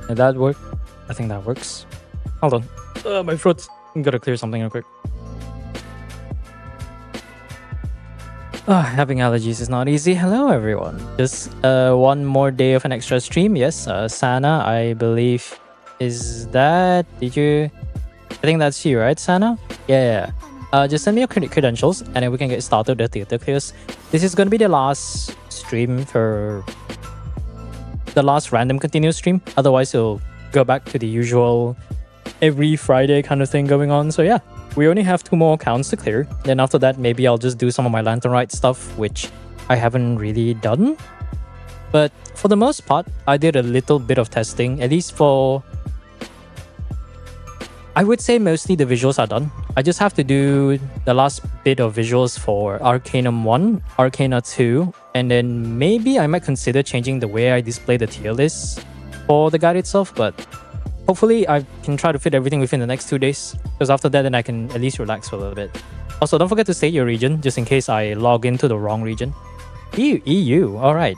Did that work? I think that works. Hold on. My throat. I'm gotta clear something real quick. Having allergies is not easy. Hello, everyone. Just one more day of an extra stream. Yes, Sana, I believe. Is that... Did you... I think that's you, right, Sana? Yeah. Just send me your credentials and then we can get started with the theater clears. This is going to be the last stream for... the last random continuous stream. Otherwise, it'll go back to the usual every Friday kind of thing going on. So yeah, we only have 2 more accounts to clear. Then after that, maybe I'll just do some of my Lantern Rite stuff, which I haven't really done. But for the most part, I did a little bit of testing, at least for... I would say mostly the visuals are done. I just have to do the last bit of visuals for Arcanum 1, Arcana 2, and then maybe I might consider changing the way I display the tier list for the guide itself, but hopefully I can try to fit everything within the next 2 days, because after that then I can at least relax for a little bit. Also, don't forget to state your region, just in case I log into the wrong region. EU, alright.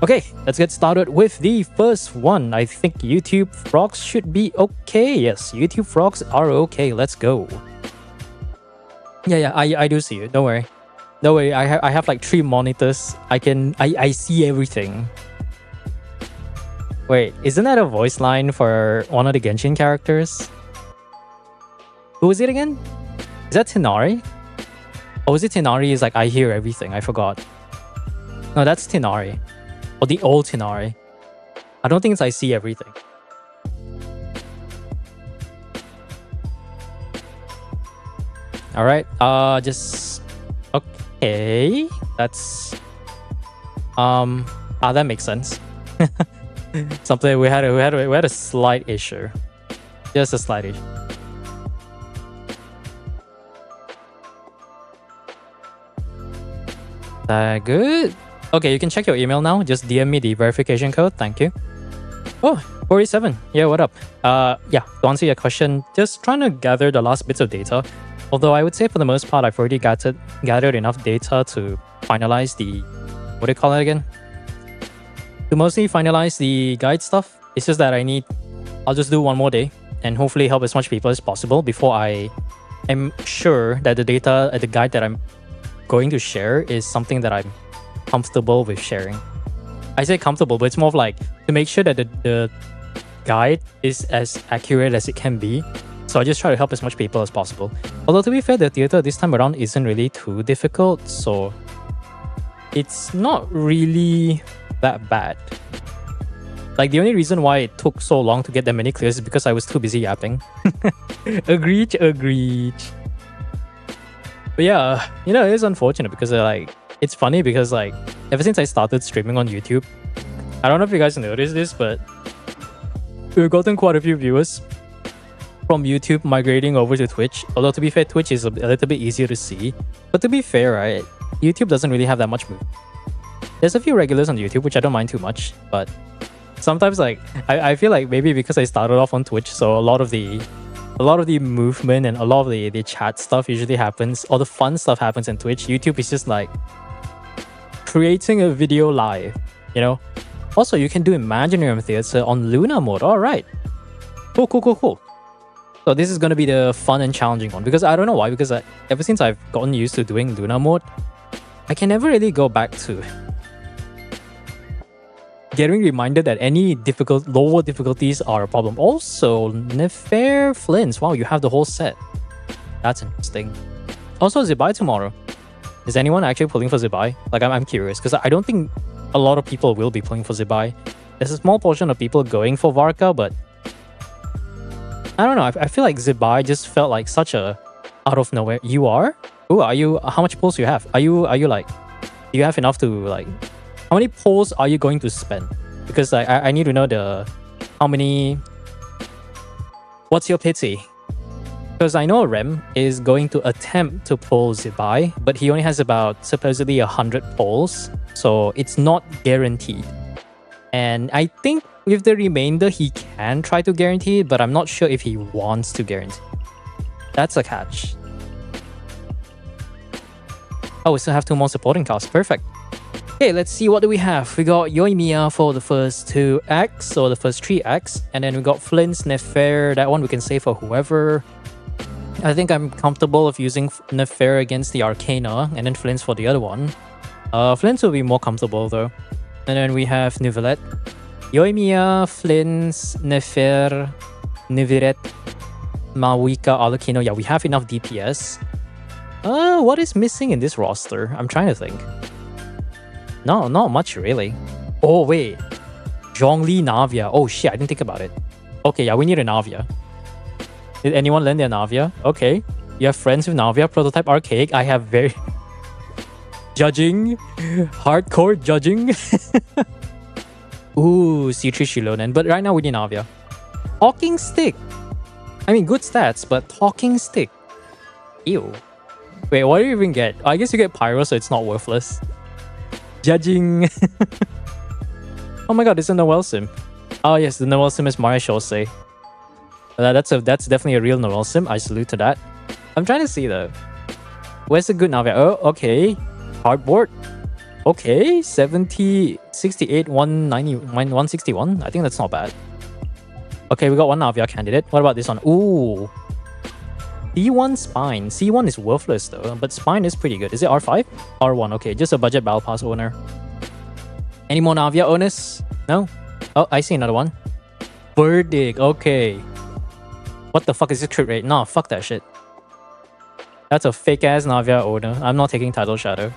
Okay, let's get started with the first one. I think YouTube frogs should be okay. Yes, YouTube frogs are okay. Let's go. Yeah, I do see you. Don't worry. Don't worry, I have like 3 monitors. I see everything. Wait, isn't that a voice line for one of the Genshin characters? Who is it again? Is that Tinari? Or is it Tinari is like, I hear everything? I forgot. No, that's Tinari. Or the old Tinari. I don't think it's I see everything. Alright, just... Okay, that's... that makes sense. Something we had a slight issue. Just a slight issue. That good? Okay, you can check your email now. Just DM me the verification code. Thank you. Oh, 47. Yeah, what up? Yeah, to answer your question, just trying to gather the last bits of data. Although I would say for the most part, I've already gathered enough data to finalize the... What do you call it again? To mostly finalize the guide stuff. It's just that I'll just do one more day and hopefully help as much people as possible before I am sure that the data, the guide that I'm going to share is something that I'm comfortable with sharing. I say comfortable, but it's more of like to make sure that the guide is as accurate as it can be. So I just try to help as much people as possible. Although to be fair, the theater this time around isn't really too difficult, so it's not really that bad. Like the only reason why it took so long to get that many clears is because I was too busy yapping. Agreed. But yeah, you know, it is unfortunate because like it's funny because like ever since I started streaming on YouTube, I don't know if you guys noticed this, but we've gotten quite a few viewers from YouTube migrating over to Twitch. Although to be fair, Twitch is a little bit easier to see. But to be fair, right, YouTube doesn't really have that much move. There's a few regulars on YouTube, which I don't mind too much, but sometimes like I feel like maybe because I started off on Twitch, so a lot of the movement and a lot of the chat stuff usually happens, all the fun stuff happens in Twitch. YouTube is just like creating a video live, you know? Also, you can do Imaginarium Theater on Luna mode. Alright. Cool. So this is going to be the fun and challenging one because I don't know why, because ever since I've gotten used to doing Luna mode, I can never really go back to getting reminded that any lower difficulties are a problem. Also, Nefair Flints. Wow, you have the whole set. That's interesting. Also, Zibai tomorrow. Is anyone actually pulling for Zibai? Like, I'm curious, because I don't think a lot of people will be pulling for Zibai. There's a small portion of people going for Varka, but I don't know. I feel like Zibai just felt like such a out of nowhere. You are? Ooh, are you? How much pulls do you have? Are you like? Do you have enough to like? How many pulls are you going to spend? Because I need to know how many. What's your pity? Because I know Rem is going to attempt to pull Zibai, but he only has about supposedly 100 pulls, so it's not guaranteed. And I think with the remainder, he can try to guarantee it, but I'm not sure if he wants to guarantee. That's a catch. Oh, we still have 2 more supporting casts. Perfect. Okay, let's see what do we have. We got Yoimiya for the first 2 acts, or the first 3 acts. And then we got Flint's Nefer. That one we can save for whoever. I think I'm comfortable of using Nefer against the Arcana, and then Flint's for the other one. Flint's will be more comfortable though. And then we have Nivelette. Yoimiya, Flint's, Nefer, Niviret, Mawika, Arlecchino. Yeah, we have enough DPS. What is missing in this roster? I'm trying to think. No, not much really. Oh, wait. Zhongli, Navia. Oh shit, I didn't think about it. Okay, yeah, we need a Navia. Did anyone lend their Navia? Okay. You have friends with Navia, prototype archaic. I have very... judging. Hardcore judging. Ooh, C3 Shilonen. But right now we need Navia. Talking Stick. I mean, good stats, but Talking Stick. Ew. Wait, what do you even get? I guess you get Pyro, so it's not worthless. Judging. Oh my god, it's a Noel sim. Oh yes, the Noel sim is Maria Shosei. That's definitely a real Noel sim. I salute to that. I'm trying to see though. Where's the good Navia? Oh, okay. Hardboard. Okay, 70, 68, 190, 161. I think that's not bad. Okay, we got one Navia candidate. What about this one? Ooh. C1 Spine. C1 is worthless though, but Spine is pretty good. Is it R5? R1, okay. Just a budget Battle Pass owner. Any more Navia owners? No? Oh, I see another one. Verdict, okay. What the fuck is this crit rate? Nah, fuck that shit. That's a fake-ass Navia owner. I'm not taking Title Shadow.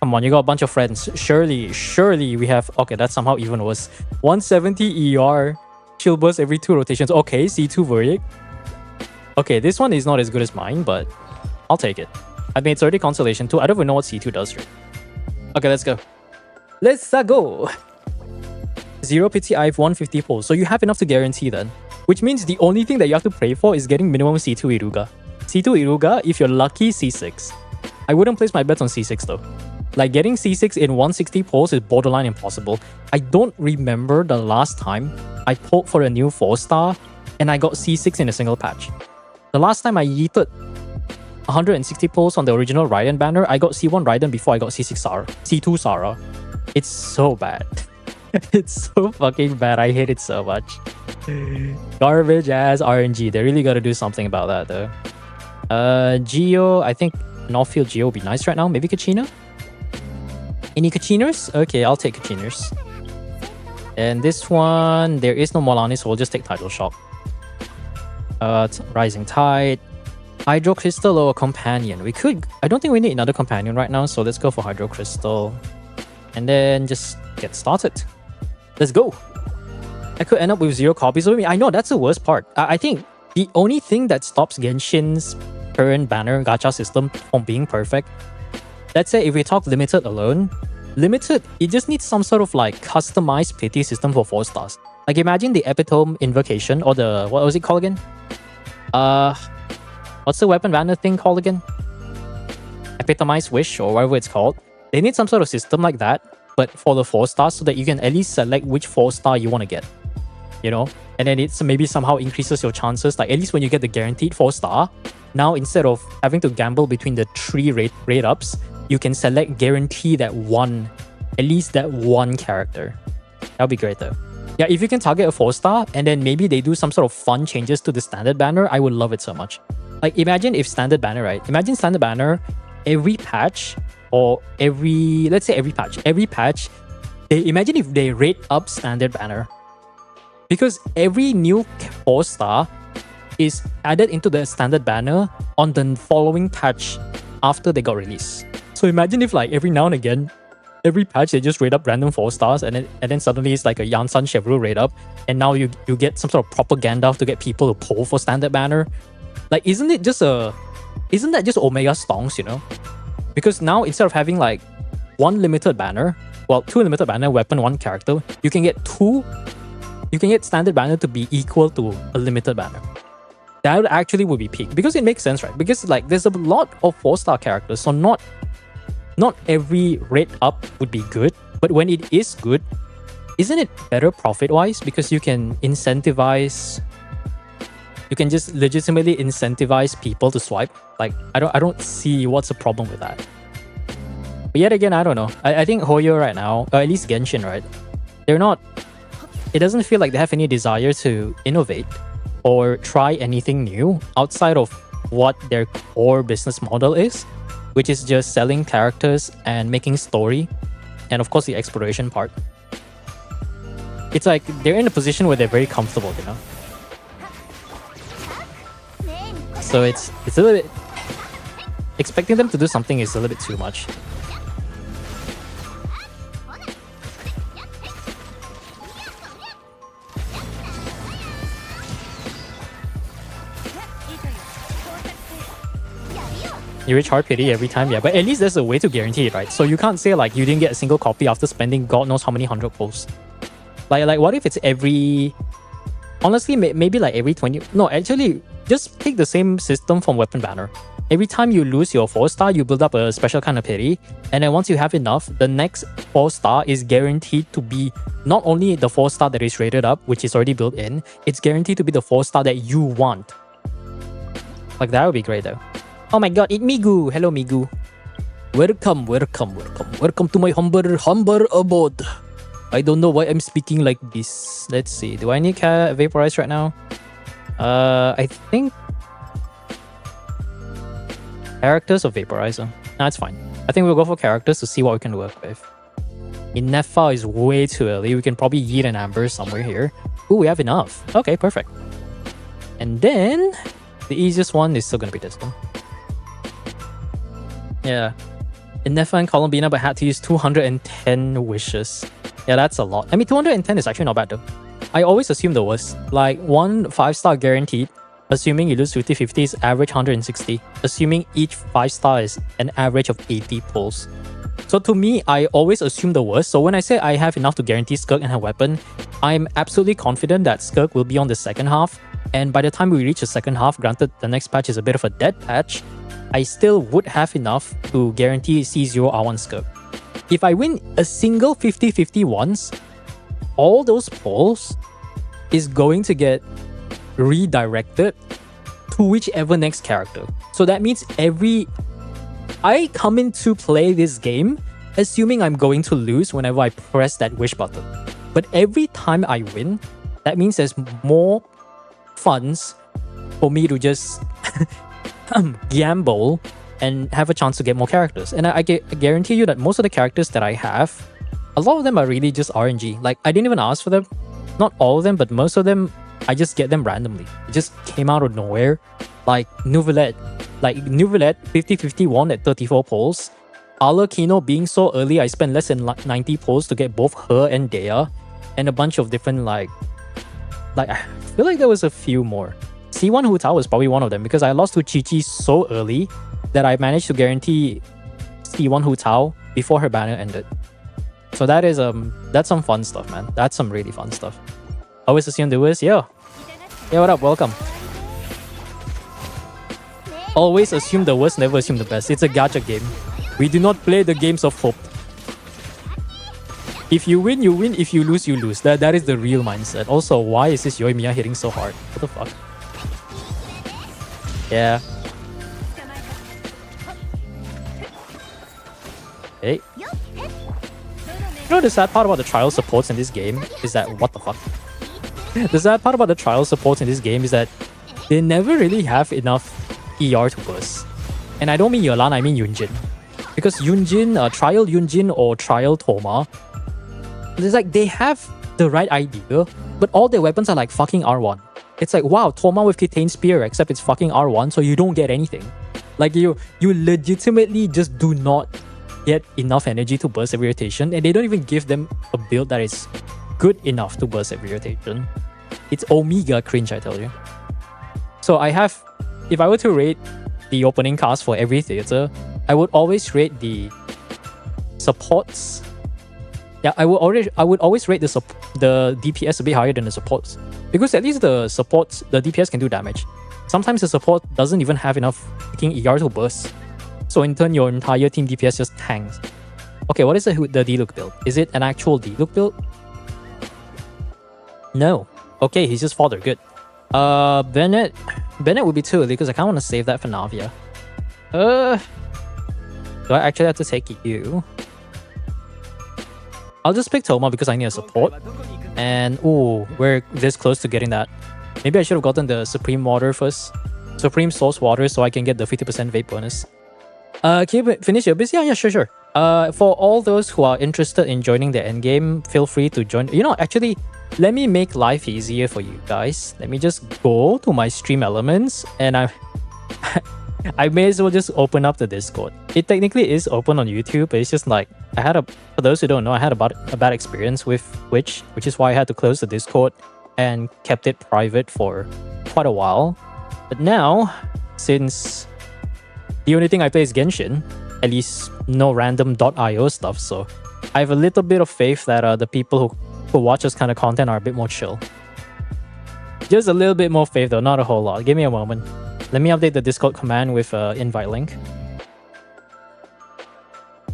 Come on, you got a bunch of friends. Surely we have... Okay, that's somehow even worse. 170 ER. Chill burst every 2 rotations. Okay, C2 Verdict. Okay, this one is not as good as mine, but I'll take it. I mean, it's already Constellation 2. I don't even know what C2 does. Right? Okay, let's go. Let's go. 0 pity, I have 150 pulls. So you have enough to guarantee then. Which means the only thing that you have to pray for is getting minimum C2 Iruga. C2 Iruga, if you're lucky, C6. I wouldn't place my bets on C6 though. Like getting C6 in 160 pulls is borderline impossible. I don't remember the last time I pulled for a new 4-star and I got C6 in a single patch. The last time I yeeted 160 pulls on the original Raiden banner, I got C1 Raiden before I got C6 Sarah, C2 Sarah. It's so bad. It's so fucking bad. I hate it so much. Garbage ass RNG. They really gotta do something about that though. Geo, I think Northfield Geo would be nice right now. Maybe Kachina? Any Kachinas? Okay, I'll take Kachinas. And this one, there is no Molani, so we'll just take Tidal Shock. Rising Tide. Hydro Crystal or a Companion? We could... I don't think we need another Companion right now, so let's go for Hydro Crystal. And then just get started. Let's go! I could end up with 0 copies of me. I know, that's the worst part. I think the only thing that stops Genshin's current banner gacha system from being perfect, let's say if we talk Limited alone, Limited, it just needs some sort of like customized pity system for 4 stars. Like imagine the Epitome Invocation or the... What was it called again? What's the weapon banner thing called again? Epitomized Wish or whatever it's called. They need some sort of system like that, but for the 4 stars so that you can at least select which 4-star you want to get. You know? And then it's maybe somehow increases your chances. Like at least when you get the guaranteed 4-star, now instead of having to gamble between the 3 rate ups, you can select guarantee that one, at least that one character. That'll be great though. Yeah, if you can target a 4-star and then maybe they do some sort of fun changes to the standard banner, I would love it so much. Like imagine if standard banner, right? Imagine standard banner, every patch or let's say every patch, imagine if they rate up standard banner. Because every new 4-star is added into the standard banner on the following patch after they got released. So imagine if like every now and again, every patch they just rate up random 4-stars and then suddenly it's like a Yansan Chevrolet rate up and now you get some sort of propaganda to get people to pull for standard banner. Like isn't that just Omega Stonks, you know? Because now instead of having like 1 limited banner, well 2 limited banner, weapon, 1 character, you can get standard banner to be equal to a limited banner. That actually would be peak because it makes sense, right? Because like there's a lot of 4-star characters, so not every rate up would be good, but when it is good, isn't it better profit-wise? Because you can incentivize, you can just legitimately incentivize people to swipe. Like I don't see what's the problem with that. But yet again, I don't know. I think Hoyo right now, or at least Genshin, right? They're not... It doesn't feel like they have any desire to innovate or try anything new outside of what their core business model is, which is just selling characters and making story, and of course the exploration part. It's like they're in a position where they're very comfortable, you know? So it's a little bit... Expecting them to do something is a little bit too much. You reach hard pity every time, yeah, but at least there's a way to guarantee it, right? So you can't say like you didn't get a single copy after spending God knows how many 100 pulls. Like what if it's every... Honestly, maybe like every 20... No, actually, just take the same system from Weapon Banner. Every time you lose your 4-star, you build up a special kind of pity, and then once you have enough, the next 4-star is guaranteed to be not only the 4-star that is rated up, which is already built in, it's guaranteed to be the 4-star that you want. Like, that would be great though. Oh my god, it's Migu! Hello Migu. Welcome to my humble abode. I don't know why I'm speaking like this. Let's see, do I need Vaporize right now? I think... Characters or Vaporizer? Nah, it's fine. I think we'll go for characters to see what we can work with. Inefa is way too early. We can probably yeet an Amber somewhere here. Ooh, we have enough. Okay, perfect. And then... the easiest one is still gonna be this one. Yeah. Inefa and Columbina, but had to use 210 wishes. Yeah, that's a lot. I mean, 210 is actually not bad though. I always assume the worst. Like, one 5-star guaranteed, assuming you lose 50-50 is average 160. Assuming each 5-star is an average of 80 pulls. So to me, I always assume the worst. So when I say I have enough to guarantee Skirk and her weapon, I'm absolutely confident that Skirk will be on the second half. And by the time we reach the second half, granted the next patch is a bit of a dead patch, I still would have enough to guarantee C0 R1 Skirk. If I win a single 50-50 once, all those pulls is going to get redirected to whichever next character. So that means I come into play this game assuming I'm going to lose whenever I press that wish button. But every time I win, that means there's more funds for me to just gamble and have a chance to get more characters. And I guarantee you that most of the characters that I have, a lot of them are really just RNG. Like, I didn't even ask for them. Not all of them, but most of them, I just get them randomly. It just came out of nowhere. Like Nuvilette. Like Nuvilette 50-50 won at 34 pulls. Arlecchino being so early, I spent less than 90 pulls to get both her and Dea. And a bunch of different like I feel like there was a few more. C1 Hu Tao was probably one of them because I lost to Chi Chi so early that I managed to guarantee C1 Hu Tao before her banner ended. So that is that's some fun stuff, man. That's some really fun stuff. Always assume the worst. Yo, what up? Welcome. Always assume the worst, never assume the best. It's a gacha game. We do not play the games of hope. If you win, you win. If you lose, you lose. That is the real mindset. Also, why is this Yoimiya hitting so hard? What the fuck? Yeah. Hey. You know the sad part about the trial supports in this game is that... What the fuck? The sad part about the trial supports in this game is that they never really have enough ER to burst. And I don't mean Yolan, I mean Yunjin. Because Yunjin, Trial Yunjin or Trial Thoma, it's like they have the right idea, but all their weapons are like fucking R1. It's like, wow, Thoma with Kitane Spear, except it's fucking R1, so you don't get anything. Like, you legitimately just do not get enough energy to burst every rotation, and they don't even give them a build that is good enough to burst every rotation. It's Omega cringe, I tell you. So I have... If I were to rate the opening cast for every theater, I would always rate the supports. Yeah, I would always rate the DPS a bit higher than the supports. Because at least the supports, the DPS can do damage. Sometimes the support doesn't even have enough freaking ER to burst. So in turn, your entire team DPS just tanks. Okay, what is the Diluc build? Is it an actual Diluc build? No. Okay, he's just fodder. Good. Bennett would be too early because I kind of want to save that for Navia. Do I actually have to take you? I'll just pick Toma because I need a support. And ooh, we're this close to getting that. Maybe I should have gotten the Supreme Water first. Supreme Source Water so I can get the 50% vape bonus. Can you finish your biz? Yeah, sure. For all those who are interested in joining the endgame, feel free to join. You know, actually, let me make life easier for you guys. Let me just go to my stream elements and I may as well just open up the Discord. It technically is open on YouTube, but it's just like for those who don't know, I had a bad experience with Twitch, which is why I had to close the Discord and kept it private for quite a while. But now, since the only thing I play is Genshin, at least no random .io stuff, so I have a little bit of faith that the people who watch this kind of content are a bit more chill. Just a little bit more faith though, not a whole lot. Give me a moment. Let me update the Discord command with invite link.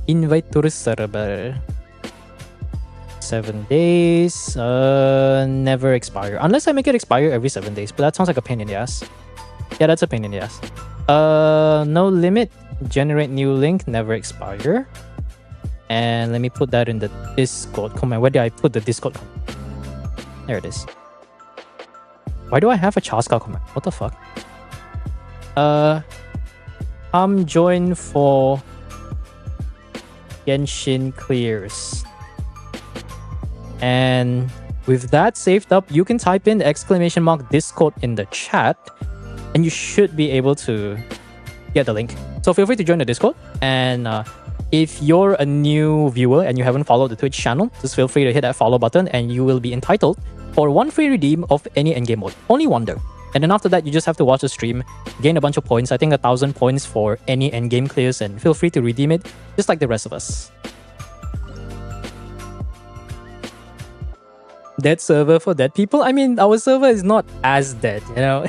Invite to the server. 7 days. Never expire. Unless I make it expire every 7 days, but that sounds like a pain in the ass. Yeah, that's a pain in the ass. No limit. Generate new link. Never expire. And let me put that in the Discord command. Where did I put the Discord command? There it is. Why do I have a Chaska command? What the fuck? I'm join for Genshin clears. And with that saved up, you can type in the ! Discord in the chat and you should be able to get the link. So feel free to join the Discord. And if you're a new viewer and you haven't followed the Twitch channel, just feel free to hit that follow button and you will be entitled for one free redeem of any endgame mode. Only one though. And then after that, you just have to watch the stream, gain a bunch of points. I think 1,000 points for any endgame clears, and feel free to redeem it, just like the rest of us. Dead server for dead people? I mean, our server is not as dead, you know?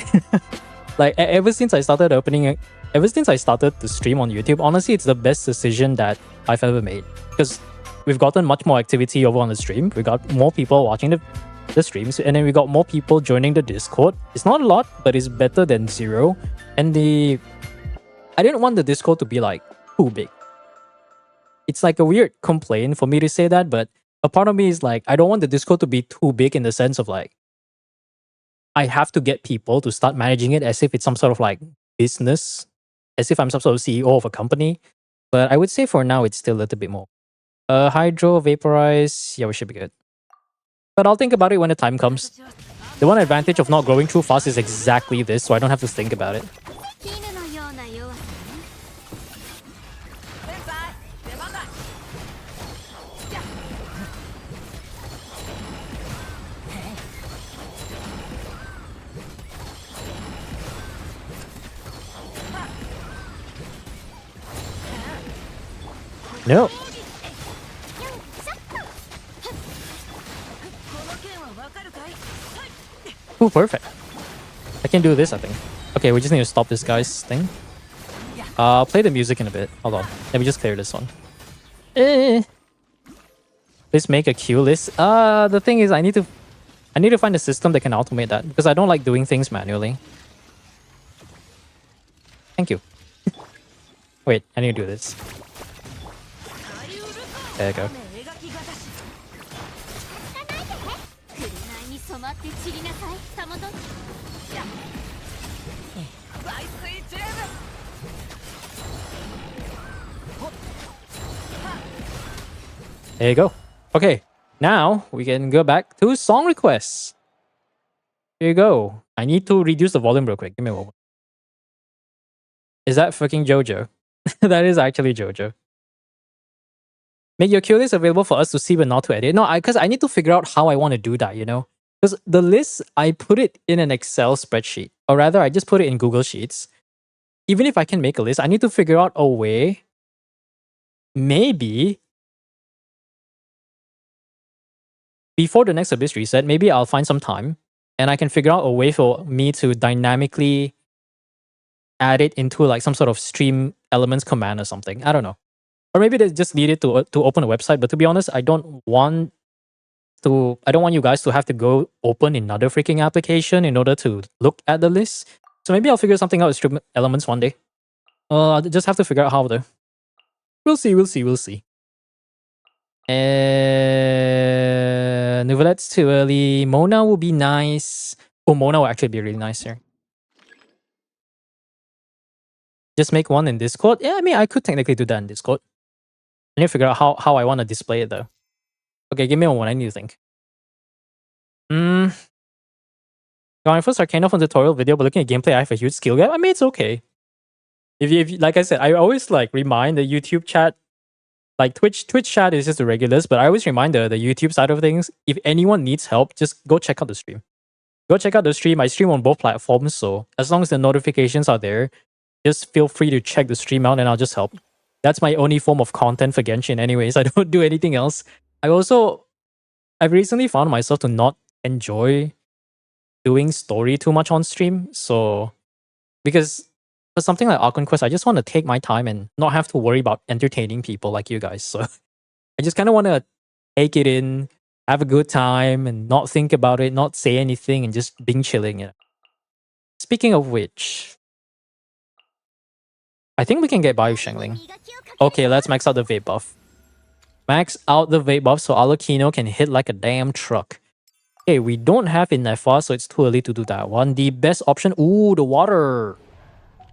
Like, ever since I started to stream on YouTube, honestly, it's the best decision that I've ever made. Because we've gotten much more activity over on the stream. We got more people watching the streams, and then we got more people joining the Discord. It's not a lot, but it's better than zero. And I didn't want the Discord to be like too big. It's like a weird complaint for me to say that, but a part of me is like, I don't want the Discord to be too big in the sense of like, I have to get people to start managing it as if it's some sort of like business, as if I'm some sort of CEO of a company. But I would say for now, it's still a little bit more. Hydro, vaporize, yeah, we should be good. But I'll think about it when the time comes. The one advantage of not growing too fast is exactly this, so I don't have to think about it. No. Ooh, perfect. I can do this, I think. Okay, we just need to stop this guy's thing. I'll play the music in a bit. Hold on. Let me just clear this one. Let's make a queue list. The thing is, I need to find a system that can automate that because I don't like doing things manually. Thank you. Wait, I need to do this. There you go. There you go. Okay, now we can go back to song requests. Here you go. I need to reduce the volume real quick. Give me a moment. Is that fucking JoJo? That is actually JoJo. Make your queue list available for us to see but not to edit. No, because I need to figure out how I want to do that, you know? Because the list, I put it in an Excel spreadsheet. Or rather, I just put it in Google Sheets. Even if I can make a list, I need to figure out a way. Maybe before the next Abyss reset, maybe I'll find some time and I can figure out a way for me to dynamically add it into like some sort of stream elements command or something. I don't know. Or maybe they just need it to open a website. But to be honest, I don't want you guys to have to go open another freaking application in order to look at the list. So maybe I'll figure something out with stream elements one day. I'll just have to figure out how though. We'll see, we'll see, we'll see. Nouvelette's too early. Mona will be nice. Oh, Mona will actually be really nice here. Just make one in Discord? Yeah, I mean, I could technically do that in Discord. I need to figure out how I want to display it though. Okay, give me one. I need to think. Got my first Arcana from tutorial video, but looking at gameplay, I have a huge skill gap. I mean, it's okay. If like I said, I always like remind the YouTube chat, like Twitch chat is just the regulars, but I always remind the YouTube side of things. If anyone needs help, just go check out the stream. Go check out the stream. I stream on both platforms, so as long as the notifications are there, just feel free to check the stream out and I'll just help. That's my only form of content for Genshin anyways. I don't do anything else. I've recently found myself to not enjoy doing story too much on stream. So, because for something like Archon Quest, I just want to take my time and not have to worry about entertaining people like you guys. So, I just kind of want to take it in, have a good time, and not think about it, not say anything, and just being chilling. Yeah. Speaking of which, I think we can get by with Shengling. Okay, let's max out the vape buff. Max out the vape buff so Alucino can hit like a damn truck. Okay, we don't have enough far, so it's too early to do that one. The best option, ooh, the water.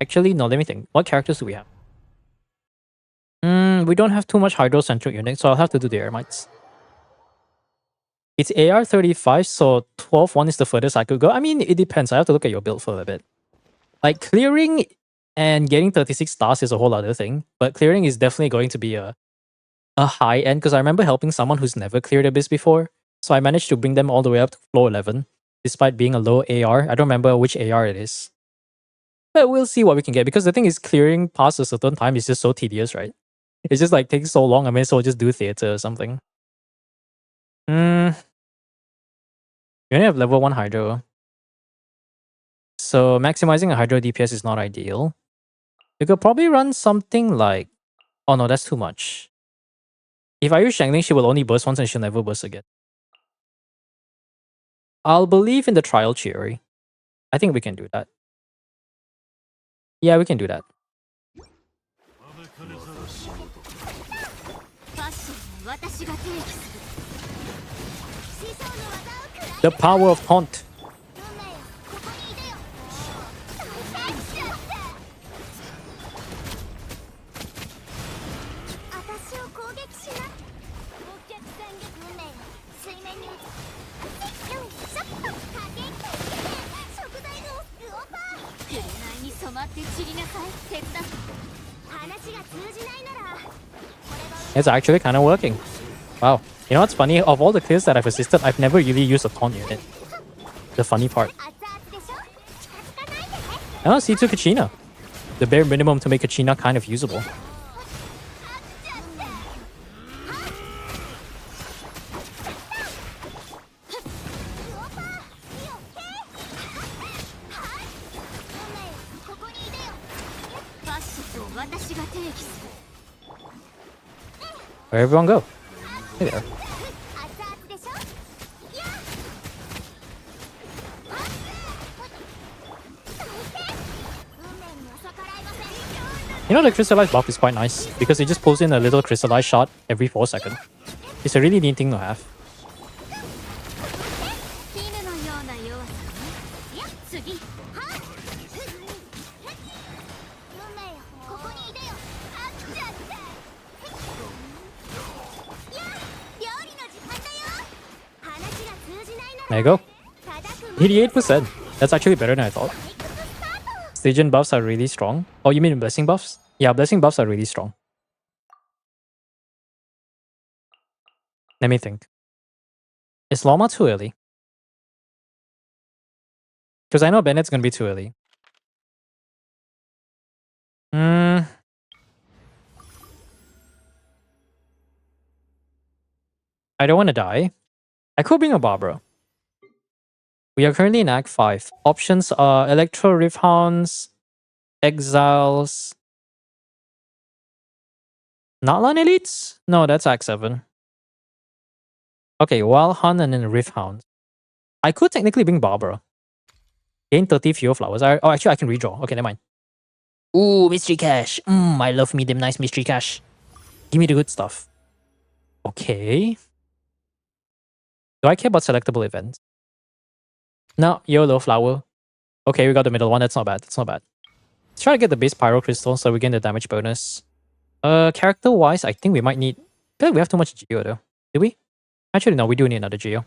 Actually, no, let me think. What characters do we have? We don't have too much hydrocentric units, so I'll have to do the Eremites. It's AR 35, so 12-1 is the furthest I could go. I mean, it depends. I have to look at your build for a bit. Like, clearing and getting 36 stars is a whole other thing, but clearing is definitely going to be a high end, because I remember helping someone who's never cleared Abyss before. So I managed to bring them all the way up to floor 11, despite being a low AR. I don't remember which AR it is. But we'll see what we can get, because the thing is, clearing past a certain time is just so tedious, right? It's just like takes so long. I mean, so just do theater or something. You only have level 1 Hydro. So maximizing a Hydro DPS is not ideal. You could probably run something like... Oh no, that's too much. If I use Shangling, she will only burst once and she'll never burst again. I'll believe in the trial theory. I think we can do that. Yeah, we can do that. The power of taunt. It's actually kind of working. Wow. You know what's funny? Of all the clears that I've assisted, I've never really used a taunt unit. The funny part. Oh, C2 Kachina. The bare minimum to make Kachina kind of usable. Where everyone go? Hey there. You know, the crystallized buff is quite nice because it just pulls in a little crystallized shot every 4 seconds. It's a really neat thing to have. There you go. 88%. That's actually better than I thought. Stygian buffs are really strong. Oh, you mean blessing buffs? Yeah, blessing buffs are really strong. Let me think. Is Loma too early? Because I know Bennett's gonna be too early. I don't want to die. I could bring a Barbara. We are currently in Act 5. Options are Electro Rifthounds, Exiles... Notland Elites? No, that's Act 7. Okay, Wild Hunt and then Rifthound. I could technically bring Barbara. Gain 30 Fuel Flowers. Oh, actually, I can redraw. Okay, never mind. Ooh, Mystery Cash. I love me them nice Mystery Cash. Give me the good stuff. Okay. Do I care about selectable events? No, YOLO flower. Okay, we got the middle one. That's not bad. That's not bad. Let's try to get the base pyro crystal so we get the damage bonus. Character wise, I think we might need. I feel like we have too much Geo though. Did we? Actually, no, we do need another Geo.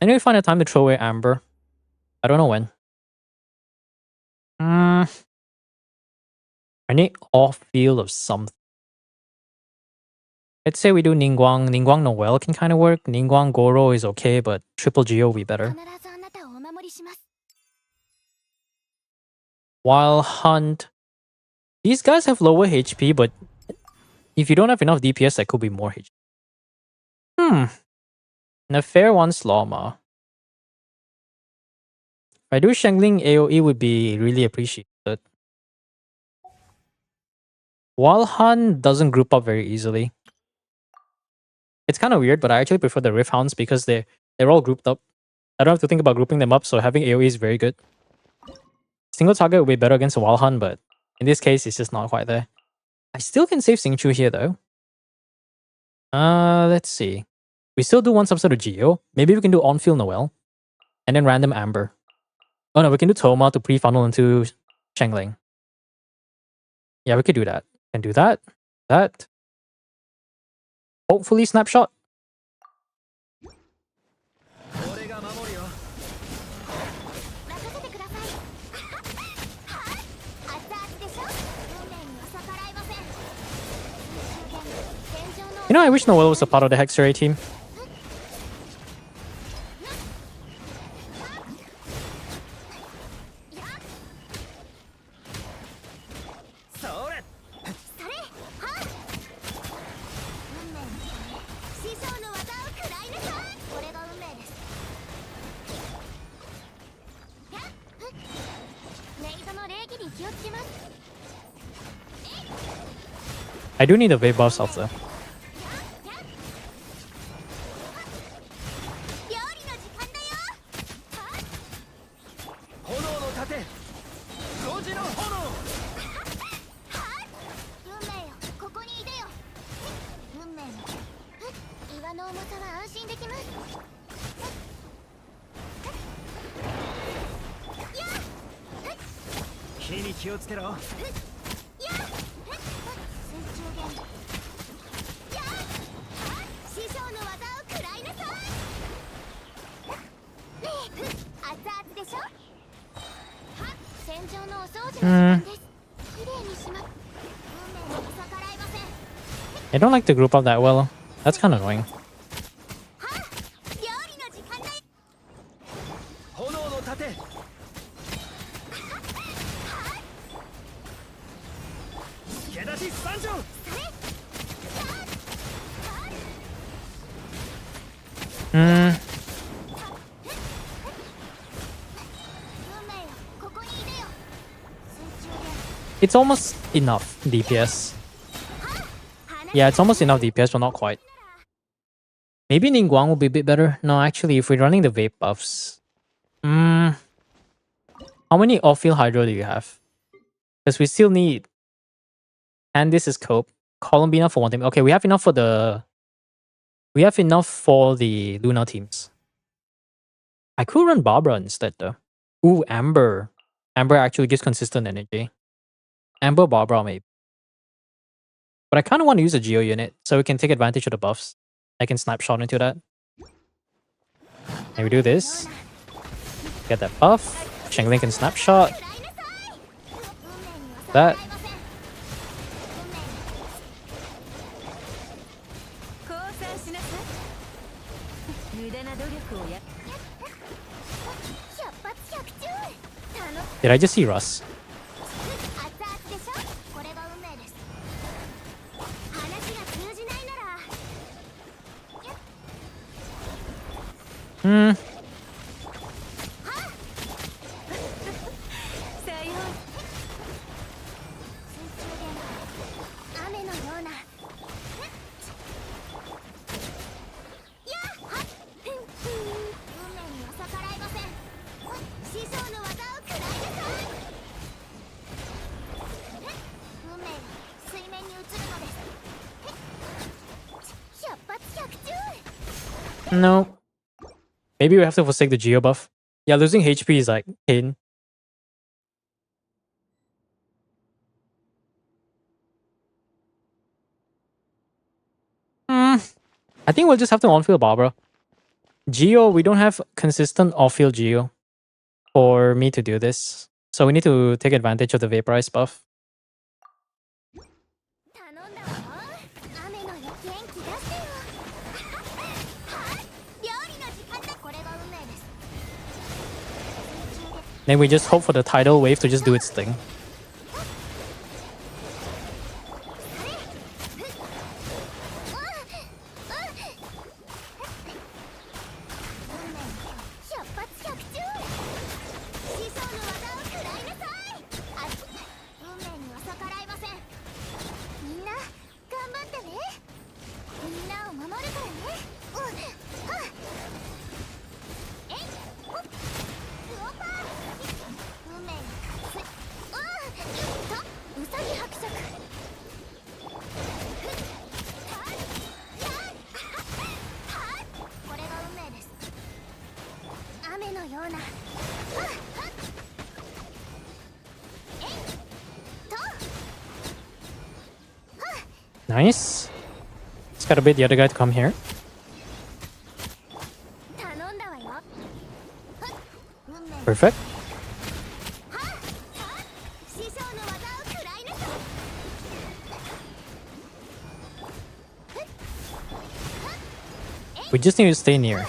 I need to find a time to throw away Amber. I don't know when. I need off field of something. Let's say we do Ningguang. Ningguang Noel can kind of work. Ningguang Goro is okay, but triple Geo will be better. Wild Hunt. These guys have lower HP, but if you don't have enough DPS, that could be more HP. And a fair one, Slawma. If I do Shangling, AoE would be really appreciated. Wild Hunt doesn't group up very easily. It's kind of weird, but I actually prefer the Rift Hounds because they're all grouped up. I don't have to think about grouping them up, so having AoE is very good. Single target would be better against a Wild Hunt, but in this case, it's just not quite there. I still can save Xingqiu here though. Let's see. We still do want some sort of Geo. Maybe we can do on-field Noel. And then random Amber. Oh no, we can do Toma to pre-funnel into Shangling. Yeah, we could do that. Can do that. That. Hopefully Snapshot. You know, I wish Noel was a part of the Hexeray team. I do need a wave buff after. I don't like the group up that well. That's kind of annoying. It's almost enough DPS. Yeah, it's almost enough DPS, but not quite. Maybe Ningguang will be a bit better. No, actually, if we're running the vape buffs... How many off-field Hydro do you have? Because we still need... And this is Cope. Columbina for one team. Okay, we have enough for the... We have enough for the Luna teams. I could run Barbara instead, though. Ooh, Amber. Amber actually gives consistent energy. Amber, Barbara, maybe. But I kind of want to use a Geo unit, so we can take advantage of the buffs. I can snapshot into that. And we do this. Get that buff. Shangling can snapshot. That. Did I just see Russ? No. Maybe we have to forsake the Geo buff. Yeah, losing HP is like pain. I think we'll just have to on-field Barbara. Geo, we don't have consistent off-field Geo for me to do this. So we need to take advantage of the Vaporize buff. Then we just hope for the tidal wave to just do its thing. Nice. Just gotta bait the other guy to come here. Perfect. We just need to stay near.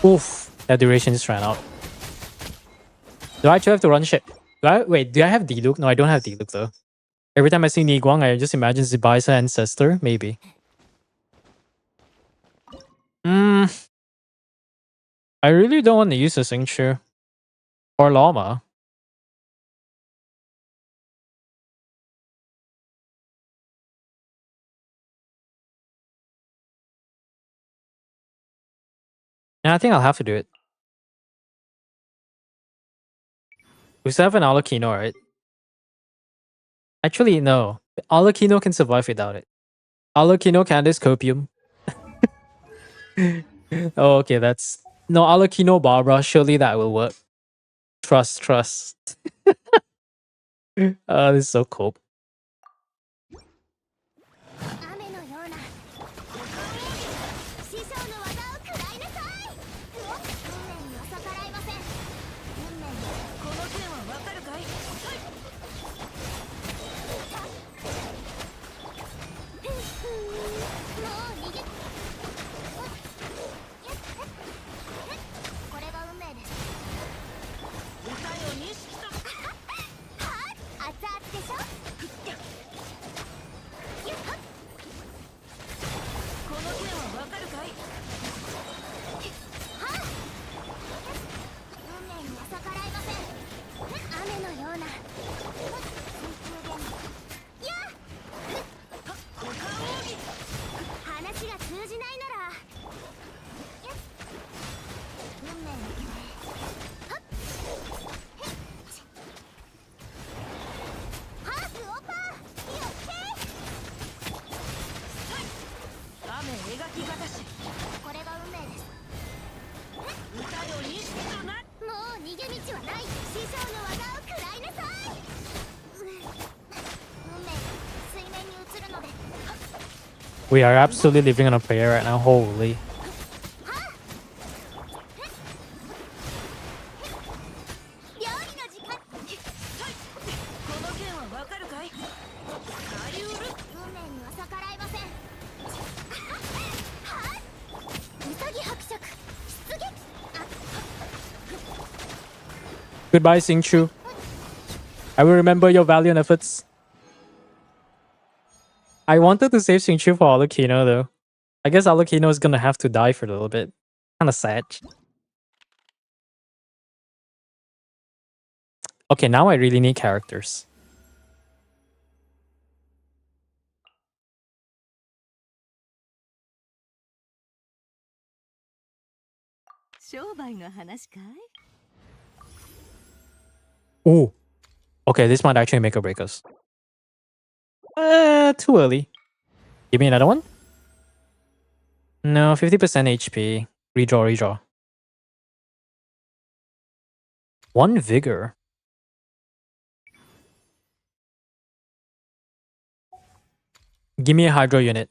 Oof, that duration just ran out. Do I actually have to run shit? Wait, do I have Diluc? No, I don't have Diluc though. Every time I see Niguang, I just imagine Zibaisa ancestor, maybe. I really don't want to use a Xingqiu. Or Llama. Yeah, I think I'll have to do it. We still have an Alucino, right? Actually, no. Alucino can survive without it. Alucino, Candice, Copium. Oh, okay, that's... No, Alucino, Barbara. Surely that will work. Trust. This is so cool. We are absolutely living on a prayer right now. Holy. Goodbye, Xingqiu. I will remember your valiant efforts. I wanted to save Xingqiu for Alucino though. I guess Alukino is gonna have to die for a little bit. Kinda sad. Okay, now I really need characters. Ooh. Okay, this might actually make or break us. Too early. Give me another one? No, 50% HP. Redraw, redraw. 1 vigor. Give me a hydro unit.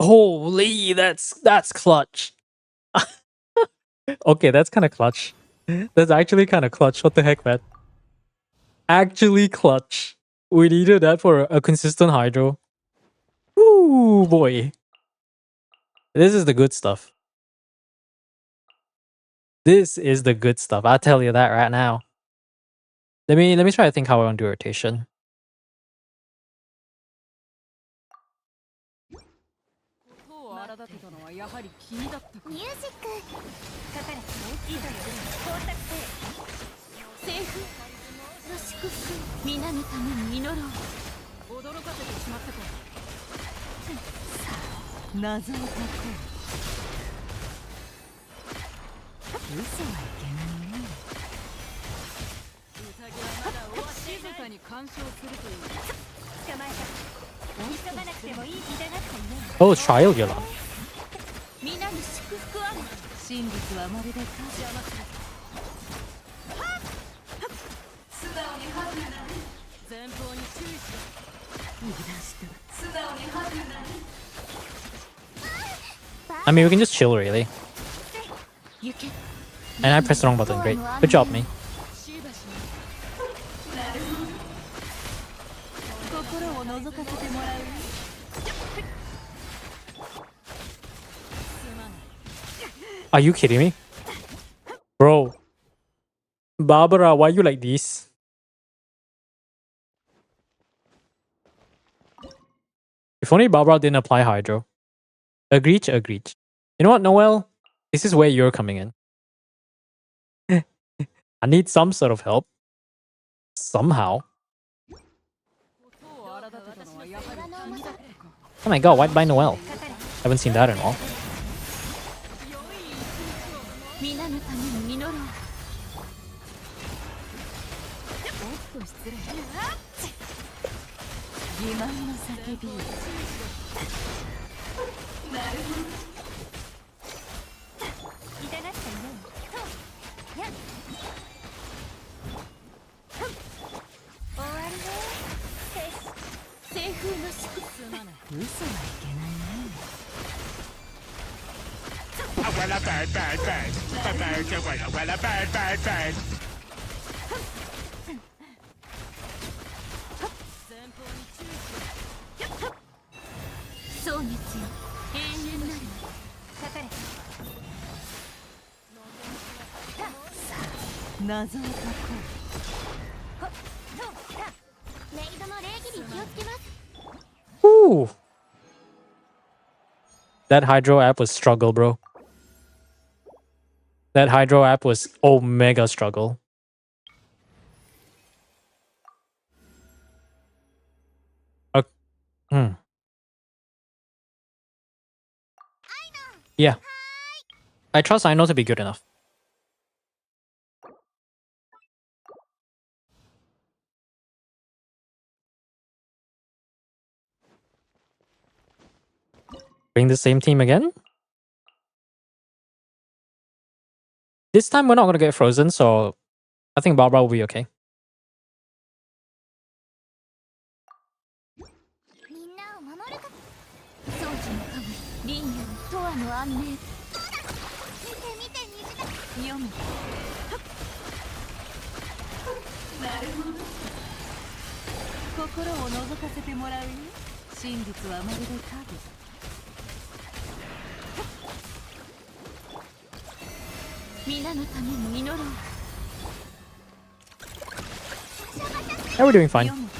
Holy, that's clutch. Okay, that's kind of clutch. That's actually kind of clutch. What the heck, man? Actually clutch. We needed that for a consistent hydro. Ooh, boy. This is the good stuff. This is the good stuff. I'll tell you that right now. Let me try to think how I want to do rotation. Oh, trial Yolan. I mean, we can just chill, really. And I pressed the wrong button. Great. Good job, me. Are you kidding me? Bro. Barbara, why you like this? If only Barbara didn't apply Hydro. Agreed, agreed. You know what, Noel? This is where you're coming in. I need some sort of help. Somehow. Oh my god, white by Noel. Haven't seen that in a while. Ooh. That Hydro app was struggle, bro. That Hydro app was omega struggle. Yeah. I trust Aino to be good enough. Bring the same team again? This time we're not gonna get frozen, so I think Barbara will be okay. Yeah, we're doing fine.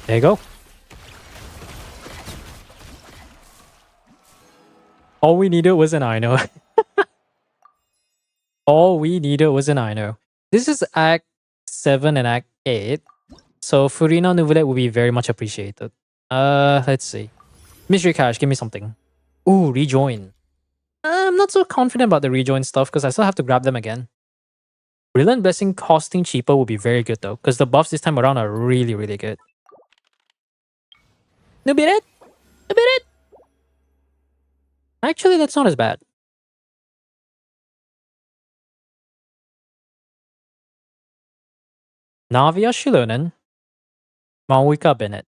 There you go. All we needed was an Ino. All we needed was an Ino. This is Act 7 and Act 8. So Furina Nouvelle would be very much appreciated. Let's see. Mystery Cash, give me something. Ooh, rejoin. I'm not so confident about the rejoin stuff because I still have to grab them again. Brilliant Blessing costing cheaper would be very good though, because the buffs this time around are really, really good. Nubiret? Nubiret? Actually, that's not as bad. Navia Shilonen. Mawika Bennett.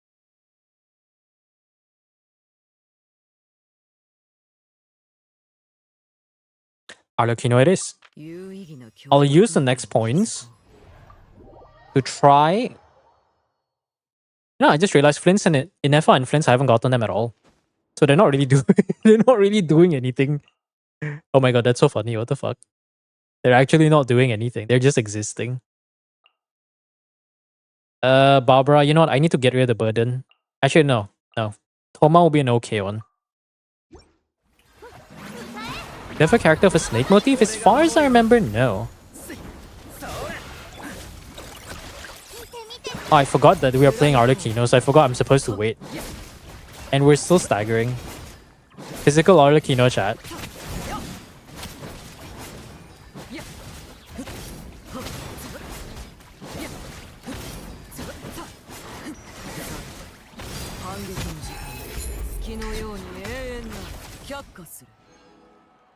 Arlecchino it is. I'll use the next points to try. No, I just realized Flint's and Inefa and Flint's I haven't gotten them at all. So they're not really doing they're not really doing anything. Oh my god, that's so funny. What the fuck? They're actually not doing anything. They're just existing. Barbara, you know what? I need to get rid of the burden. Actually, no. No. Toma will be an okay one. Do you have a character with a snake motif? As far as I remember, no. Oh, I forgot that we are playing Arlecchino, so I forgot I'm supposed to wait. And we're still staggering. Physical Arlecchino chat.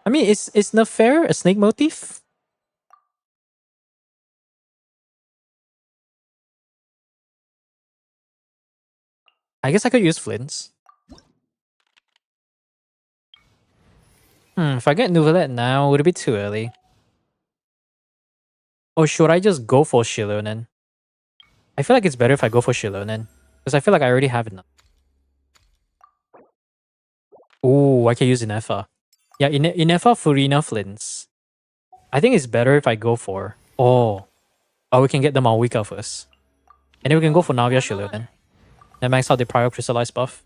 I mean, is Nefer a snake motif? I guess I could use Flint's. If I get Nouvellette now, would it be too early? Or should I just go for Shilonen? I feel like it's better if I go for Shilonen. Because I feel like I already have enough. Ooh, I can use Inefa. Yeah, Inefa, Furina, Flint's. I think it's better if I go for... Oh, we can get the Malwika first. And then we can go for Navia Shilonen. Then max out the Prior Crystallize buff.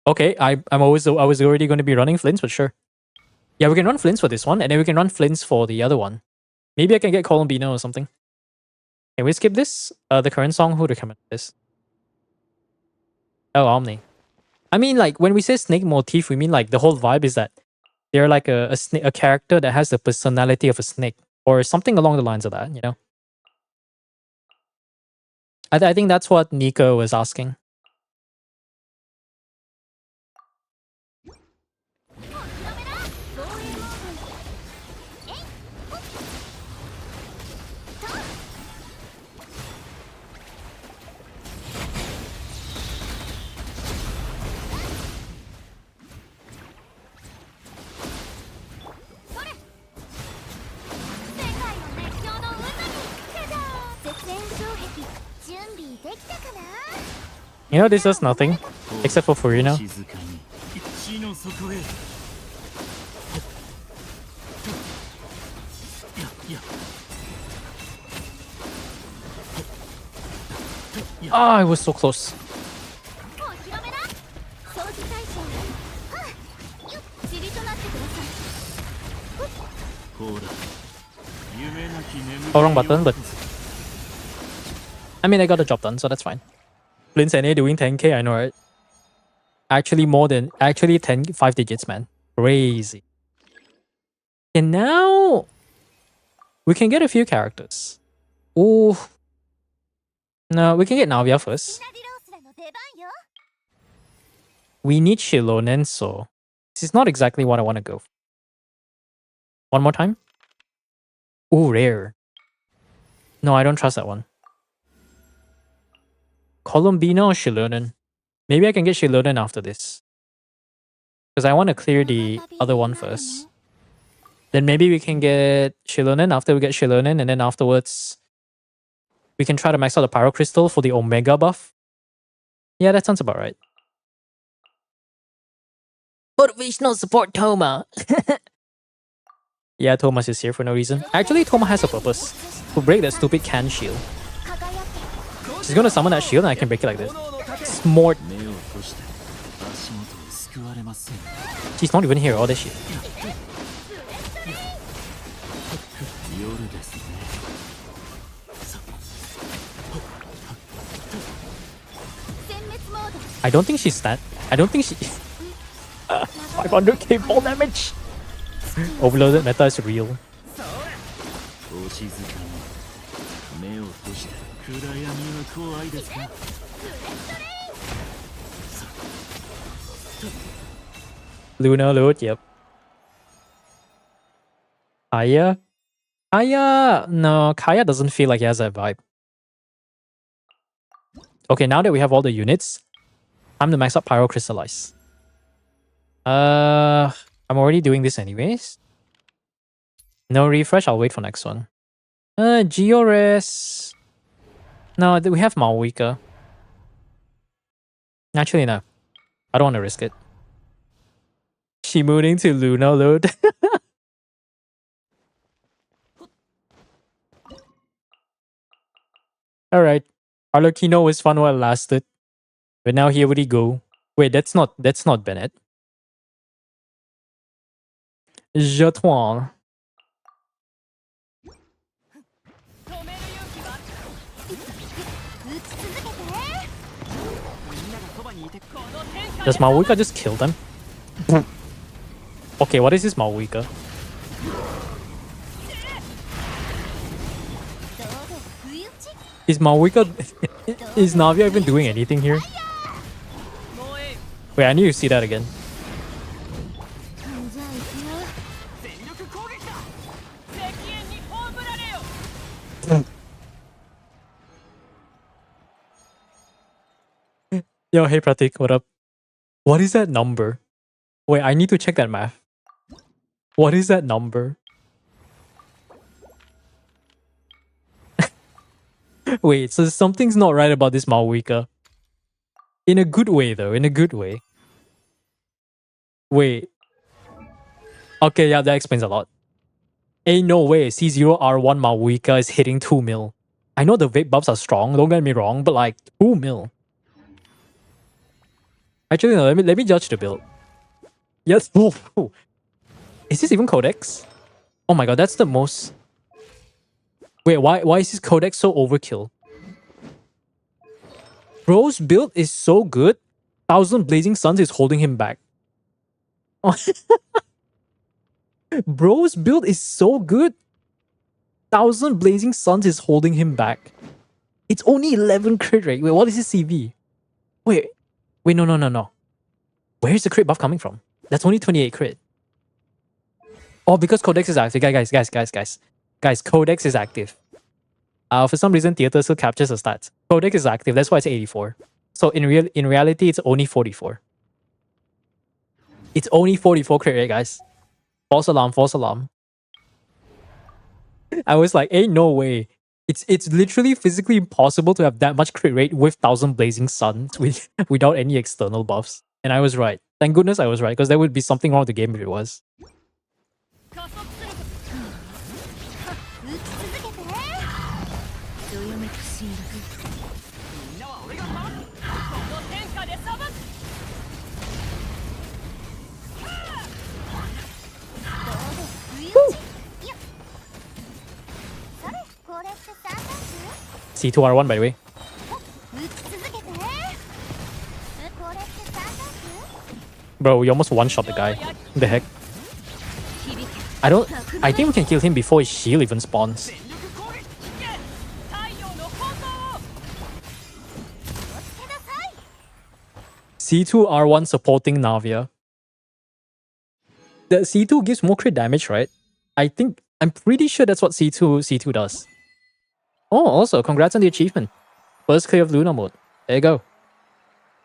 Okay, I was already going to be running Flint's, but sure. Yeah, we can run Flint's for this one, and then we can run Flint's for the other one. Maybe I can get Columbino or something. Can we skip this? The current song, who recommended this? Oh, Omni. I mean, like, when we say snake motif, we mean, like, the whole vibe is that they're like a character that has the personality of a snake. Or something along the lines of that, you know? I think that's what Nico was asking. You know, this does nothing except for Furina. Ah, it was so close. Oh, wrong button, but I mean, I got the job done, so that's fine. Flint's NA doing 10k, I know, right? Actually, more than 5 digits, man. Crazy. And now we can get a few characters. Ooh. No, we can get Navia first. We need Shilonen, so this is not exactly what I want to go for. One more time. Ooh, rare. No, I don't trust that one. Columbino or Shilonen? Maybe I can get Shilonen after this. Because I want to clear the other one first. Then maybe we can get Shilonen after we get Shilonen, and then afterwards we can try to max out the Pyro Crystal for the Omega buff. Yeah, that sounds about right. Motivational support Toma. Yeah, Thomas is here for no reason. Actually, Toma has a purpose. To break that stupid can shield. She's gonna summon that shield and I can break it like this. Smart. She's not even here, all this shit. I don't think she's that. I don't think she... 500k ball damage! Overloaded meta is real. Luna load, yep. Kaya? Kaya? No, Kaya doesn't feel like he has that vibe. Okay, now that we have all the units, time to max up Pyro Crystallize. I'm already doing this anyways. No refresh, I'll wait for next one. Geores. No, we have Malwika. Actually, no. I don't want to risk it. She moving to Luna load. Alright. Arlecchino was fun while it lasted. But now here would he go? Wait, that's not Bennett. Jotwan. Does Malwika just kill them? Okay, what is this Malwika? Is Malwika... is Navia even doing anything here? Wait, I need to see that again. Yo, hey Pratik, what up? What is that number? Wait, I need to check that math. What is that number? Wait, so something's not right about this Malwika. In a good way though, in a good way. Wait. Okay, yeah, that explains a lot. Ain't no way C0R1 Malwika is hitting 2 mil. I know the vape buffs are strong, don't get me wrong, but like 2 mil. Actually, no, let me judge the build. Yes. Ooh. Is this even Codex? Oh my god, that's the most... Wait, why is this Codex so overkill? Bro's build is so good, 1000 Blazing Suns is holding him back. Bro's build is so good, 1000 Blazing Suns is holding him back. It's only 11 crit rate. Wait, what is his CV? Wait, no. Where's the crit buff coming from? That's only 28 crit. Oh, because Codex is active. Guys, Codex is active. For some reason, Theater still captures the stats. Codex is active, that's why it's 84. So in reality, it's only 44. It's only 44 crit rate, guys. False alarm. I was like, ain't no way. It's literally physically impossible to have that much crit rate with 1000 Blazing Suns without any external buffs. And I was right. Thank goodness I was right, because there would be something wrong with the game if it was. C2R1 by the way. Bro, we almost one-shot the guy. What the heck? I think we can kill him before his shield even spawns. C2R1 supporting Navia. The C2 gives more crit damage, right? I'm pretty sure that's what C2 does. Oh, also, congrats on the achievement. First clear of Luna mode. There you go.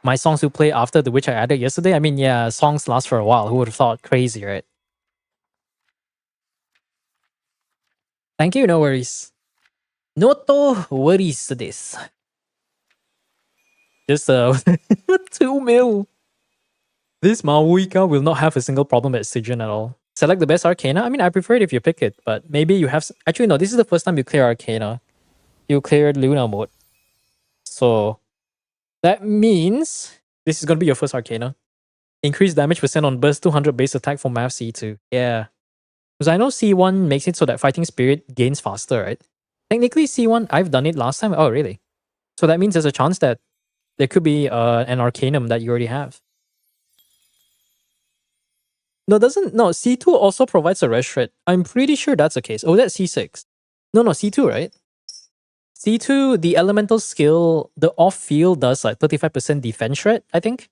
My songs will play after the which I added yesterday. I mean, yeah, songs last for a while. Who would have thought? Crazy, right? Thank you. No worries. Noto worries this. Just 2 mil. This Mauika will not have a single problem at Sigen at all. Select the best Arcana. I mean, I prefer it if you pick it, but maybe you have. Actually, no. This is the first time you clear Arcana. You cleared Luna mode, so that means this is gonna be your first Arcana. Increase damage percent on burst 200 base attack for Math C2. Yeah, because I know C1 makes it so that Fighting Spirit gains faster, right? Technically, C1 I've done it last time. Oh, really? So that means there's a chance that there could be an Arcanum that you already have. No, doesn't no C2 also provides a rest shred. I'm pretty sure that's the case. Oh, that's C6. No, C2, right? C2, the elemental skill, the off field does like 35% defense shred, I think.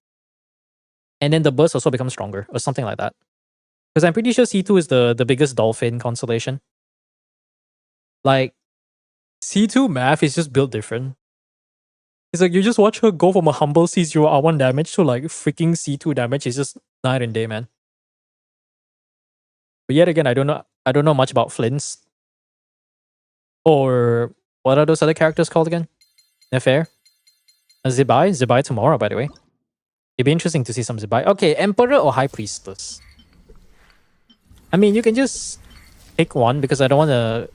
And then the burst also becomes stronger or something like that. Because I'm pretty sure C2 is the biggest dolphin constellation. Like C2 math is just built different. It's like you just watch her go from a humble C0 R1 damage to like freaking C2 damage. It's just night and day, man. But yet again, I don't know much about Flynn's. Or what are those other characters called again? Nefair? Zibai? Zibai tomorrow, by the way. It'd be interesting to see some Zibai. Okay, Emperor or High Priestess? I mean, you can just pick one because I don't want to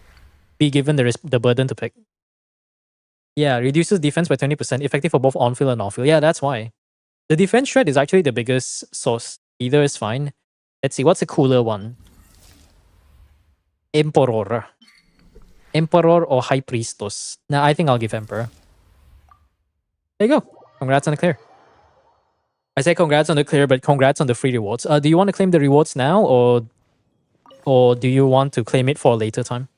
be given the burden to pick. Yeah, reduces defense by 20%, effective for both on-field and off-field. Yeah, that's why. The defense shred is actually the biggest source. Either is fine. Let's see, what's a cooler one? Emperor. Emperor or High Priestess? Nah, I think I'll give Emperor. There you go. Congrats on the clear. I say congrats on the clear, but congrats on the free rewards. Do you want to claim the rewards now, or do you want to claim it for a later time?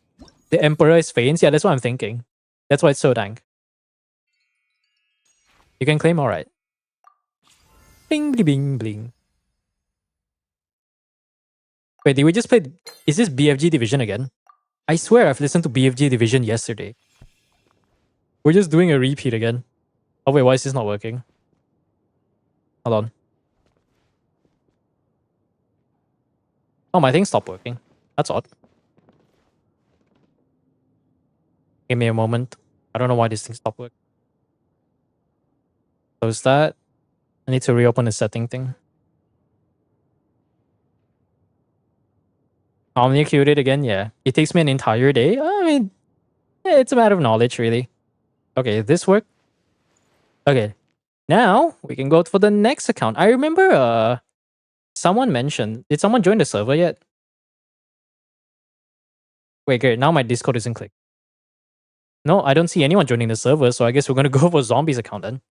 The Emperor is Fanes? Yeah, that's what I'm thinking. That's why it's so dank. You can claim, alright. Bling, bling, bling, bling. Wait, did we just play... Is this BFG Division again? I swear I've listened to BFG Division yesterday. We're just doing a repeat again. Oh wait, why is this not working? Hold on. Oh, my thing stopped working. That's odd. Give me a moment. I don't know why this thing stopped working. Close that. I need to reopen the setting thing. Omnia queued it again, yeah. It takes me an entire day. I mean, yeah, it's a matter of knowledge, really. Okay, this work. Okay, now we can go for the next account. I remember someone mentioned, did someone join the server yet? Wait, great, now my Discord isn't clicked. No, I don't see anyone joining the server, so I guess we're gonna go for Zombies account then.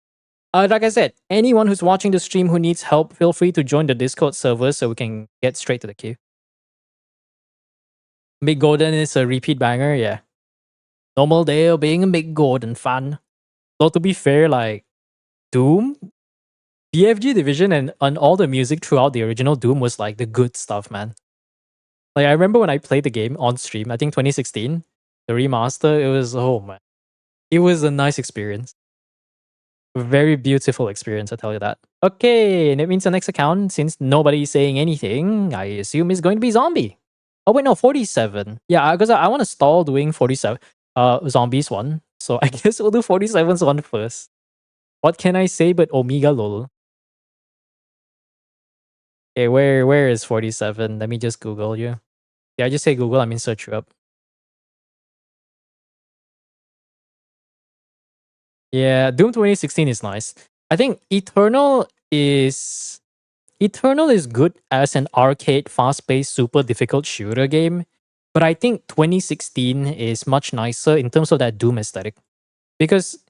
Like I said, anyone who's watching the stream who needs help, feel free to join the Discord server so we can get straight to the queue. Big Golden is a repeat banger, yeah. Normal day of being a Big Golden fan. Though to be fair, like Doom, BFG Division and all the music throughout the original Doom was like the good stuff, man. Like I remember when I played the game on stream, I think 2016, the remaster, it was, oh man. It was a nice experience. A very beautiful experience, I tell you that. Okay, and it means the next account, since nobody's saying anything, I assume is going to be Zombie. Oh wait, no, 47. Yeah, because I want to stall doing 47 Zombies one. So I guess we'll do 47's one first. What can I say but Omega lol? Okay, where is 47? Let me just Google you. Yeah, I just say Google, I mean search you up. Yeah, Doom 2016 is nice. I think Eternal is good as an arcade, fast-paced, super difficult shooter game. But I think 2016 is much nicer in terms of that Doom aesthetic. Because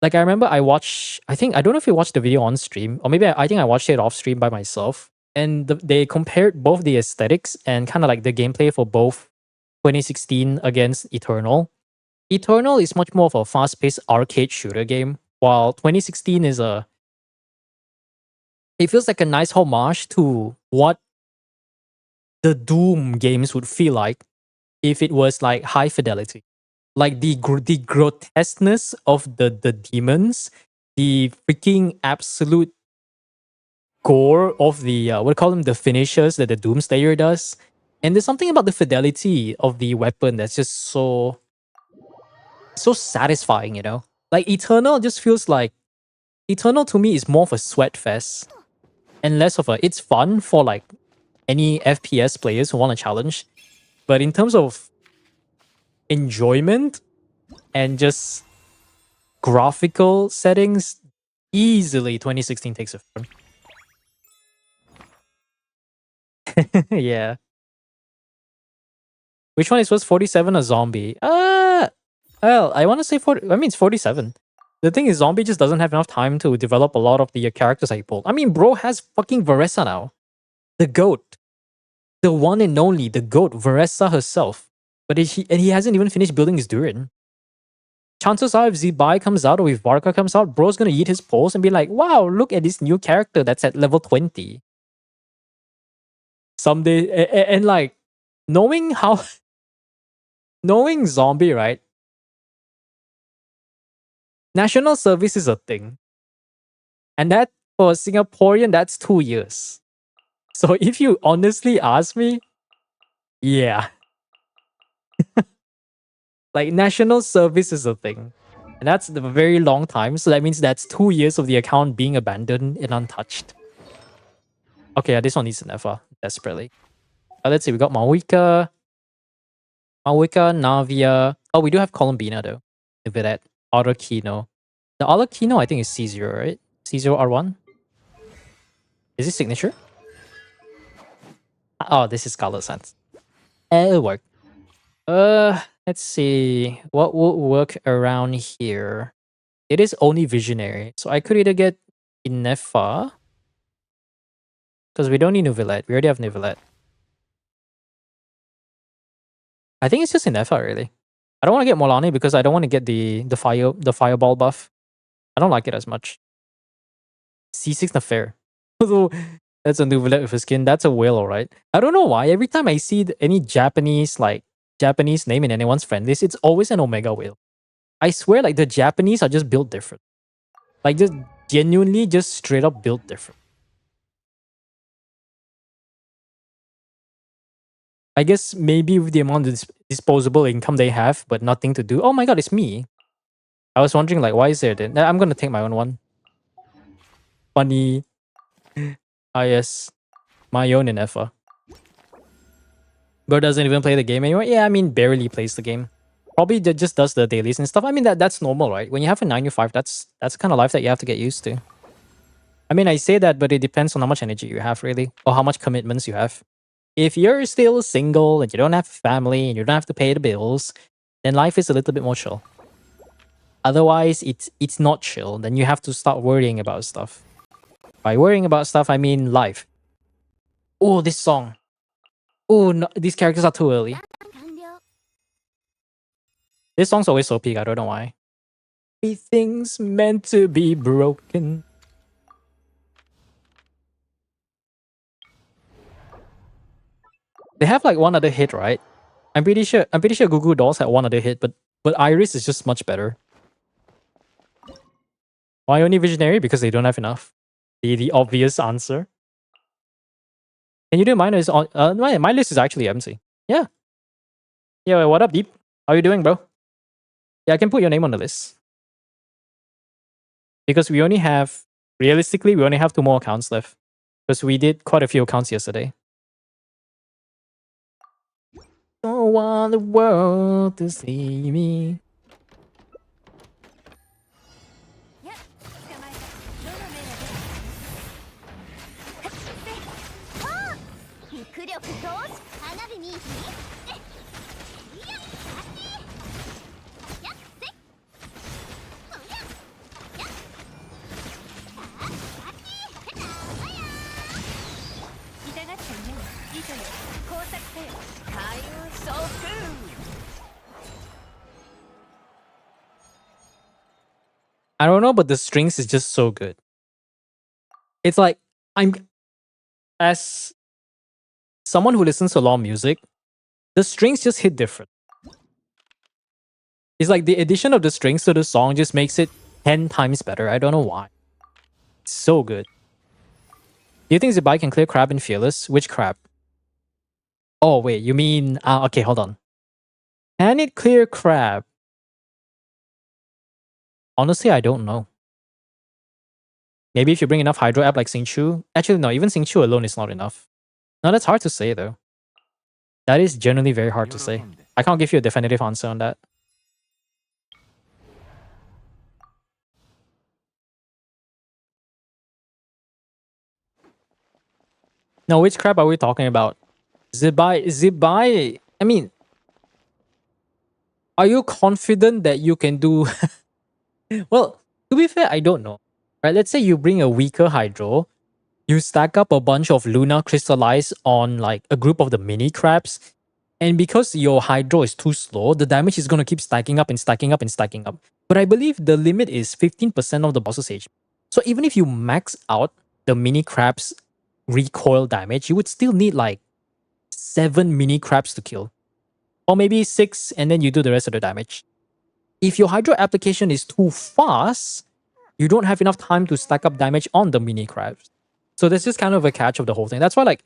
like I remember I think I don't know if you watched the video on stream, or maybe I think I watched it off stream by myself. And they compared both the aesthetics and kind of like the gameplay for both 2016 against Eternal. Eternal is much more of a fast-paced arcade shooter game, while 2016 is it feels like a nice homage to what the Doom games would feel like if it was like high fidelity. Like the grotesqueness of the demons the freaking absolute gore of the what do you call them, the finishers that the Doomslayer does. And there's something about the fidelity of the weapon that's just so satisfying, you know? Like Eternal just feels like Eternal to me is more of a sweat fest and less of a it's fun for like any FPS players who want a challenge. But in terms of enjoyment and just graphical settings, easily 2016 takes it from. Yeah. Which one is first, 47 or Zombie? Well, I want to say 40. I mean, it's 47. The thing is, Zombie just doesn't have enough time to develop a lot of the characters I pulled. I mean, bro has fucking Varessa now. The GOAT. The one and only, the GOAT, Varessa herself. But he hasn't even finished building his Durin. Chances are if Zibai comes out or if Barca comes out, bro's gonna eat his pulse and be like, wow, look at this new character that's at level 20. Someday, and like, knowing how... knowing Zombie, right? National service is a thing. And that, for a Singaporean, that's 2 years. So if you honestly ask me, yeah. Like, national service is a thing. And that's a very long time. So that means that's 2 years of the account being abandoned and untouched. Okay, yeah, this one needs an FR, desperately. Let's see, we got Mawika, Navia. Oh, we do have Columbina, though. If it at Arlecchino. The Arlecchino, I think, is C0, right? C0R1? Is this signature? Oh, this is Scarlet Sense. It'll work. Let's see. What would work around here? It is only Visionary. So I could either get Inefa. Because we don't need Nuvilette. We already have Nuvilette. I think it's just Inefa, really. I don't want to get Molani because I don't want to get the fireball buff. I don't like it as much. C6 Nafair. Although that's a Nuvilette with a skin. That's a whale, alright. I don't know why. Every time I see any Japanese name in anyone's friend list, it's always an Omega whale. I swear, like, the Japanese are just built different. Like, just genuinely just straight up built different. I guess maybe with the amount of disposable income they have, but nothing to do. Oh my god, it's me. I was wondering, like, why is there then? I'm gonna take my own one. Funny. Ah, yes. My own in Effa. Bro doesn't even play the game anymore? Yeah, I mean, barely plays the game. Probably just does the dailies and stuff. I mean, that's normal, right? When you have a 9 to 5, that's the kind of life that you have to get used to. I mean, I say that, but it depends on how much energy you have, really. Or how much commitments you have. If you're still single and you don't have family and you don't have to pay the bills, then life is a little bit more chill. Otherwise, it's not chill. Then you have to start worrying about stuff. By worrying about stuff, I mean life. Oh, this song. Oh, no, these characters are too early. This song's always so peak, I don't know why. Everything's meant to be broken. They have like one other hit, right? I'm pretty sure Goo Goo Dolls had one other hit, but Iris is just much better. Why only Visionary? Because they don't have enough. The obvious answer. Can you do mine? My list is actually empty. Yeah. Yeah, what up, Deep? How you doing, bro? Yeah, I can put your name on the list. Because realistically, we only have 2 more accounts left. Because we did quite a few accounts yesterday. Don't want the world to see me. I don't know, but the strings is just so good. It's like, as someone who listens to a lot of music, the strings just hit different. It's like the addition of the strings to the song just makes it 10 times better. I don't know why. So good. Do you think Zibai can clear crab in Fearless? Which crab? Oh, wait, you mean... okay, hold on. Can it clear crab? Honestly, I don't know. Maybe if you bring enough Hydro App like Xingqiu. Actually, no, even Xingqiu alone is not enough. No, that's hard to say, though. That is generally very hard to say. I can't give you a definitive answer on that. No, which crab are we talking about? Zibai, I mean, are you confident that you can do... Well, to be fair, I don't know. Right? Let's say you bring a weaker Hydro, you stack up a bunch of Luna Crystallize on like a group of the mini crabs, and because your Hydro is too slow, the damage is going to keep stacking up and stacking up and stacking up. But I believe the limit is 15% of the boss's HP. So even if you max out the mini crabs recoil damage, you would still need like 7 mini crabs to kill. Or maybe 6, and then you do the rest of the damage. If your Hydro application is too fast, you don't have enough time to stack up damage on the mini crabs. So there's just kind of a catch of the whole thing. That's why like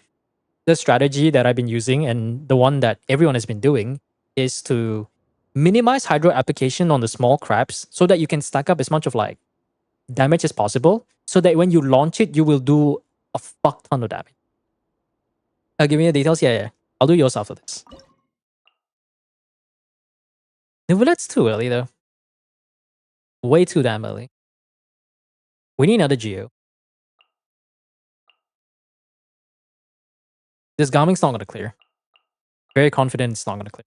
the strategy that I've been using and the one that everyone has been doing is to minimize Hydro application on the small crabs so that you can stack up as much of like damage as possible so that when you launch it, you will do a fuck ton of damage. Give me the details? Yeah. I'll do yours after this. Nivelet's too early though. Way too damn early. We need another Geo. This Garming's not going to clear. Very confident it's not going to clear.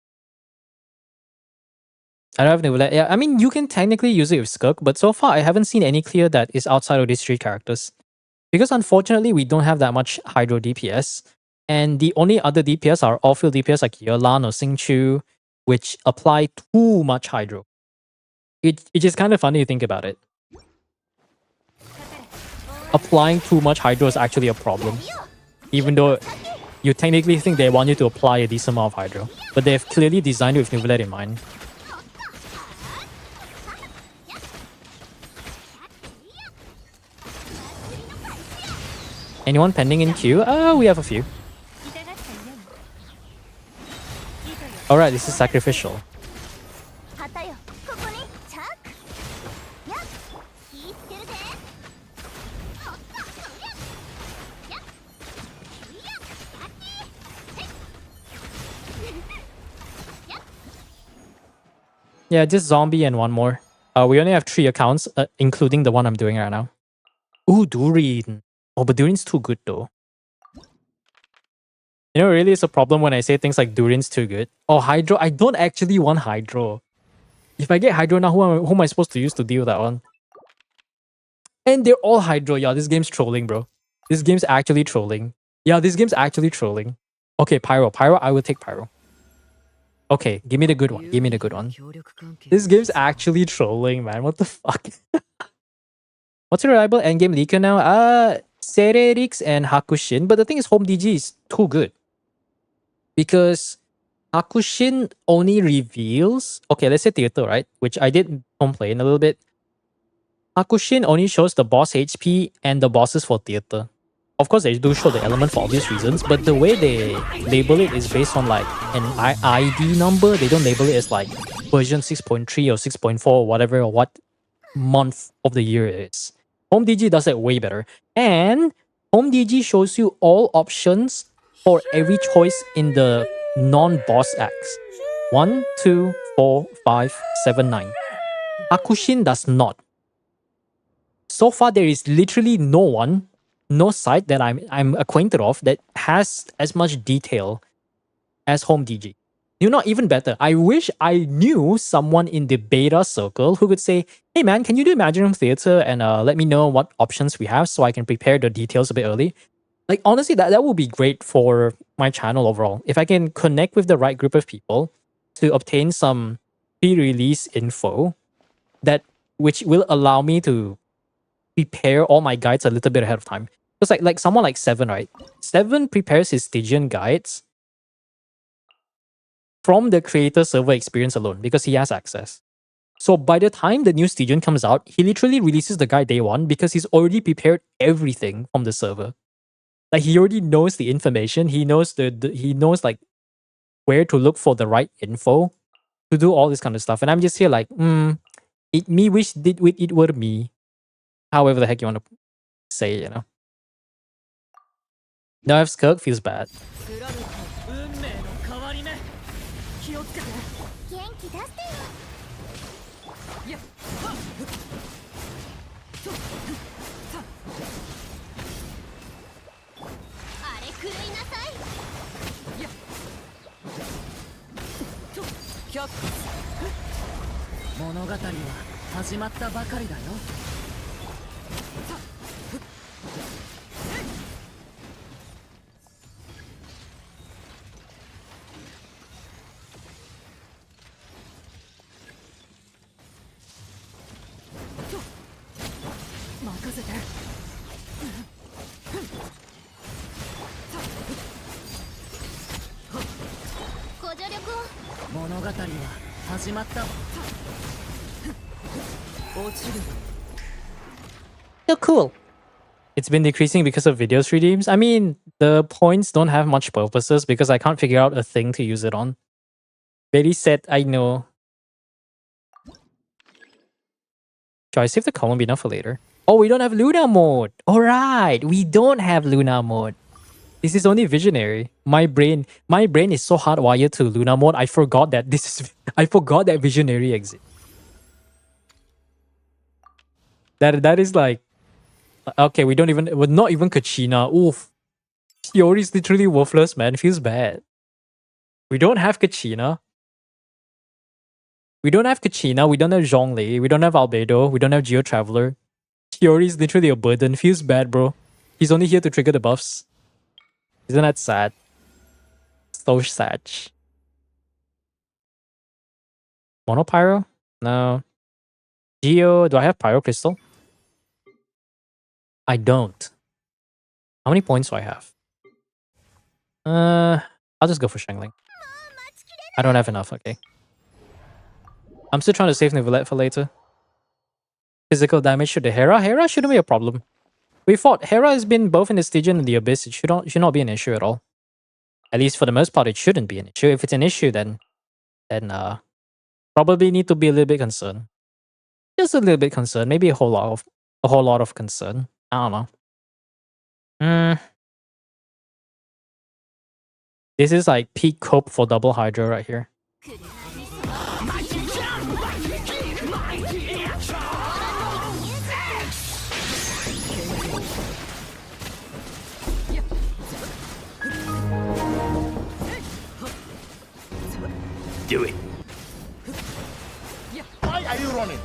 I don't have Nivelet. Yeah, I mean, you can technically use it with Skirk, but so far I haven't seen any clear that is outside of these 3 characters. Because unfortunately, we don't have that much Hydro DPS. And the only other DPS are all-field DPS like Yelan or Xingqiu, which apply too much Hydro. It's just kind of funny to think about it. Applying too much Hydro is actually a problem. Even though you technically think they want you to apply a decent amount of Hydro. But they've clearly designed it with Nivelet in mind. Anyone pending in queue? We have a few. Alright, this is sacrificial. Yeah, just zombie and one more. We only have 3 accounts, including the one I'm doing right now. Ooh, Durin. Oh, but Durin's too good though. You know, really, it's a problem when I say things like Durin's too good. Oh, Hydro. I don't actually want Hydro. If I get Hydro now, who am I supposed to use to deal with that one? And they're all Hydro. Yeah, this game's trolling, bro. This game's actually trolling. Yeah, this game's actually trolling. Okay, Pyro. Pyro, I will take Pyro. Okay, give me the good one. Give me the good one. This game's actually trolling, man. What the fuck? What's a reliable endgame leaker now? Sererix and Hakushin. But the thing is, Home DG is too good. Because Hakushin only reveals... Okay, let's say Theater, right? Which I did complain a little bit. Hakushin only shows the boss HP and the bosses for Theater. Of course, they do show the element for obvious reasons, but the way they label it is based on like an ID number. They don't label it as like version 6.3 or 6.4 or whatever, or what month of the year it is. Home DG does it way better. And Home DG shows you all options for every choice in the non-boss acts. 1, 2, 4, 5, 7, 9. Hakushin does not. So far, there is literally no site that I'm acquainted of that has as much detail as Home DG. You know, even better, I wish I knew someone in the beta circle who could say, hey man, can you do Imaginary Theater and let me know what options we have so I can prepare the details a bit early? Like, honestly, that would be great for my channel overall. If I can connect with the right group of people to obtain some pre-release info which will allow me to prepare all my guides a little bit ahead of time. Because like someone like Seven, right? Seven prepares his Stygian guides from the creator server experience alone because he has access. So by the time the new Stygian comes out, he literally releases the guide day one because he's already prepared everything from the server. Like he already knows the information. He knows he knows like where to look for the right info to do all this kind of stuff. And I'm just here like, it me wish did with it were me. However the heck you want to say, you know. Now if Skirk feels bad. 物語は始まったばかりだよ。任せて。ご助力を。物語は始まった。 So cool. It's been decreasing because of videos redeems. I mean, the points don't have much purposes because I can't figure out a thing to use it on. Very sad, I know. Should I save the column enough for later? Oh, we don't have Luna mode. Alright, we don't have Luna mode. This is only visionary. My brain is so hardwired to Luna mode. I forgot that I forgot that visionary exists. That is like, okay, we're not even Kachina. Oof. Shiori is literally worthless, man. Feels bad. We don't have Kachina. We don't have Kachina. We don't have Zhongli. We don't have Albedo. We don't have Geo Traveler. Shiori is literally a burden. Feels bad, bro. He's only here to trigger the buffs. Isn't that sad? So sad. Mono Pyro? No. Geo, do I have Pyro Crystal? I don't. How many points do I have? I'll just go for Shangling. I don't have enough, okay. I'm still trying to save Nivelette for later. Physical damage to the Hera. Hera shouldn't be a problem. We fought. Hera has been both in the Stygian and the Abyss. It should not be an issue at all. At least for the most part, it shouldn't be an issue. If it's an issue, then probably need to be a little bit concerned. Just a little bit concerned. Maybe a whole lot of concern. I don't know. This is like peak cope for double Hydra right here. Do it. Why are you running?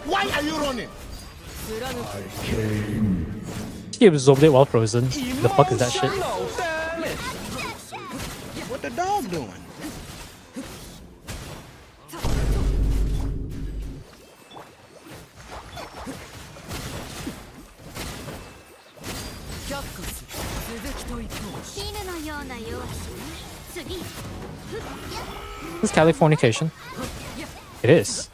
Why are you running? He absorbed it while frozen. The fuck is that shit? What the dog doing? This is Californication. It is.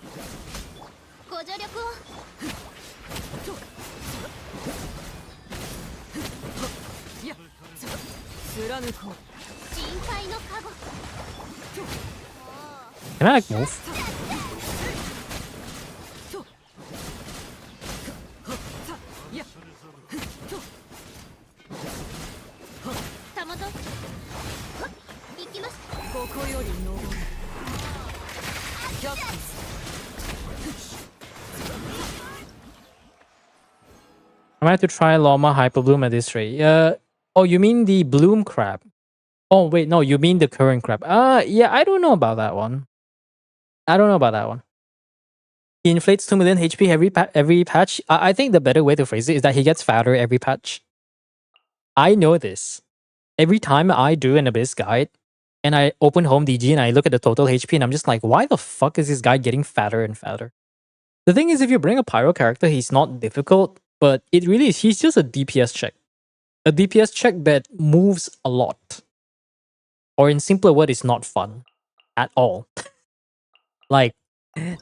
Can I like move? I might have to try Llama Hyper Bloom at this rate. Oh, you mean the Bloom crab? Oh, wait, no, you mean the current crab. Yeah, I don't know about that one. I don't know about that one. He inflates 2 million HP every patch. I think the better way to phrase it is that he gets fatter every patch. I know this. Every time I do an Abyss guide, and I open home DG and I look at the total HP and I'm just like, why the fuck is this guy getting fatter and fatter? The thing is, if you bring a Pyro character, he's not difficult, but it really is. He's just a DPS check. A DPS check that moves a lot. Or in simpler word, it's not fun. At all. Like,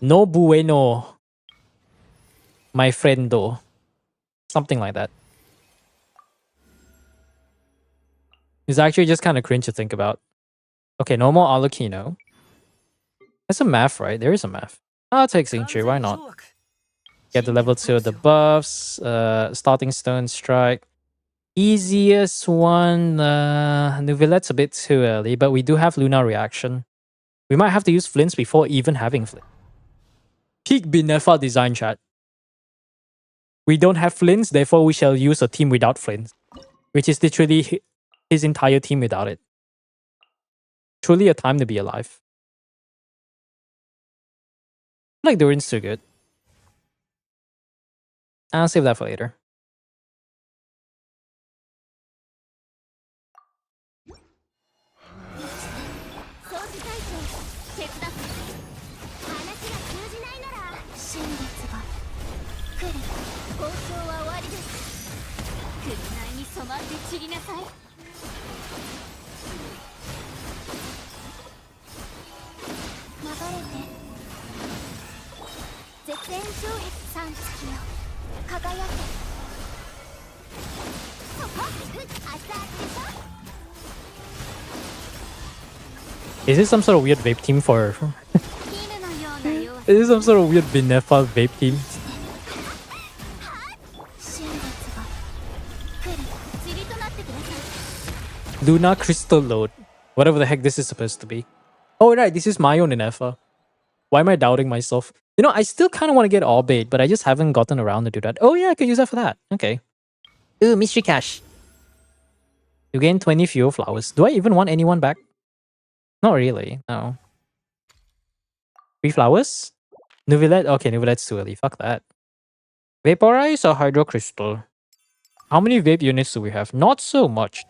No bueno. My friendo. Something like that. It's actually just kind of cringe to think about. Okay, no more Alucino. There's a math, right? There is a math. I'll take Xingqiu, why not? Get the level 2 of the buffs. Starting Stone Strike. Easiest one. Nuvillet's a bit too early, but we do have Luna Reaction. We might have to use Flints before even having Flint. Peak Binefa design chat. We don't have Flints, therefore we shall use a team without Flints. Which is literally his entire team without it. Truly a time to be alive. I like Durin's too good. I'll save that for later. Is this some sort of weird vape team for... Is this some sort of weird Binefa vape team? Luna Crystal Load. Whatever the heck this is supposed to be. Oh right, this is my own Inefa. Why am I doubting myself? You know, I still kind of want to get Orbait, but I just haven't gotten around to do that. Oh yeah, I could use that for that. Okay. Ooh, Mystery Cash. You gain 20 fuel flowers. Do I even want anyone back? Not really, no. 3 flowers? Nuvilette? Okay, Nuvilette's too early. Fuck that. Vaporize or Hydro Crystal? How many vape units do we have? Not so much.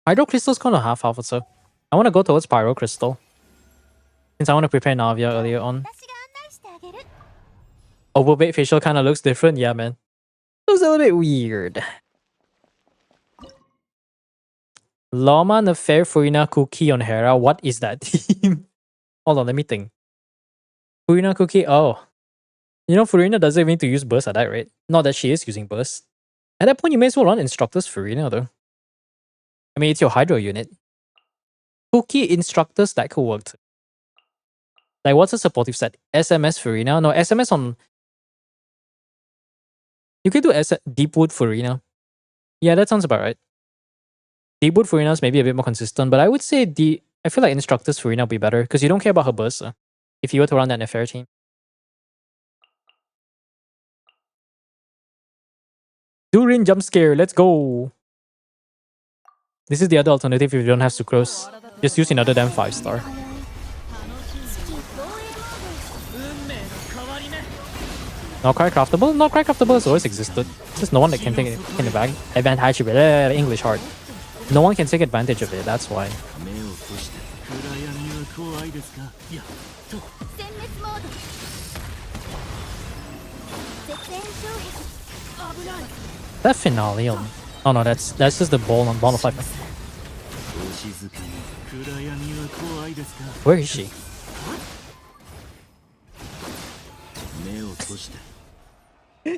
Hydro Crystal's kind of half-half or so. I want to go towards Pyro Crystal. Since I want to prepare Navia earlier on. Overbait facial kind of looks different. Yeah, man. Looks a little bit weird. Loma Nefer Furina Cookie on Hera. What is that team? Hold on, let me think. Furina Cookie. Oh. You know, Furina doesn't need to use burst at that rate. Not that she is using burst. At that point, you may as well run Instructors Furina though. I mean, it's your Hydro unit. Cookie Instructors, that could work too. Like, what's a supportive set? SMS Furina? No, SMS on... You could do Deepwood Furina. Yeah, that sounds about right. Deepwood Furina is maybe a bit more consistent, but I would say I feel like Instructors Furina would be better because you don't care about her burst. If you were to run that Nefer team. Durin jump scare, let's go. This is the other alternative if you don't have Sucrose. Just use another damn 5-star. Not quite craftable? Not quite craftable has always existed. There's no one that can take advantage of it. English hard. No one can take advantage of it, that's why. That finale on... Oh no, that's just the ball on Ball of Life. Where is she?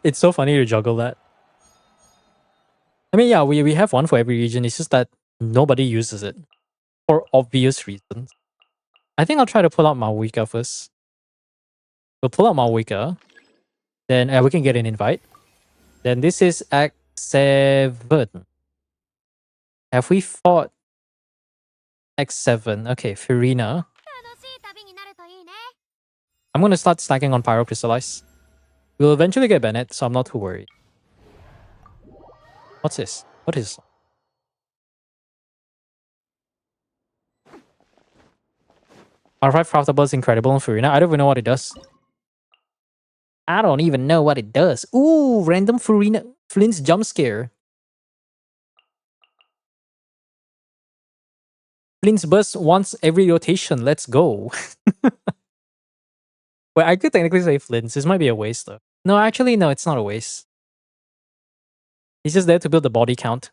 It's so funny to juggle that. I mean, yeah, we have one for every region. It's just that nobody uses it. For obvious reasons. I think I'll try to pull out Maoika first. We'll pull out Maoika. Then we can get an invite. Then this is Act 7. Have we fought Act 7? Okay, Furina. I'm going to start stacking on Pyro Crystallize. We'll eventually get Bennett, so I'm not too worried. What's this? What is this? R5 craftable is incredible in Furina. I don't even know what it does. I don't even know what it does. Ooh, random Furina Flint's jump scare. Flint's burst once every rotation. Let's go. Well, I could technically say Flint's. This might be a waste though. No, actually, no, it's not a waste. He's just there to build the body count.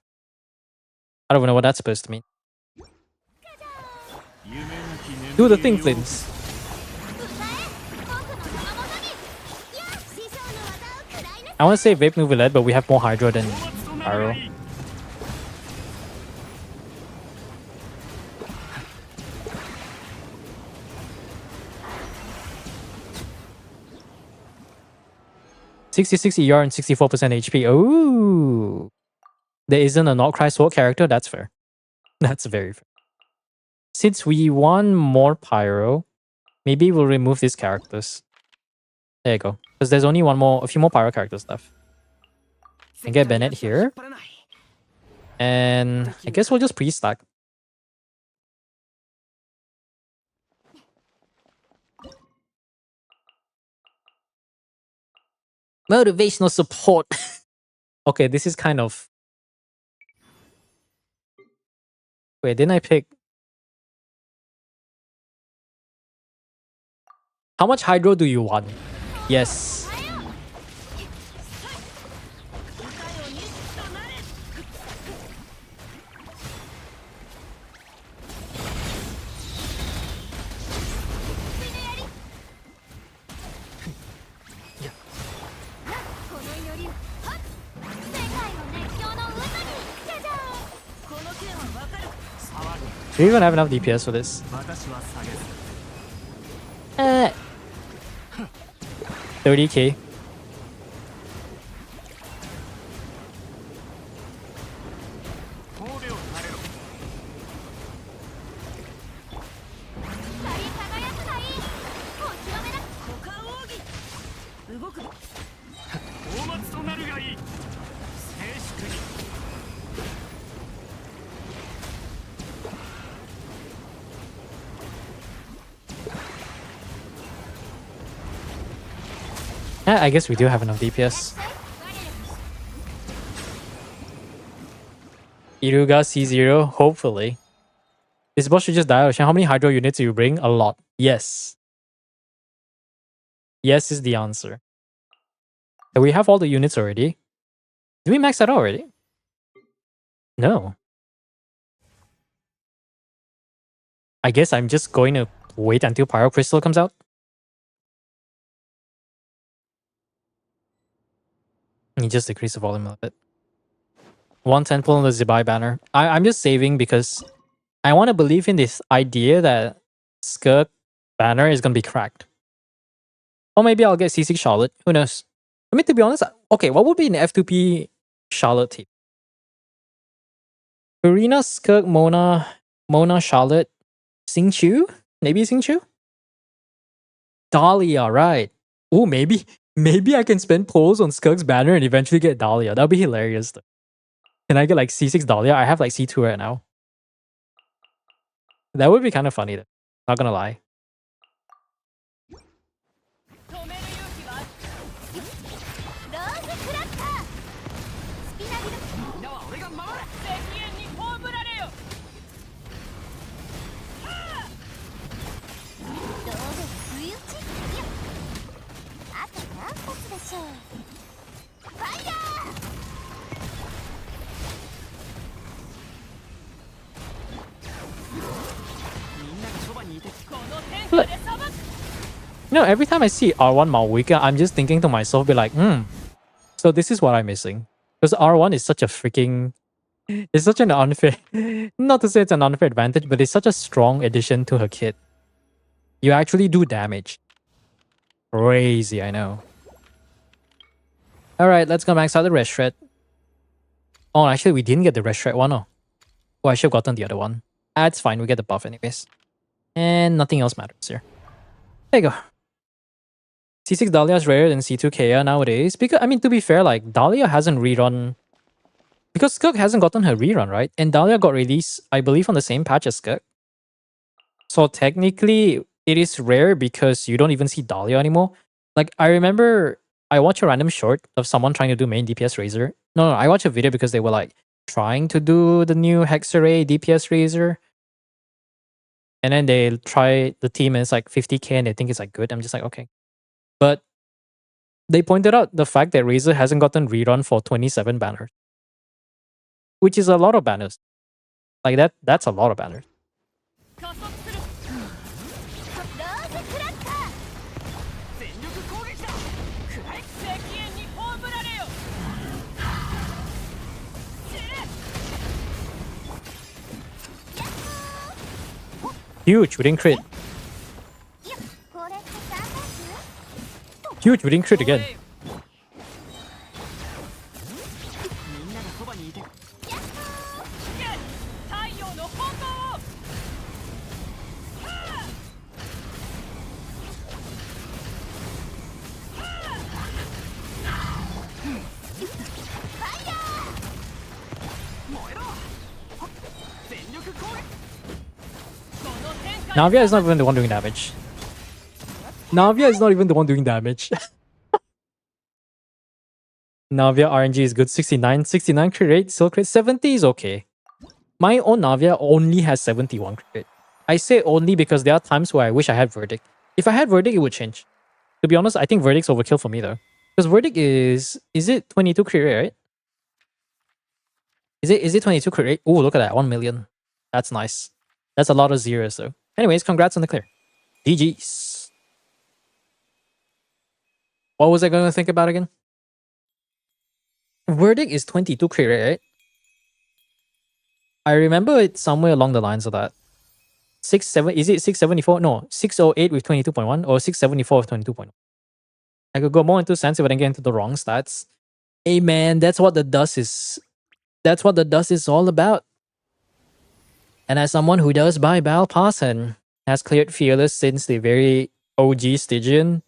I don't even know what that's supposed to mean. Do the thing, Flint's. I want to say Vape Nouvellette, but we have more Hydro than Pyro. (66 ER and 64% HP. Oh, there isn't a Not Cry Sword character. That's fair. That's very fair. Since we want more Pyro, maybe we'll remove these characters. There you go. Because there's only a few more Pyro characters left. And get Bennett here. And I guess we'll just pre-stack. Motivational support. Okay, this is kind of... Wait, didn't I pick... How much Hydro do you want? Yes. Do you even have enough DPS for this? 30k. I guess we do have enough DPS. Iruga C0, hopefully. This boss should just die. How many Hydro units do you bring? A lot. Yes. Yes is the answer. Do we have all the units already? Did we max that out already? No. I guess I'm just going to wait until Pyro Crystal comes out. You just decrease the volume of it. 110 pull on the Zibai banner. I'm just saving because I want to believe in this idea that Skirk banner is going to be cracked. Or maybe I'll get C6 Charlotte. Who knows? I mean, to be honest, okay, what would be an F2P Charlotte team? Arena, Skirk, Mona, Charlotte, Xingqiu? Maybe Xingqiu? Dahlia, right. Oh, maybe I can spend pulls on Skirk's banner and eventually get Dahlia. That'll be hilarious though. Can I get like C6 Dahlia? I have like C2 right now. That would be kind of funny though. Not gonna lie. Look. You know, every time I see R1 Malwika, I'm just thinking to myself, be like, so this is what I'm missing. Because R1 is such a freaking... It's such an unfair... Not to say it's an unfair advantage, but it's such a strong addition to her kit. You actually do damage. Crazy, I know. Alright, let's go max out the Red Shred. Oh, actually, we didn't get the Red Shred one, oh. Oh, I should have gotten the other one. It's fine, we get the buff anyways. And nothing else matters here. There you go. C6 Dahlia is rarer than C2 Kea nowadays. Because, I mean, to be fair, like, Dahlia hasn't rerun... Because Skirk hasn't gotten her rerun, right? And Dahlia got released, I believe, on the same patch as Skirk. So technically, it is rare because you don't even see Dahlia anymore. Like, I remember I watched a random short of someone trying to do main DPS Razor. No, I watched a video because they were like trying to do the new Hexarray DPS Razor. And then they try the team and it's like 50k and they think it's like good. I'm just like, okay. But they pointed out the fact that Razor hasn't gotten rerun for 27 banners. Which is a lot of banners. Like that's a lot of banners. Huge, we didn't crit. Huge, we didn't crit again. Navia is not even the one doing damage. Navia is not even the one doing damage. Navia RNG is good. 69. 69 crit rate. Silk rate. 70 is okay. My own Navia only has 71 crit rate. I say only because there are times where I wish I had Verdict. If I had Verdict, it would change. To be honest, I think Verdict's overkill for me though. Because Verdict is it 22 crit rate, right? Is it 22 crit rate? Oh, look at that. 1 million. That's nice. That's a lot of zeros though. Anyways, congrats on the clear. GG's. What was I going to think about again? Verdict is 22 crit rate, right? I remember it somewhere along the lines of that. 67, is it 674? No, 608 with 22.1 or 674 with 22.1. I could go more into sense if I didn't get into the wrong stats. Hey man, that's what the dust is. That's what the dust is all about. And as someone who does buy Battle Pass and has cleared Fearless since the very OG Stygian,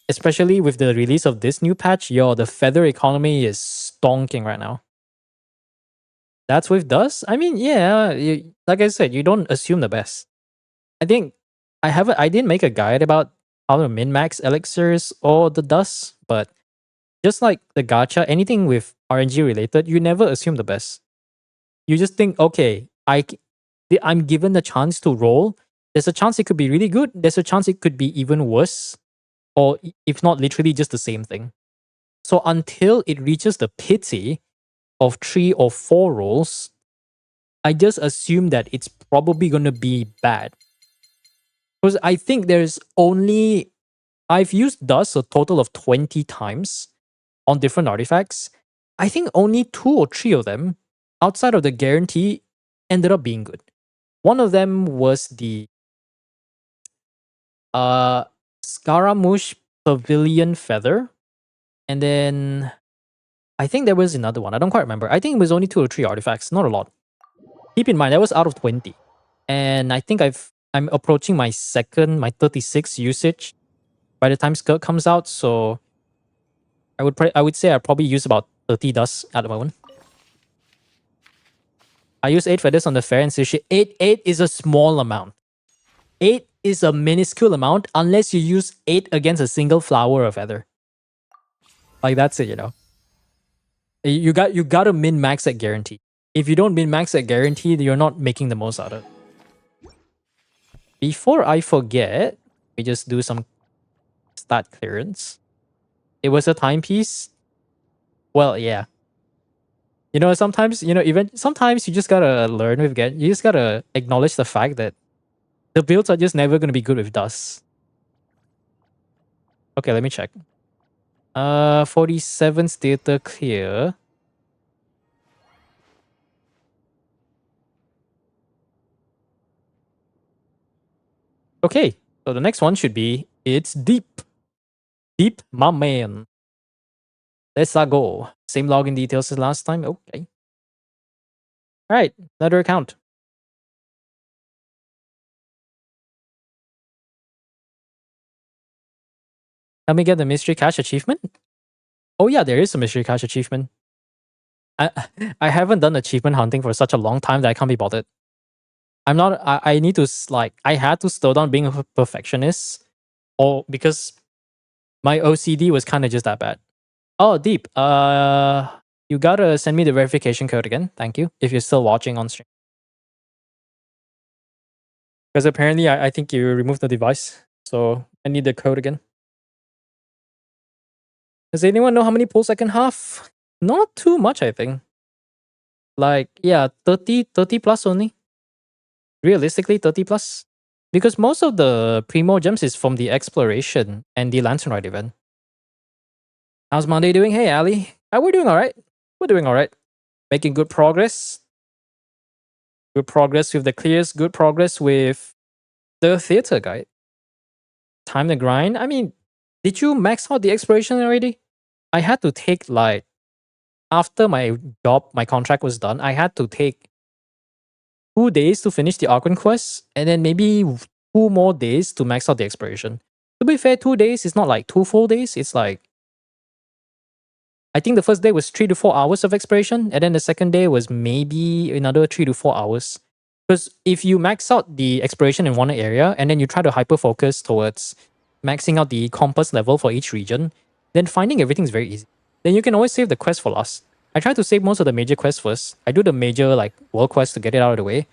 especially with the release of this new patch, yo, the feather economy is stonking right now. That's with dust? I mean, yeah, like I said, you don't assume the best. I think I didn't make a guide about how to min-max elixirs or the dust, but just like the gacha, anything with RNG related, you never assume the best. You just think, okay, I'm given the chance to roll. There's a chance it could be really good. There's a chance it could be even worse, or if not literally just the same thing. So until it reaches the pity of 3 or 4 rolls, I just assume that it's probably going to be bad. Because I think I've used dust a total of 20 times on different artifacts. I think only 2 or 3 of them, outside of the guarantee, ended up being good. One of them was the Scaramouche Pavilion Feather. And then I think there was another one. I don't quite remember. I think it was only 2 or 3 artifacts, not a lot. Keep in mind, that was out of 20. And I think I'm approaching my 36 usage by the time Skirt comes out. So I would say I probably use about 30 dust at the moment. I use 8 feathers on the fair and sushi. 8 is a small amount. 8 is a minuscule amount unless you use 8 against a single flower or feather. Like that's it, you know. You got to min max at guarantee. If you don't min max at guarantee, you're not making the most out of it. Before I forget, we just do some stat clearance. It was a timepiece. Well, yeah. You know, sometimes you just gotta learn with Gen. You just gotta acknowledge the fact that the builds are just never gonna be good with dust. Okay, let me check. 47 theater clear. Okay, so the next one should be it's deep. Deep, my man. Let's go. Same login details as last time. Okay. All right, another account. Let me get the mystery cache achievement. Oh yeah, there is a mystery cache achievement. I haven't done achievement hunting for such a long time that I can't be bothered. I need to I had to slow down being a perfectionist, or because my OCD was kind of just that bad. Oh, Deep, you gotta send me the verification code again. Thank you. If you're still watching on stream. Because apparently I think you removed the device. So I need the code again. Does anyone know how many pulls I can have? Not too much, I think. Like, yeah, 30 plus only. Realistically, 30 plus. Because most of the Primo gems is from the exploration and the Lantern Ride event. How's Monday doing? Hey, Ali. We're doing alright. We're doing alright. Making good progress. Good progress with the clears. Good progress with the theater guide. Time to grind. I mean, did you max out the exploration already? I had to take like after my job, my contract was done. I had to take 2 days to finish the Archon quest, and then maybe 2 more days to max out the exploration. To be fair, 2 days is not like 2 full days. It's like I think the first day was 3 to 4 hours of exploration, and then the second day was maybe another 3 to 4 hours. Because if you max out the exploration in one area and then you try to hyper focus towards maxing out the compass level for each region, then finding everything is very easy. Then you can always save the quest for last. I try to save most of the major quests first. I do the major like world quest to get it out of the way,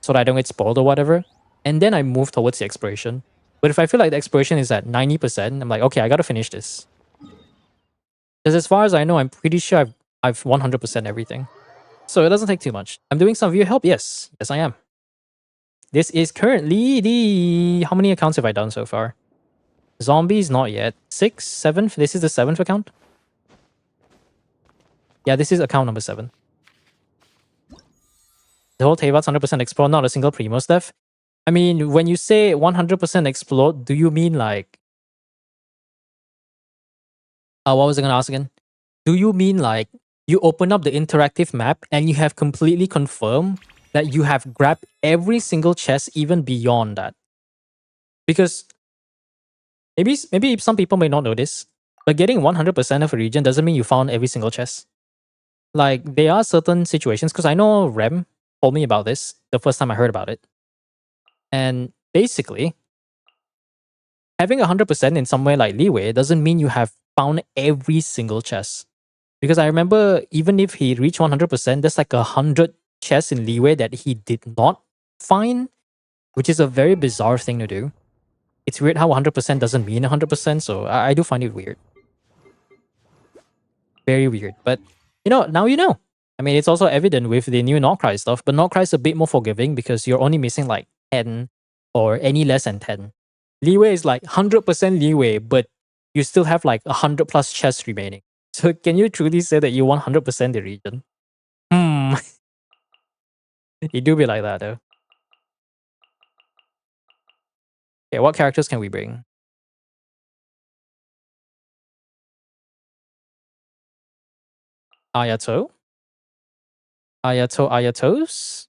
so that I don't get spoiled or whatever. And then I move towards the exploration. But if I feel like the exploration is at 90%, I'm like, okay, I gotta finish this. Because as far as I know, I'm pretty sure I've 100% everything. So it doesn't take too much. I'm doing some viewer help. Yes. Yes, I am. This is currently the... How many accounts have I done so far? Zombies, not yet. 6, 7. This is the 7th account. Yeah, this is account number 7. The whole Tevat's 100% explore, not a single Primo's death. I mean, when you say 100% explore, do you mean like... what was I going to ask again? Do you mean like you open up the interactive map and you have completely confirmed that you have grabbed every single chest even beyond that? Because maybe some people may not know this, but getting 100% of a region doesn't mean you found every single chest. Like, there are certain situations, because I know Rem told me about this the first time I heard about it. And basically, having 100% in somewhere like Leeway doesn't mean you have found every single chest. Because I remember even if he reached 100%, there's like 100 chests in Leeway that he did not find, which is a very bizarre thing to do. It's weird how 100% doesn't mean 100%, so I do find it weird. Very weird. But, you know, now you know. I mean, it's also evident with the new Nordcry stuff, but Nordcry is a bit more forgiving because you're only missing like 10 or any less than 10. Leeway is like 100% leeway, but you still have like 100 plus chests remaining. So can you truly say that you 100% the region? It do be like that though. Okay, what characters can we bring? Ayato? Ayatos?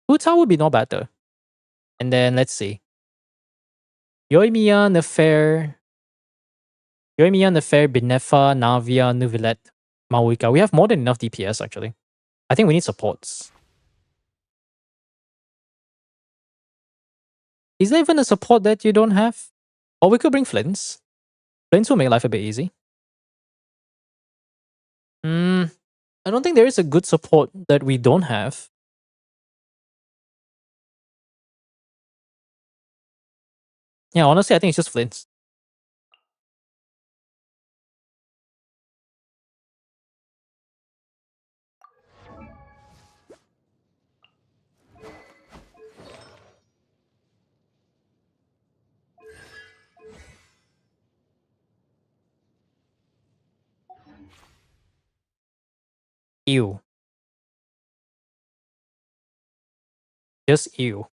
Uta would be not bad though. And then let's see. Yoimiya, Nefer, Binefa, Navia, Nuvilet, Mawika. We have more than enough DPS actually. I think we need supports. Is there even a support that you don't have? Or we could bring Flints. Flints will make life a bit easy. I don't think there is a good support that we don't have. Yeah, honestly, I think it's just Flints. Ew. Just ew.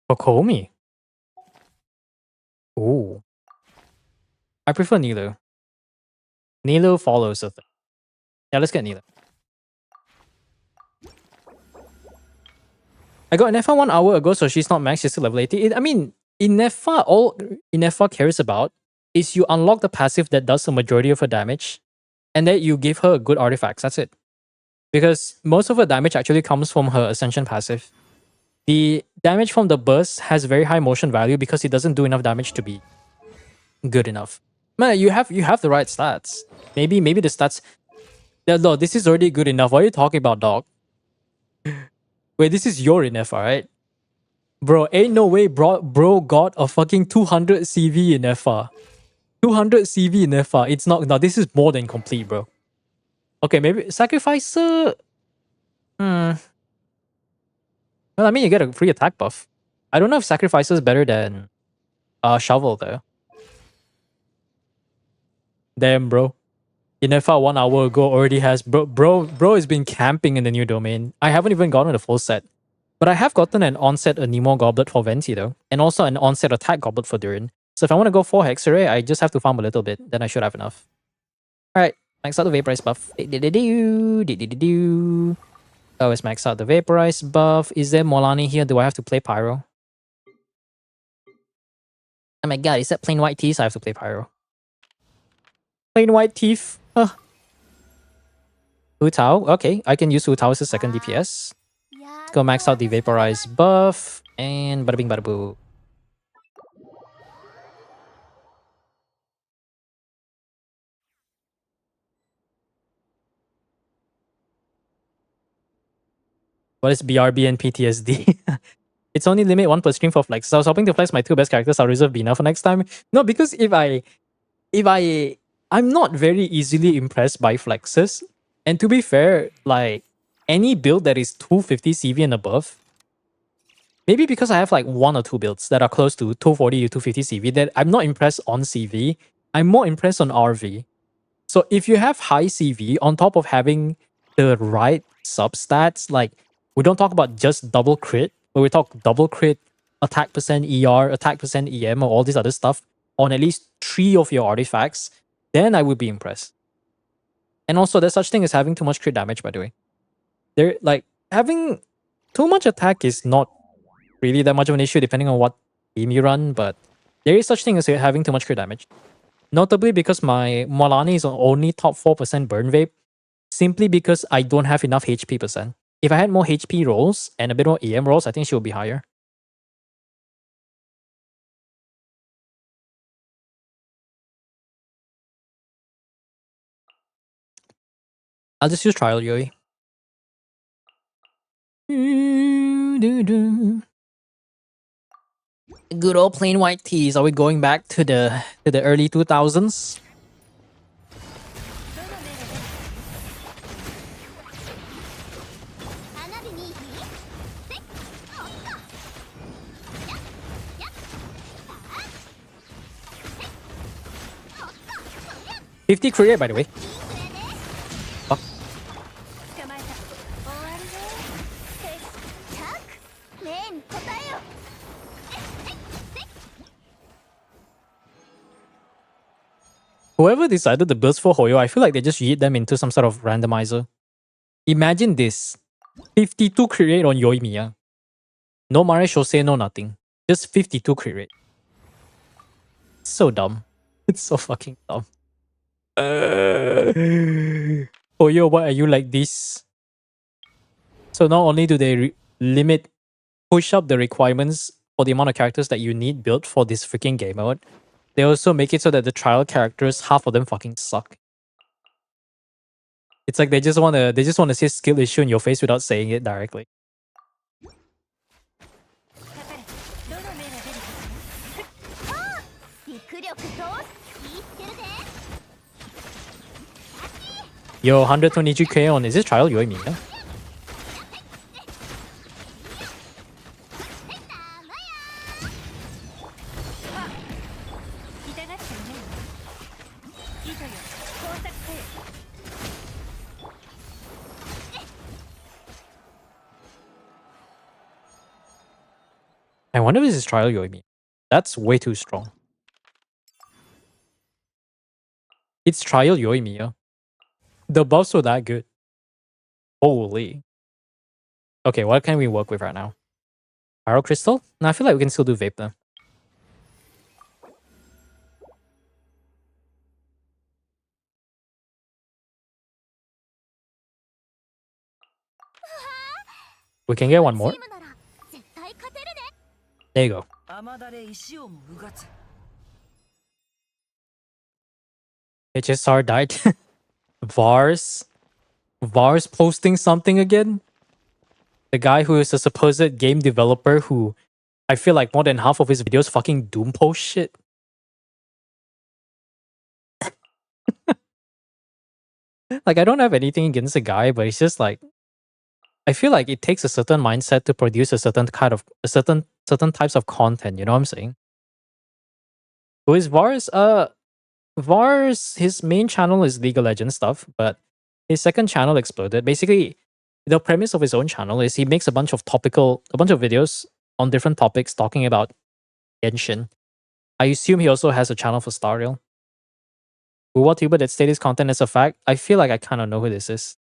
Kokomi. Ooh. I prefer Nilo. Nilo follows the thing. Yeah, let's get Nilo. I got Inefa 1 hour ago, so she's not maxed, she's still level 80. I mean, Inefa, all Inefa cares about is you unlock the passive that does the majority of her damage, and then you give her good artifacts. That's it. Because most of her damage actually comes from her Ascension passive. The damage from the burst has very high motion value because it doesn't do enough damage to be good enough. Man, you have the right stats. Maybe the stats... No, this is already good enough. What are you talking about, dog? Wait, this is your Inefa, right? Bro, ain't no way bro got a fucking 200 CV in FR. 200 CV in FR. It's not... No, this is more than complete, bro. Okay, maybe Sacrificer... Well, Well, I mean, you get a free attack buff. I don't know if Sacrifice is better than Shovel, though. Damn, bro. Inefa 1 hour ago already has... Bro has been camping in the new domain. I haven't even gotten the full set. But I have gotten an onset Anemo Goblet for Venti, though. And also an onset attack Goblet for Durin. So if I want to go 4 Hexarray, I just have to farm a little bit. Then I should have enough. Alright, max out the Vaporize buff. Oh, let's max out the Vaporize buff. Is there Molani here? Do I have to play Pyro? Oh my god, is that plain white teeth? I have to play Pyro. Plain white teeth. Hu Tao. Okay, I can use Hu Tao as a second DPS. Let's go max out the Vaporize buff. And bada bing bada boo. What is BRB and PTSD? It's only limit 1 per stream for flex. So I was hoping to flex my 2 best characters. I'll reserve Bina for next time. No, because I'm not very easily impressed by flexes. And to be fair, like any build that is 250 CV and above, maybe because I have like 1 or 2 builds that are close to 240 to 250 CV, that I'm not impressed on CV. I'm more impressed on RV. So if you have high CV on top of having the right substats, like we don't talk about just double crit, but we talk double crit, attack percent ER, attack percent EM, or all this other stuff on at least 3 of your artifacts, then I would be impressed. And also, there's such thing as having too much crit damage, by the way. There, like, having too much attack is not really that much of an issue depending on what team you run, but there is such thing as having too much crit damage. Notably because my Molani is only top 4% burn vape, simply because I don't have enough HP percent. If I had more HP rolls and a bit more EM rolls, I think she would be higher. I'll just use Trial Yui. Good old plain white tees. Are we going back to the early 2000s? $50 crit rate, by the way. Fuck. Whoever decided the builds for Hoyo, I feel like they just yeet them into some sort of randomizer. Imagine this. 52 crit rate on Yoimiya. No Mare Shosei, no nothing. Just 52 crit rate. So dumb. It's so fucking dumb. Hoyo, why are you like this? So not only do they push up the requirements for the amount of characters that you need built for this freaking game mode, they also make it so that the trial characters, half of them fucking suck. It's like they just wanna say skill issue in your face without saying it directly. Yo, 122k on, is this trial Yoimiya? I wonder if this is trial Yoimiya. That's way too strong. It's trial Yoimiya. The buffs were that good. Holy. Okay, what can we work with right now? Pyro Crystal? No, I feel like we can still do Vape then. We can get one more. There you go. HSR died. Vars posting something again? The guy who is a supposed game developer who I feel like more than half of his videos fucking doom post shit. Like, I don't have anything against the guy, but it's just like, I feel like it takes a certain mindset to produce a certain types of content. You know what I'm saying? Who is Vars? Vars, his main channel is League of Legends stuff, but his second channel exploded. Basically, the premise of his own channel is he makes a bunch of videos on different topics talking about Genshin. I assume he also has a channel for Star Rail. What tuber that stated his content as a fact? I feel like I kind of know who this is.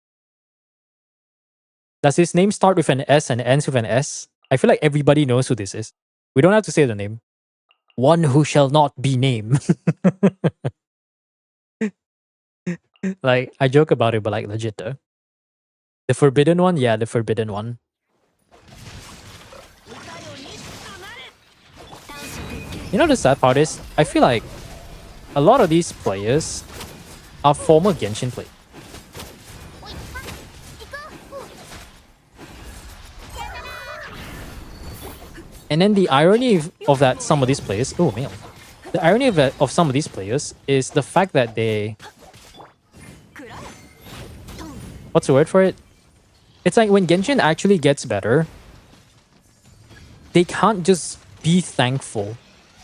Does his name start with an S and ends with an S? I feel like everybody knows who this is. We don't have to say the name. One who shall not be named. Like, I joke about it, but like legit though. The forbidden one? Yeah, the forbidden one. You know the sad part is, I feel like a lot of these players are former Genshin players. And then the irony of that some of these players, oh man, the irony of some of these players is the fact that they, what's the word for it? It's like when Genshin actually gets better, they can't just be thankful.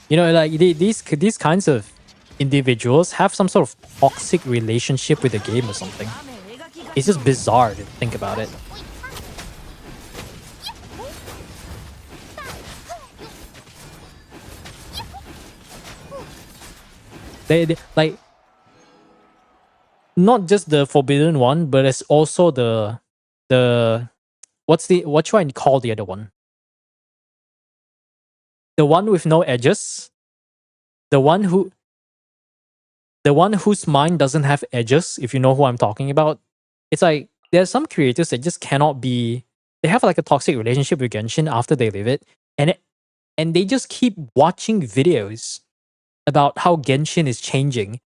You know, like these kinds of individuals have some sort of toxic relationship with the game or something. It's just bizarre to think about it. They like not just the forbidden one, but it's also the what should I call the other one? The one with no edges. The one whose mind doesn't have edges, if you know who I'm talking about. It's like there's some creators that just cannot be, they have like a toxic relationship with Genshin after they leave it, and they just keep watching videos about how Genshin is changing.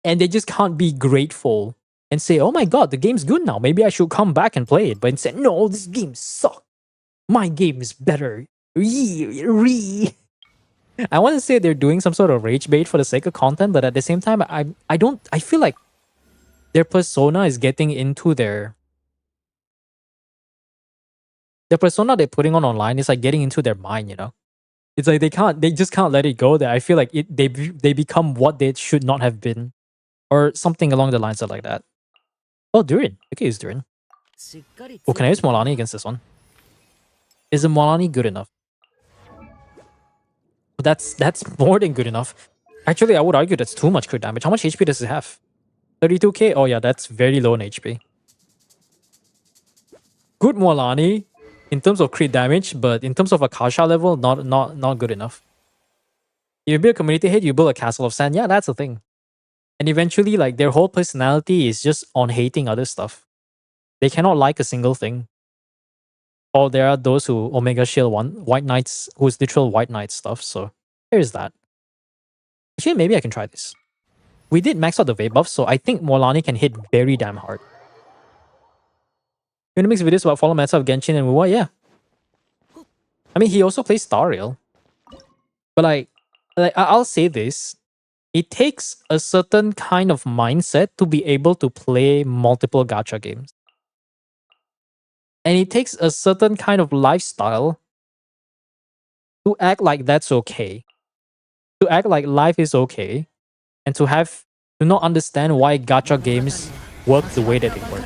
And they just can't be grateful and say, oh my god, the game's good now. Maybe I should come back and play it. But instead, no, this game sucks. My game is better. I want to say they're doing some sort of rage bait for the sake of content, but at the same time, I feel like their persona is getting into the persona they're putting on online is like getting into their mind, you know? It's like they just can't let it go there. I feel like they become what they should not have been. Or something along the lines of like that. Oh, Durin. Okay, use Durin. Oh, can I use Molani against this one? Is the Molani good enough? That's more than good enough. Actually, I would argue that's too much crit damage. How much HP does it have? 32k? Oh yeah, that's very low in HP. Good Molani in terms of crit damage, but in terms of Akasha level, not good enough. If you build a community hit, you build a castle of sand. Yeah, that's the thing. And eventually, like, their whole personality is just on hating other stuff. They cannot like a single thing. Or there are those who Omega Shield White Knights, who's literal White Knight stuff. So there's that. Actually, maybe I can try this. We did max out the Wave buff, so I think Molani can hit very damn hard. You wanna make videos about follow meta of Genshin and Wuwa? Yeah. I mean, he also plays Star Rail. But like I'll say this. It takes a certain kind of mindset to be able to play multiple gacha games. And it takes a certain kind of lifestyle to act like that's okay. To act like life is okay. And to not understand why gacha games work the way that they work.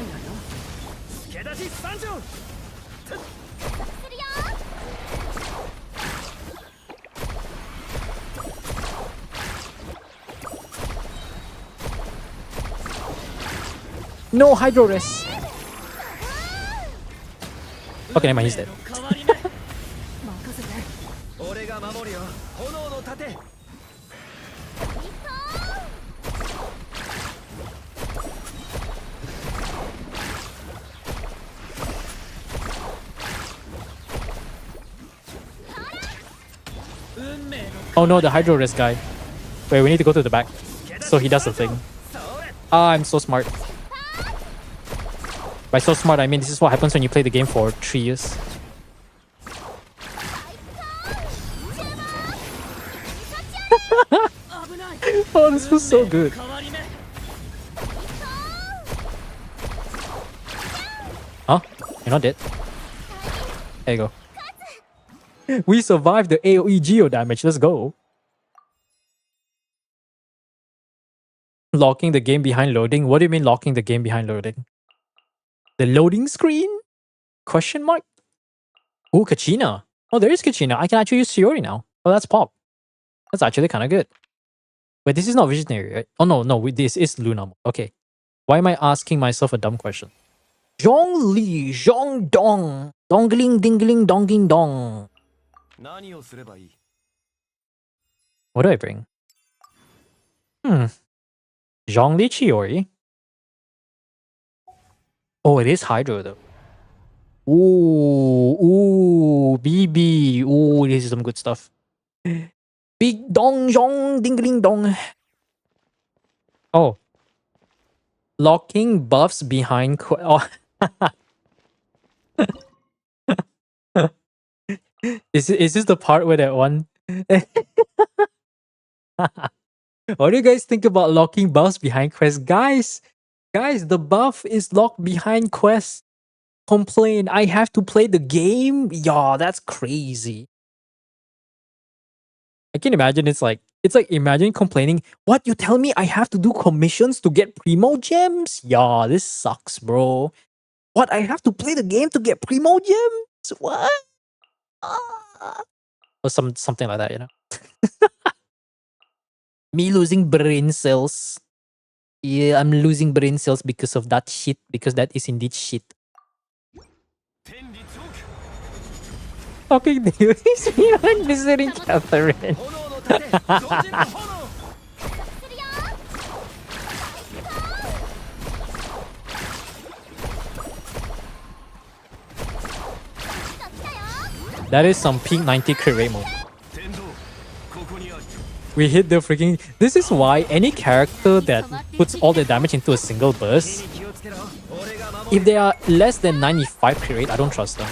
No Hydro Res. Okay, never mind, he's dead. Oh no, the Hydro Res guy. Wait, we need to go to the back. So he does the thing. Ah, I'm so smart. By so smart, I mean this is what happens when you play the game for 3 years. Oh, this was so good. Huh? You're not dead. There you go. We survived the AoE geo damage. Let's go. Locking the game behind loading. What do you mean locking the game behind loading? The loading screen? Question mark? Oh, Kachina. Oh, there is Kachina. I can actually use Shiori now. Oh, that's pop. That's actually kind of good. Wait, this is not Visionary, right? Oh, no. This is Luna. Okay. Why am I asking myself a dumb question? Zhong Li, Zhong Dong. Dongling, dingling, donging, dong. What do I bring? Zhongli Chiori. Oh, it is Hydro though. Ooh, BB. Ooh, this is some good stuff. Big dong zhong ding dong. Oh. Locking buffs behind oh. Is this the part where that one? What do you guys think about locking buffs behind quests? Guys, the buff is locked behind quests. Complain, I have to play the game? Yeah, that's crazy. I can imagine it's like imagine complaining, what, you tell me I have to do commissions to get primo gems? Yeah, this sucks, bro. What, I have to play the game to get primo gems? What? Or something like that, you know? Me losing brain cells. Yeah, I'm losing brain cells because of that shit. Because that is indeed shit. Fucking Davis beyond visiting Catherine. That is some peak 90 crit rate move. We hit the freaking... This is why any character that puts all the damage into a single burst, if they are less than 95 crit rate, I don't trust them.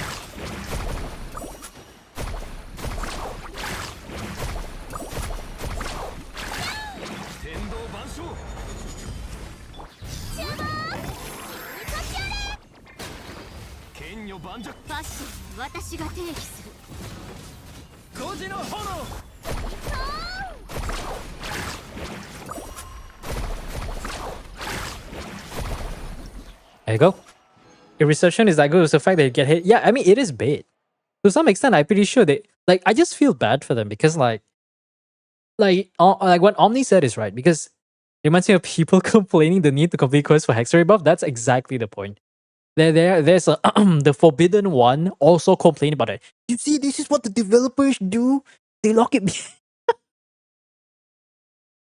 There you go. If reception is that good, it's the fact that you get hit. Yeah, I mean, it is bait. To some extent, I'm pretty sure they... Like, I just feel bad for them because, like what Omni said is right, because it reminds me of people complaining the need to complete quests for Hexery buff. That's exactly the point. There's a the Forbidden One also complained about it. You see, this is what the developers do. They lock it.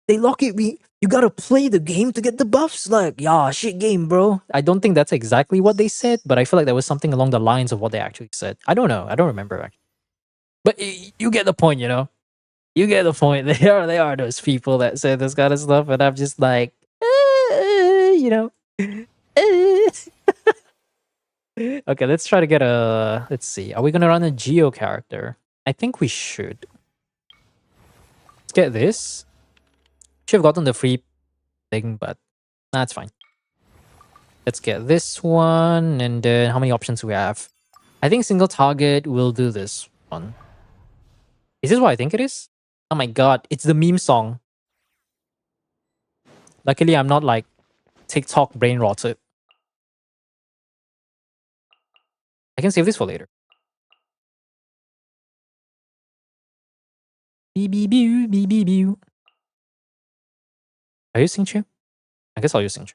They lock it. You gotta play the game to get the buffs. Like, yeah, shit game, bro. I don't think that's exactly what they said, but I feel like there was something along the lines of what they actually said. I don't know. I don't remember actually. But you get the point, you know. You get the point. They are those people that say this kind of stuff, and I'm just like, you know. Okay, let's try to get a... Let's see. Are we gonna run a Geo character? I think we should. Let's get this. Should have gotten the free thing, but that's fine. Let's get this one, and then how many options do we have? I think single target will do this one. Is this what I think it is? Oh my god, it's the meme song. Luckily, I'm not like TikTok brain rotted. I can save this for later. Beep beep beep beep beep beep. Are you Singchu? I guess I'll use Singchu.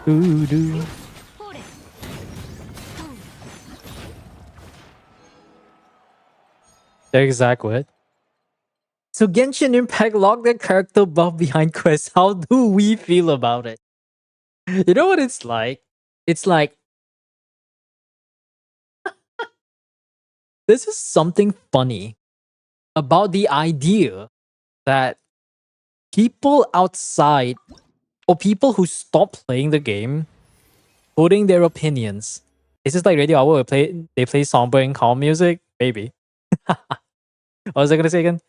Voodoo. ほれ The exact word. So Genshin Impact locked their character buff behind quests. How do we feel about it? You know what it's like? It's like this is something funny about the idea that people outside or people who stop playing the game putting their opinions. Is this like Radio Hour where they play somber and calm music? Maybe. What was I gonna say again?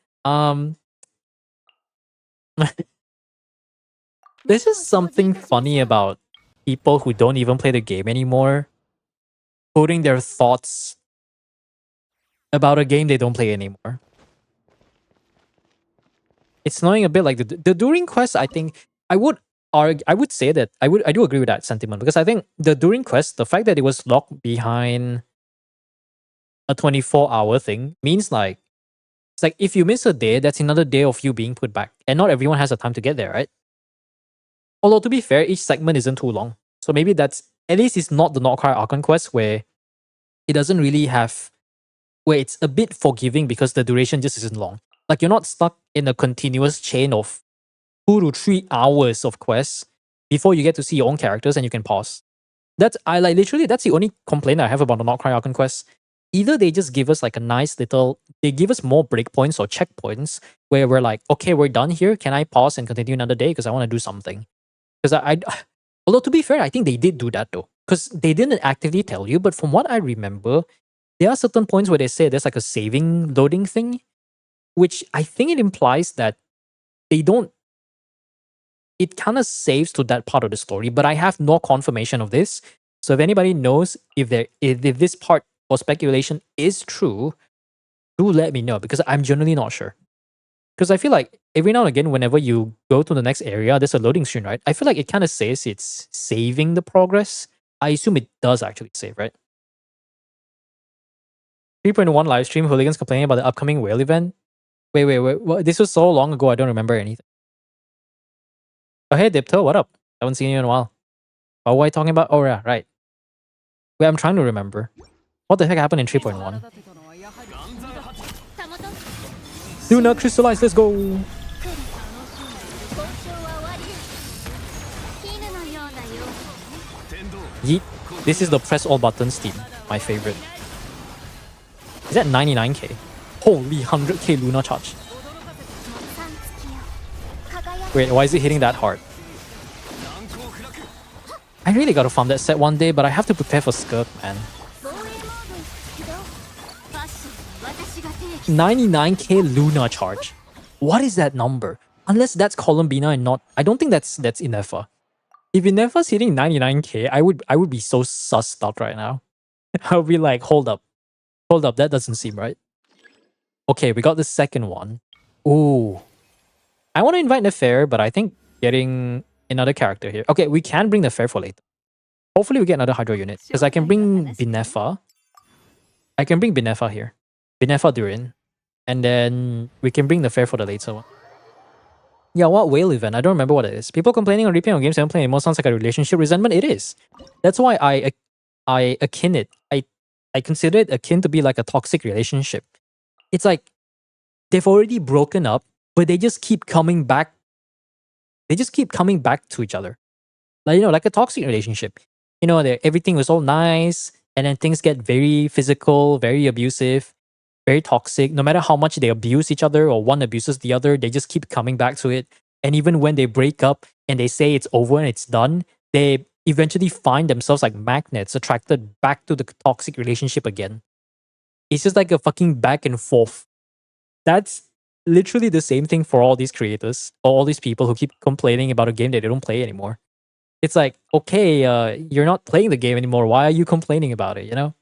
This is something funny about people who don't even play the game anymore putting their thoughts about a game they don't play anymore. It's annoying a bit like the during quest. I think I would say that I do agree with that sentiment because I think the during quest, the fact that it was locked behind a 24-hour thing means like it's like if you miss a day, that's another day of you being put back, and not everyone has the time to get there, right? Although to be fair, each segment isn't too long, so maybe that's at least it's not the Not Cry Archon quest where it doesn't really have where it's a bit forgiving because the duration just isn't long. Like you're not stuck in a continuous chain of 2 to 3 hours of quests before you get to see your own characters and you can pause. That's I like literally that's the only complaint I have about the Not Cry Archon quest. Either they just give us like a nice little they give us more breakpoints or checkpoints where we're like, okay, we're done here. Can I pause and continue another day? Because I want to do something. Because although to be fair, I think they did do that though. Because they didn't actively tell you, but from what I remember, there are certain points where they say there's like a saving loading thing, which I think it implies that they don't. It kind of saves to that part of the story, but I have no confirmation of this. So if anybody knows if this part or speculation is true, do let me know because I'm generally not sure. Because I feel like every now and again, whenever you go to the next area, there's a loading screen, right? I feel like it kind of says it's saving the progress. I assume it does actually save, right? 3.1 live stream, hooligans complaining about the upcoming whale event. Wait. What? This was so long ago, I don't remember anything. Oh, hey, Dipto, what up? Haven't seen you in a while. What were I talking about? Oh, yeah, right. Wait, I'm trying to remember. What the heck happened in 3.1? Luna crystallize, let's go! Yeet. This is the press all buttons team. My favorite. Is that 99k? Holy 100k Luna charge. Wait, why is it hitting that hard? I really gotta farm that set one day, but I have to prepare for Skirk, man. 99k Luna charge. What is that number? Unless that's Columbina and not... I don't think that's Inefa. If Inefa's hitting 99k, I would be so sussed out right now. I would be like, hold up, that doesn't seem right. Okay, we got the second one. Ooh. I want to invite Nefair, but I think getting another character here. Okay, we can bring Nefair for later. Hopefully we get another Hydro unit. Because I can bring Binefa. I can bring Binefa here. Binefa Durin. And then we can bring Nefair for the later one. Yeah, what whale event? I don't remember what it is. People complaining on replay on games haven't played anymore sounds like a relationship resentment. It is. That's why I akin it. I consider it akin to be like a toxic relationship. It's like they've already broken up, but they just keep coming back. They just keep coming back to each other. Like, you know, like a toxic relationship. You know, everything was all nice, and then things get very physical, very abusive, very toxic. No matter how much they abuse each other or one abuses the other, they just keep coming back to it. And even when they break up and they say it's over and it's done, they eventually find themselves like magnets attracted back to the toxic relationship again. It's just like a fucking back and forth. That's literally the same thing for all these creators or all these people who keep complaining about a game that they don't play anymore. It's like, okay, you're not playing the game anymore. Why are you complaining about it, you know?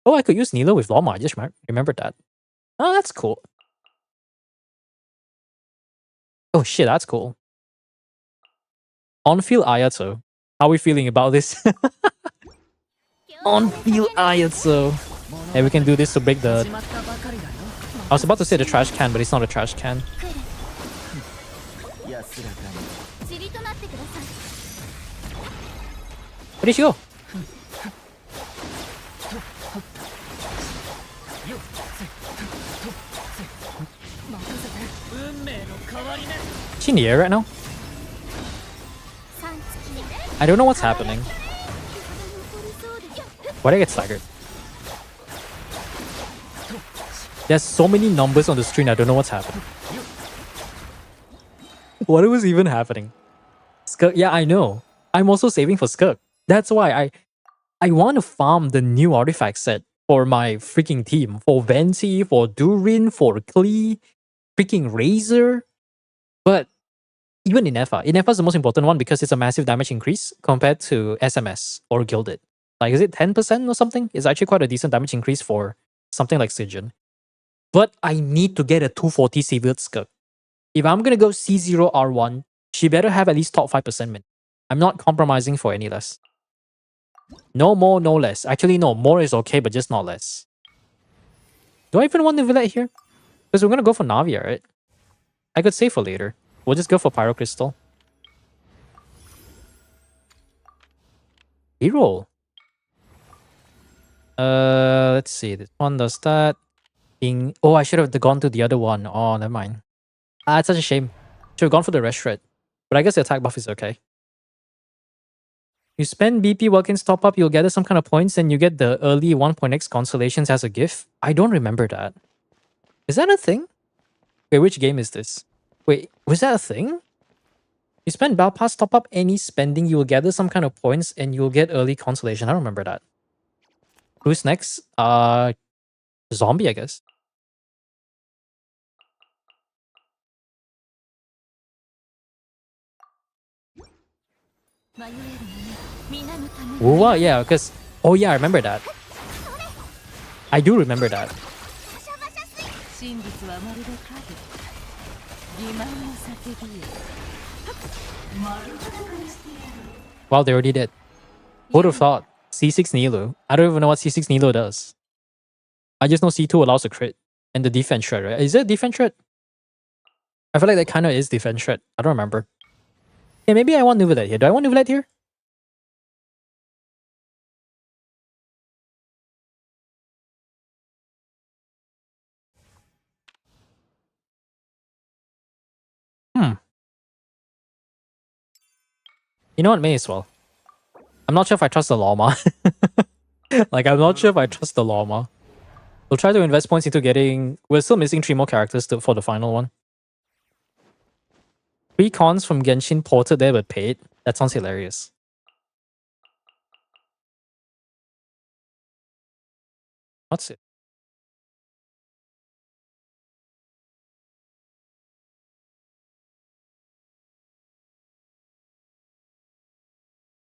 Oh, I could use Nilo with Loma. I just remembered that. Oh, that's cool. Oh shit, that's cool. On-field Ayato. How are we feeling about this? On-field Ayato. Hey, we can do this to break the... I was about to say the trash can, but it's not a trash can. Where did she go? Is she in the air right now? I don't know what's happening. Why did I get staggered? There's so many numbers on the screen, I don't know what's happening. What was even happening? Skirk, yeah, I know. I'm also saving for Skirk. That's why I want to farm the new artifact set for my freaking team. For Venti, for Durin, for Klee, freaking Razor. But even in Ineffa is the most important one because it's a massive damage increase compared to SMS or Gilded. Like, is it 10% or something? It's actually quite a decent damage increase for something like Sigyn. But I need to get a 240 Severed Skirk. If I'm gonna go C0R1, she better have at least top 5% min. I'm not compromising for any less. No more, no less. Actually, no, more is okay, but just not less. Do I even want Nivelette here? Because we're gonna go for Navia, right? I could save for later. We'll just go for Pyrocrystal. Reroll. Let's see. This one does that. Oh, I should have gone to the other one. Oh, never mind. Ah, it's such a shame. Should have gone for the rest shred. But I guess the attack buff is okay. You spend BP Wilkins top up, you'll gather some kind of points, and you get the early 1.x constellations as a gift. I don't remember that. Is that a thing? Wait, which game is this? Wait, was that a thing? You spend Battle Pass top up any spending, you will gather some kind of points, and you'll get early constellation. I don't remember that. Who's next? Zombie, I guess. What? Yeah, because... Oh yeah, I remember that. I do remember that. Wow, they already did. Who would have thought? C6 Nilo. I don't even know what C6 Nilo does. I just know C2 allows a crit. And the defense shred, right? Is it defense shred? I feel like that kind of is defense shred. I don't remember. Yeah, maybe I want Nuvolette here. Do I want Nuvolette here? You know what? May as well. I'm not sure if I trust the Llama. Like, I'm not sure if I trust the Llama. We'll try to invest points into getting... We're still missing 3 more characters for the final one. 3 cons from Genshin ported there but paid. That sounds hilarious. What's it?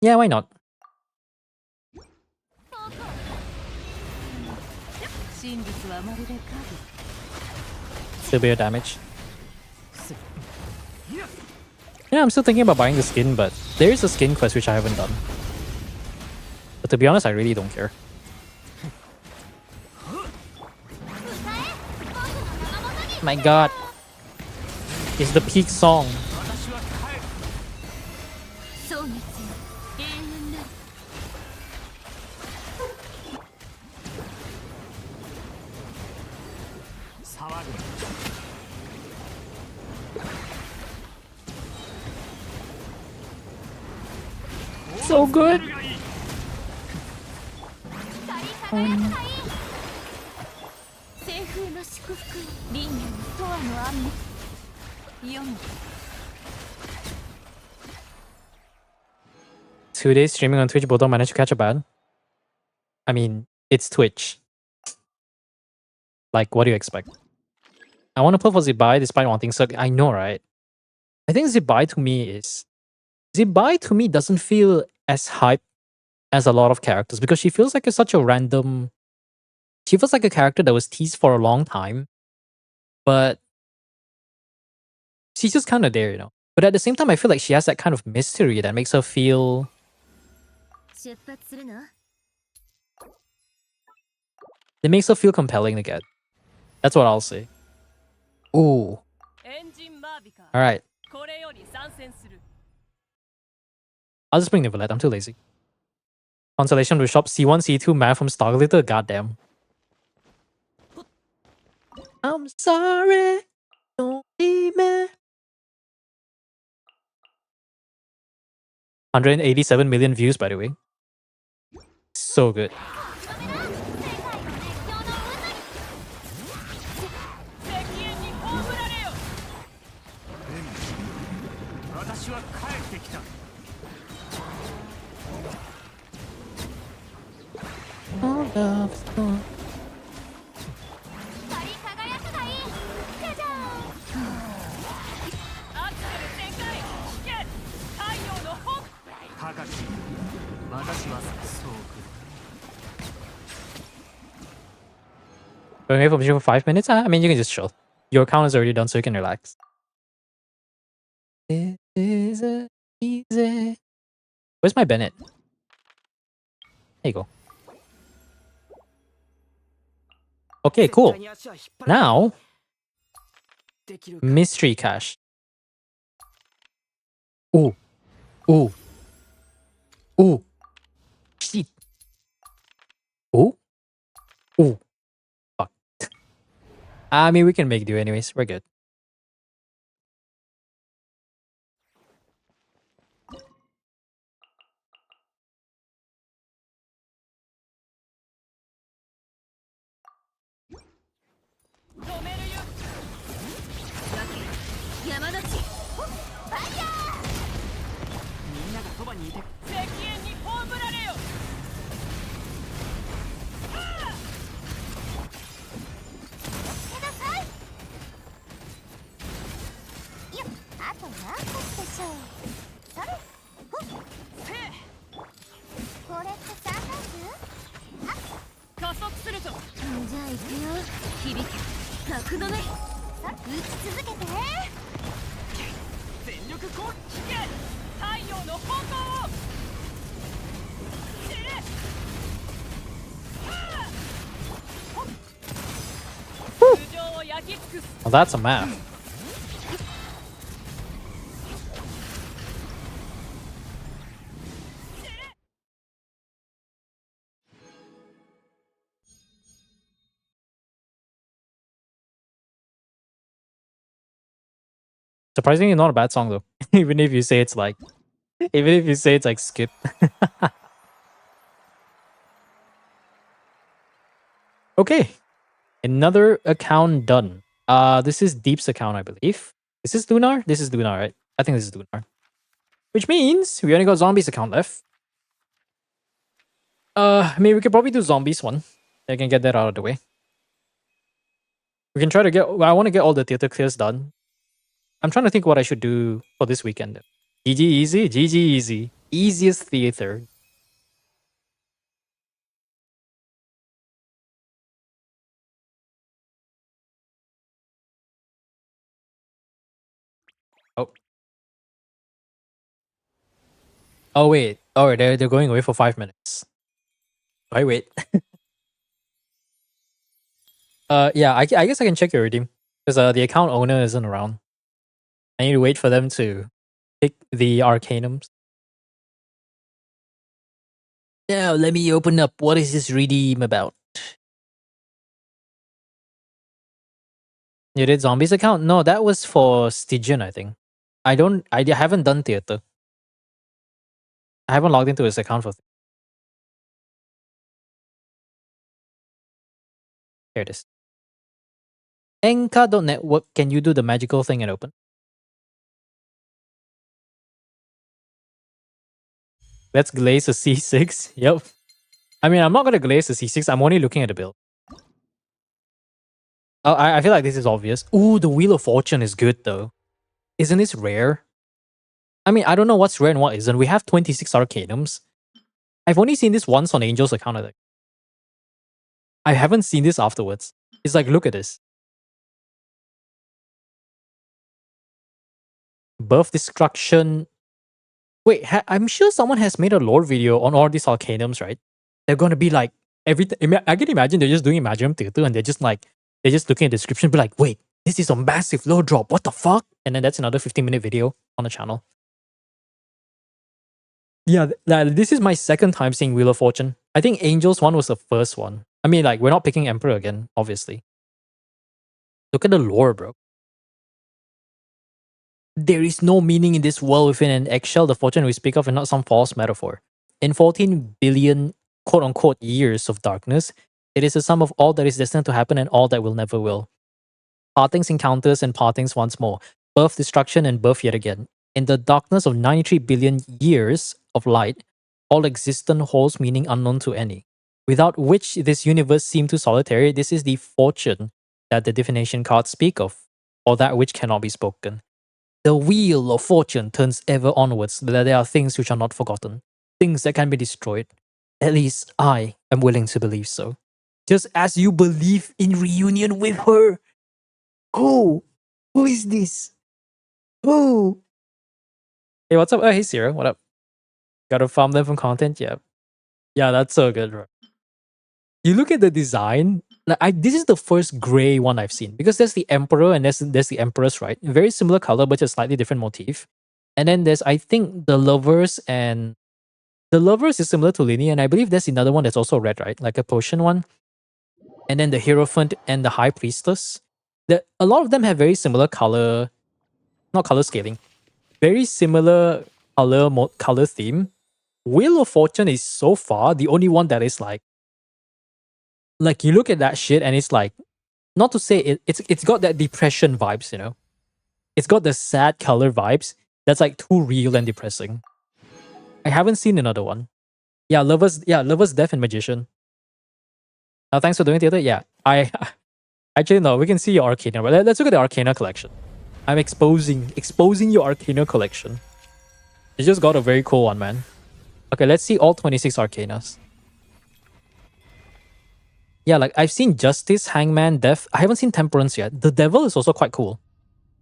Yeah, why not? Severe damage. Yeah, I'm still thinking about buying the skin, but there is a skin quest which I haven't done. But to be honest, I really don't care. My god. It's the peak song. So good. Two days streaming on Twitch, Bulldog managed to catch a ban. I mean, it's Twitch. Like, what do you expect? I want to play for Zibai despite wanting so I know, right? I think Zibai to me doesn't feel as hype as a lot of characters because she feels like such a random. She feels like a character that was teased for a long time, but she's just kind of there, you know. But at the same time, I feel like she has that kind of mystery that makes her feel. It makes her feel compelling to get. That's what I'll say. Ooh. All right. I'll just bring Nivelette. I'm too lazy. Constellation to shop C1, C2, man from Star Glitter. Goddamn. I'm sorry. Don't leave me. 187 million views, by the way. So good. Going away from the show for 5 minutes? I mean, you can just chill. Your account is already done, so you can relax. This is easy. Where's my Bennett? There you go. Okay, cool. Now, mystery cache. Ooh. Ooh. Ooh. Shit. Ooh. Ooh. Fuck. I mean, we can make do anyways. We're good. Well, that's a map. Surprisingly, not a bad song though. Even if you say it's like skip. Okay, another account done. This is Deep's account, I believe. Is this Lunar? This is Lunar, right? I think this is Lunar. Which means we only got Zombies account left. I mean, we could probably do Zombies one. I can get that out of the way. We can try to get. I want to get all the theater clears done. I'm trying to think what I should do for this weekend. GG easy, GG easy, easiest theater. Oh. Oh wait. Oh, they're going away for 5 minutes. I wait. Yeah. I guess I can check your redeem because the account owner isn't around. I need to wait for them to pick the arcanums. Now let me open up. What is this redeem about? You did Zombies account? No, that was for Stygian, I think. I haven't done theater. I haven't logged into his account for. Here it is. Enka.network. Can you do the magical thing and open? Let's glaze a C6. Yep. I mean, I'm not gonna glaze a C6. I'm only looking at the build. Oh, I feel like this is obvious. Ooh, the Wheel of Fortune is good though. Isn't this rare? I mean, I don't know what's rare and what isn't. We have 26 Arcanums. I've only seen this once on Angel's account, I think. I haven't seen this afterwards. It's like, look at this. Birth Destruction. Wait, I'm sure someone has made a lore video on all these Arcanums, right? They're gonna be like, everything. I can imagine they're just doing Imaginum Theater and they're just looking at the description, be like, wait, this is a massive low drop. What the fuck? And then that's another 15-minute video on the channel. Yeah, this is my second time seeing Wheel of Fortune. I think Angels one was the first one. I mean, like, we're not picking Emperor again, obviously. Look at the lore, bro. There is no meaning in this world within an eggshell, the fortune we speak of, and not some false metaphor. In 14 billion quote unquote years of darkness, it is the sum of all that is destined to happen and all that will never will. Partings, encounters, and partings once more. Birth, destruction, and birth yet again. In the darkness of 93 billion years of light, all existence holds meaning unknown to any. Without which this universe seemed too solitary, this is the fortune that the divination cards speak of, or that which cannot be spoken. The wheel of fortune turns ever onwards, that there are things which are not forgotten, things that can be destroyed. At least I am willing to believe so. Just as you believe in reunion with her. Who? Who is this? Who? Hey, what's up? Oh, hey, Sierra. What up? Gotta farm them from content? Yeah. Yeah, that's so good, bro. You look at the design, this is the first gray one I've seen because there's the Emperor and there's the Empress, right? Very similar color, but just slightly different motif. And then there's, I think, the Lovers, and the Lovers is similar to Lini, and I believe there's another one that's also red, right? Like a potion one. And then the Hierophant and the High Priestess. A lot of them have very similar color, not color scaling, very similar color theme. Wheel of Fortune is so far the only one that is like you look at that shit and it's like, not to say it's got that depression vibes, you know. It's got the sad color vibes that's like too real and depressing. I haven't seen another one. Yeah, Lovers, Death, and Magician. Thanks for doing theater. Yeah, I actually no. We can see your Arcana, but let's look at the Arcana collection. I'm exposing your Arcana collection. You just got a very cool one, man. Okay, let's see all 26 Arcanas. Yeah, like I've seen Justice, Hangman, Death. I haven't seen Temperance yet. The Devil is also quite cool.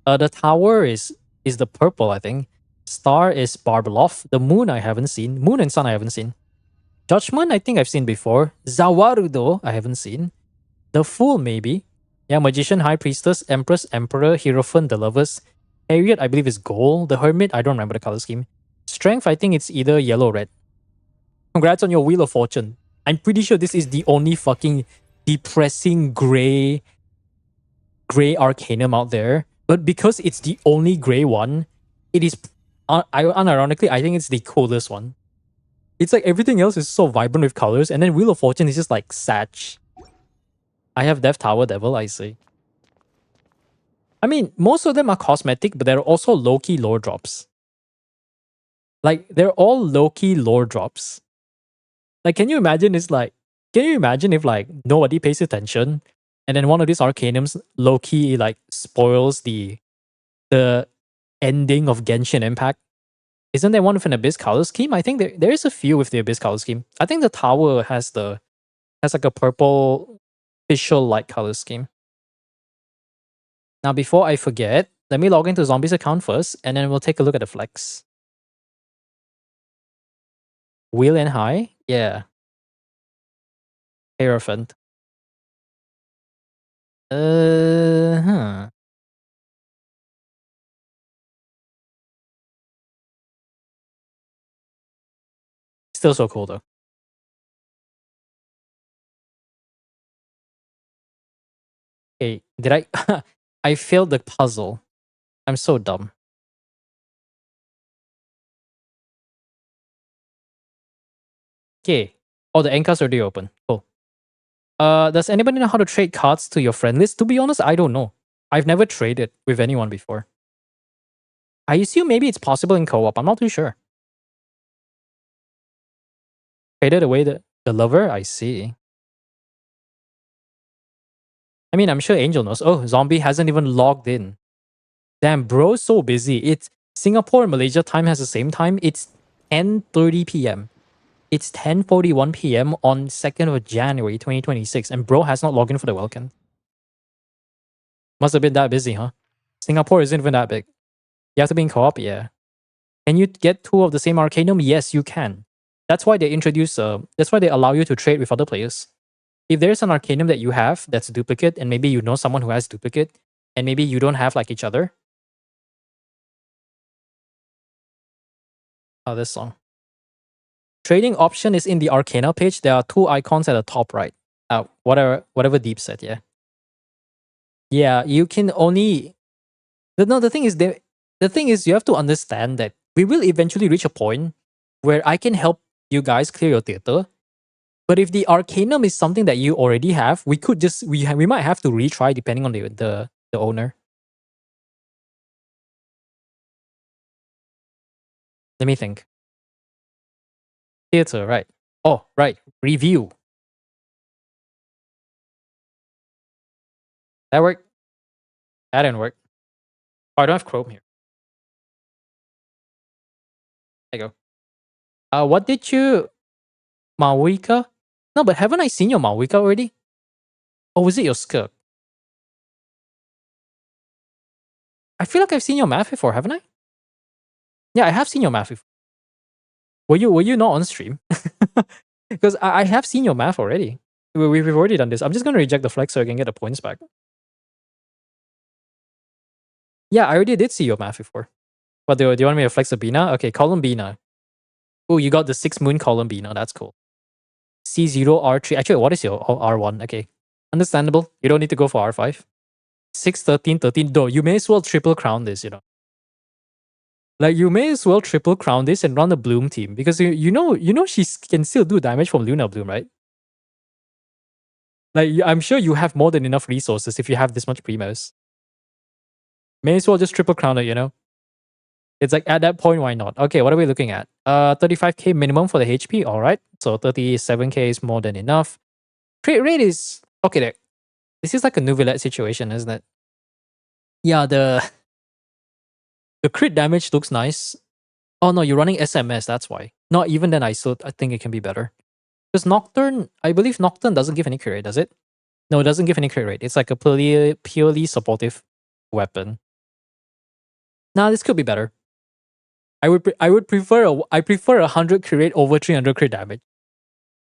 The Tower is the purple, I think. Star is Barbeloff. The Moon I haven't seen. Moon and Sun I haven't seen. Judgment I think I've seen before. Zawarudo I haven't seen. The Fool maybe. Yeah, Magician, High Priestess, Empress, Emperor, Hierophant, The Lovers. Harriet I believe is gold. The Hermit I don't remember the color scheme. Strength I think it's either yellow or red. Congrats on your Wheel of Fortune. I'm pretty sure this is the only fucking depressing gray Arcanum out there. But because it's the only gray one, it is unironically, I think it's the coolest one. It's like everything else is so vibrant with colors, and then Wheel of Fortune is just like satch. I have Death Tower Devil, I see. I mean, most of them are cosmetic, but they're also low-key lore drops. Like, they're all low-key lore drops. Like, can you imagine if like nobody pays attention and then one of these Arcanums low-key like spoils the ending of Genshin Impact? Isn't there one with an Abyss color scheme? I think there is a few with the Abyss color scheme. I think the Tower has like a purple official light color scheme. Now, before I forget, let me log into Zombie's account first, and then we'll take a look at the flex. Wheel and High? Yeah. Hierophant. Huh. Still so cool, though. Okay, did I... I failed the puzzle. I'm so dumb. Okay. Oh, the endcard's already open. Cool. Does anybody know how to trade cards to your friend list? To be honest, I don't know. I've never traded with anyone before. I assume maybe it's possible in co-op. I'm not too sure. Traded away the lover? I see. I mean, I'm sure Angel knows. Oh, Zombie hasn't even logged in. Damn, bro's so busy. It's Singapore and Malaysia time has the same time. It's 10:30 p.m. It's 10:41 p.m. on 2nd of January 2026, and bro has not logged in for the welcome. Must have been that busy, huh? Singapore isn't even that big. You have to be in co-op, yeah. Can you get two of the same Arcanum? Yes, you can. That's why they introduce. That's why they allow you to trade with other players. If there's an Arcanum that you have that's a duplicate, and maybe you know someone who has duplicate, and maybe you don't have like each other. Oh, this song. Trading option is in the Arcana page. There are 2 icons at the top right. Whatever Deep said, yeah. Yeah, you can only the thing is the thing is you have to understand that we will eventually reach a point where I can help you guys clear your theater. But if the Arcanum is something that you already have, we could just we might have to retry depending on the owner. Let me think. Theater, right? Oh, right. Review. That worked. That didn't work. Oh, I don't have Chrome here. There you go. What did you Mawika? No, but haven't I seen your Mawika already? Or was it your Skirk? I feel like I've seen your math before, haven't I? Yeah, I have seen your math before. Were you not on stream? Because I have seen your math already. We've already done this. I'm just gonna reject the flex so I can get the points back. Yeah, I already did see your math before. What do you want me to flex a Bina? Okay, Columbina. Oh, you got the 6 moon Columbina. That's cool. C0 R3. Actually, what is your R1? Okay. Understandable. You don't need to go for R5. 6, 13, 13. Though you may as well triple crown this, you know. Like you may as well triple crown this and run the Bloom team because you know she can still do damage from Luna Bloom, right? Like I'm sure you have more than enough resources if you have this much primos. May as well just triple crown it, you know? It's like at that point, why not? Okay, what are we looking at? 35k minimum for the HP, alright. So 37k is more than enough. Crit rate is okay there. This is like a Nuvilette situation, isn't it? Yeah, the crit damage looks nice. Oh no, you're running SMS, that's why. Not even then I think it can be better. Because Nocturne, I believe Nocturne doesn't give any crit rate, does it? No, it doesn't give any crit rate. It's like a purely supportive weapon. Nah, this could be better. I would prefer I prefer 100 crit rate over 300 crit damage.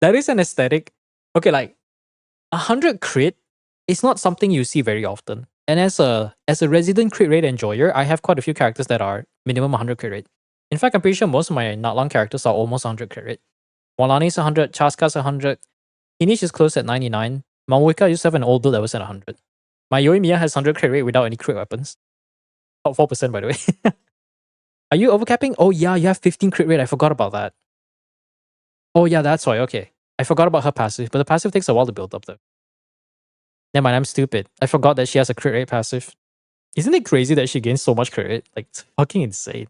That is an aesthetic. Okay, like 100 crit is not something you see very often. And as a resident crit rate enjoyer, I have quite a few characters that are minimum 100 crit rate. In fact, I'm pretty sure most of my Natlan characters are almost 100 crit rate. Walani's 100, Chaska's 100, Inish is close at 99. Mawika used to have an old build that was at 100. My Yoimiya has 100 crit rate without any crit weapons. Top 4% by the way. Are you overcapping? Oh yeah, you have 15 crit rate. I forgot about that. Oh yeah, that's why. Okay. I forgot about her passive, but the passive takes a while to build up though. Never mind, I'm stupid. I forgot that she has a crit rate passive. Isn't it crazy that she gains so much crit rate? Like, it's fucking insane.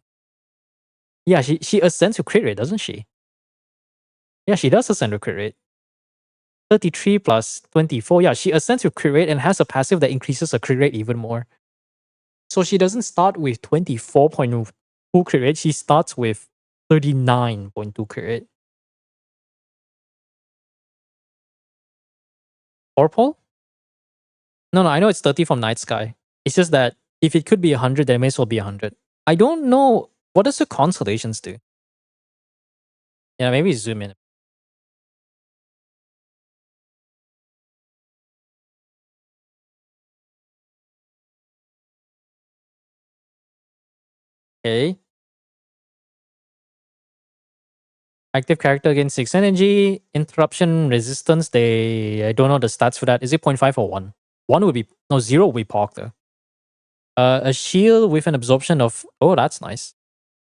Yeah, she ascends to crit rate, doesn't she? Yeah, she does ascend to crit rate. 33 plus 24. Yeah, she ascends to crit rate and has a passive that increases her crit rate even more. So she doesn't start with 24.2 crit rate. She starts with 39.2 crit rate. Orpal? No, I know it's 30 from Night Sky. It's just that if it could be 100, then it may as well be 100. I don't know. What does the constellations do? Yeah, maybe zoom in. Okay. Active character against 6 energy. Interruption resistance. I don't know the stats for that. Is it 0.5 or 1? 1 would be, no, 0 would be Pork though. A shield with an absorption of, oh, that's nice.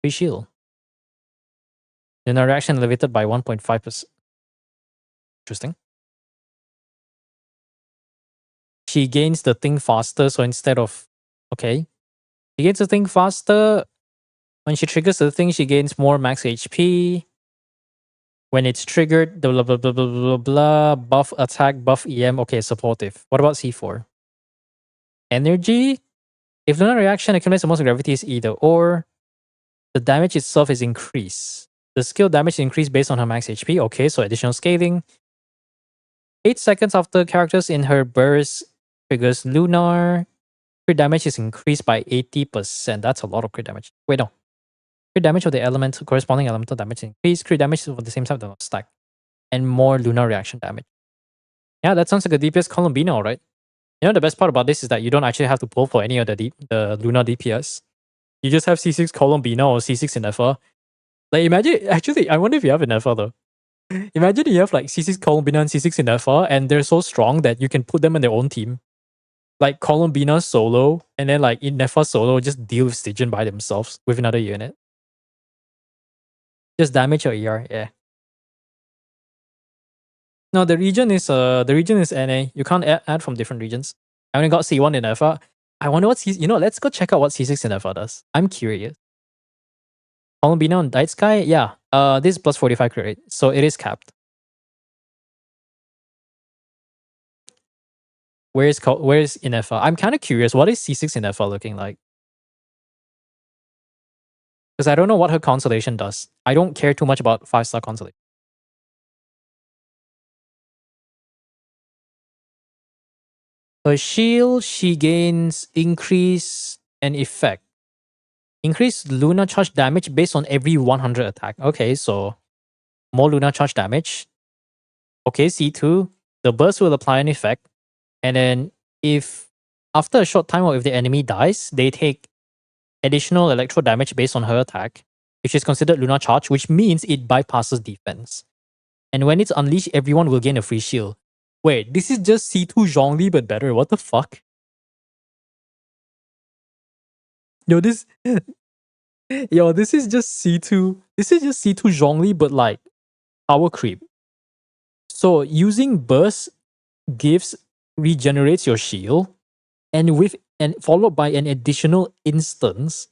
Free shield. Then a reaction elevated by 1.5%. Interesting. She gains the thing faster, so instead of, okay. She gains the thing faster. When she triggers the thing, she gains more max HP. When it's triggered, blah, blah, blah, blah, blah, blah, blah, buff attack, buff EM. Okay, supportive. What about C4? Energy? If lunar reaction accumulates the most gravity is either or. The damage itself is increased. The skill damage is increased based on her max HP. Okay, so additional scaling. 8 seconds after characters in her burst triggers lunar. Crit damage is increased by 80%. That's a lot of crit damage. Wait, no. Crit damage of the element corresponding elemental damage increase. Crit damage is of the same type of stack. And more lunar reaction damage. Yeah, that sounds like a DPS Columbina, alright. You know, the best part about this is that you don't actually have to pull for any of the lunar DPS. You just have C6 Columbina or C6 Inefa. Like imagine, actually, I wonder if you have an alpha though. Imagine you have like C6 Columbina and C6 in alpha, and they're so strong that you can put them in their own team. Like Columbina solo, and then like in Nefa solo, just deal with Stygian by themselves with another unit. Just damage your ER, yeah. No, the region is NA. You can't add from different regions. I only got C1 in alpha. I wonder what let's go check out what C6 in alpha does. I'm curious. Columbina on Night Sky, yeah. This is plus 45 crit rate, so it is capped. Where is in alpha? I'm kind of curious. What is C6 in alpha looking like? Because I don't know what her constellation does. I don't care too much about 5-star constellation. Her shield, she gains increase and effect. Increase lunar charge damage based on every 100 attack. Okay, so more lunar charge damage. Okay, C2. The burst will apply an effect. And then if after a short time or if the enemy dies, they take additional electro damage based on her attack, which is considered lunar charge, which means it bypasses defense. And when it's unleashed, everyone will gain a free shield. Wait, this is just C2 Zhongli but better. What the fuck? Yo, this this is just C2. This is just C2 Zhongli but like power creep. So using burst gives regenerates your shield and followed by an additional instance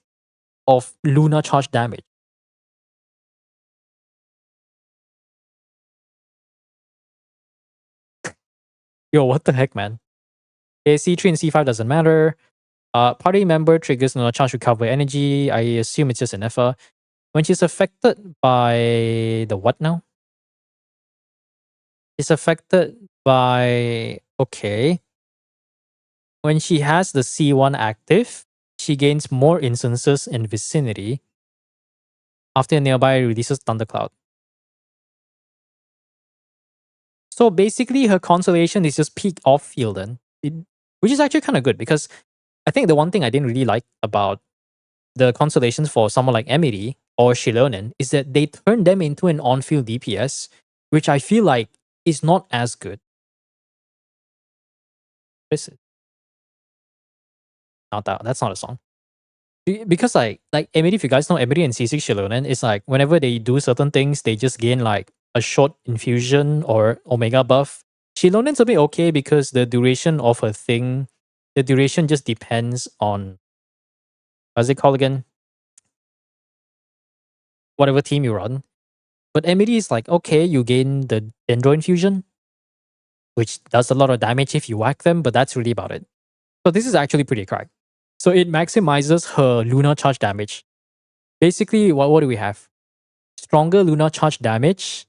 of lunar charge damage. Yo, what the heck, man? Okay, C3 and C5 doesn't matter. Party member triggers lunar charge recover energy. I assume it's just an FR. When she's affected by the what now? It's affected by okay. When she has the C1 active, she gains more instances in vicinity after nearby releases Thundercloud. So basically, her constellation is just peak off field, which is actually kind of good because I think the one thing I didn't really like about the constellations for someone like Emily or Shilonen is that they turn them into an on-field DPS, which I feel like is not as good. Is it? Not that. That's not a song. Because like Emily, if you guys know Emily and C6 Shilonen, it's like whenever they do certain things, they just gain like a short infusion or Omega buff. Shilonen's a bit okay because the duration of her thing, the duration just depends on what's it called again? Whatever team you run. But Emily is like, okay, you gain the Dendro infusion, which does a lot of damage if you whack them, but that's really about it. So this is actually pretty cracked. So it maximizes her lunar charge damage. Basically, what do we have? Stronger lunar charge damage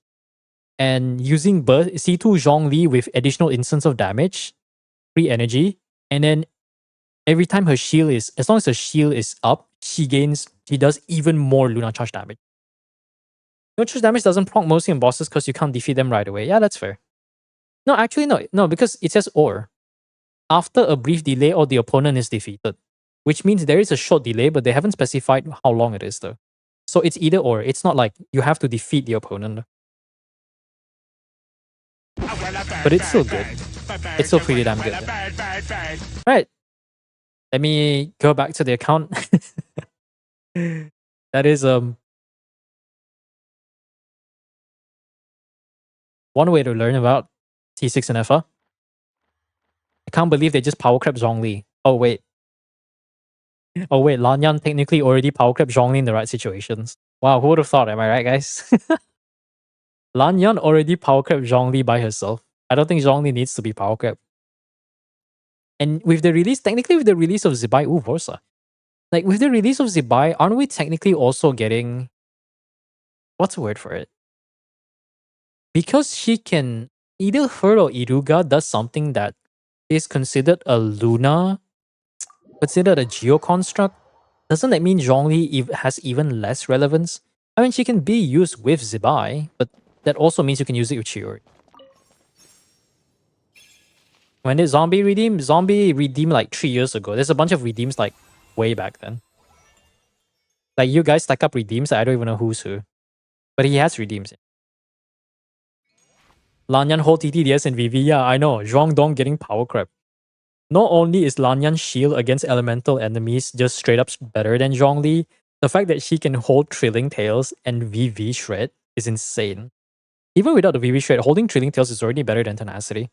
and using C2 Zhongli with additional instance of damage, free energy, and then every time her shield is, as long as her shield is up, she does even more lunar charge damage. Lunar charge damage doesn't proc mostly on bosses because you can't defeat them right away. Yeah, that's fair. No, actually, no, because it says or. After a brief delay or the opponent is defeated, which means there is a short delay, but they haven't specified how long it is though. So it's either or. It's not like you have to defeat the opponent. But it's still good. It's still pretty damn good. Right. Let me go back to the account. That is one way to learn about T6 and FR. I can't believe they just power crept Zhongli. Oh wait. Oh wait, Lanyan technically already power crept Zhongli in the right situations. Wow, who would have thought? Am I right, guys? Lanyan already power crept Zhongli by herself. I don't think Zhongli needs to be power crept. And with the release, technically with the release of Zibai, ooh, Vorsa. Like with the release of Zibai, aren't we technically also getting, what's the word for it? Because she can, either her or Iruga does something that is considered a Luna, considered a Geo construct, doesn't that mean Zhongli has even less relevance? I mean, she can be used with Zibai, but that also means you can use it with Chiori. When did Zombie redeem? Zombie redeemed like 3 years ago. There's a bunch of redeems like way back then. Like you guys stack up redeems, I don't even know who's who. But he has redeems. Lanyan hold TTDS and VV. Yeah, I know. Zhuang Dong getting power creep. Not only is Lanyan's shield against elemental enemies just straight up better than Zhongli, the fact that she can hold Trilling Tails and VV Shred is insane. Even without the VV Shred, holding Trilling Tails is already better than Tenacity.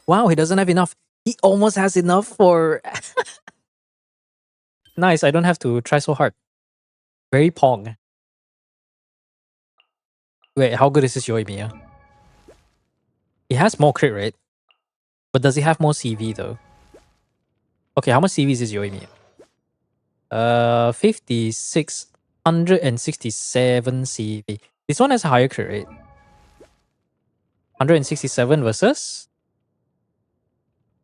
Wow, he doesn't have enough. He almost has enough for... Nice, I don't have to try so hard. Very Pong. Wait, how good is this Yoimiya? He has more crit rate. But does he have more CV though? Okay, how much CV is this Yoimiya? 5667 CV. This one has a higher crit rate. 167 versus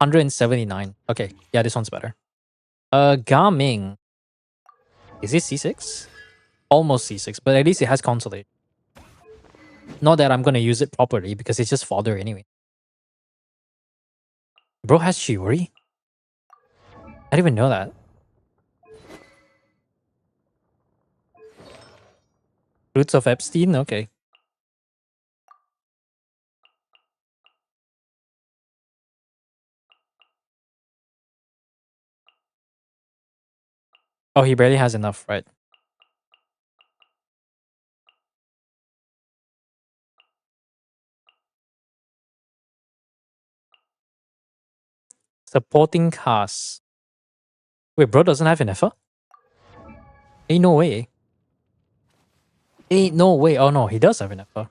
179. Okay, yeah, this one's better. Gaming. Is it C6? Almost C6, but at least it has consolation. Not that I'm gonna use it properly because it's just fodder anyway. Bro has Shiori? I didn't even know that. Roots of Epstein? Okay. Oh, he barely has enough, right? Supporting cast. Wait, bro doesn't have an effort? Ain't no way. Ain't no way. Oh no, he does have an effort.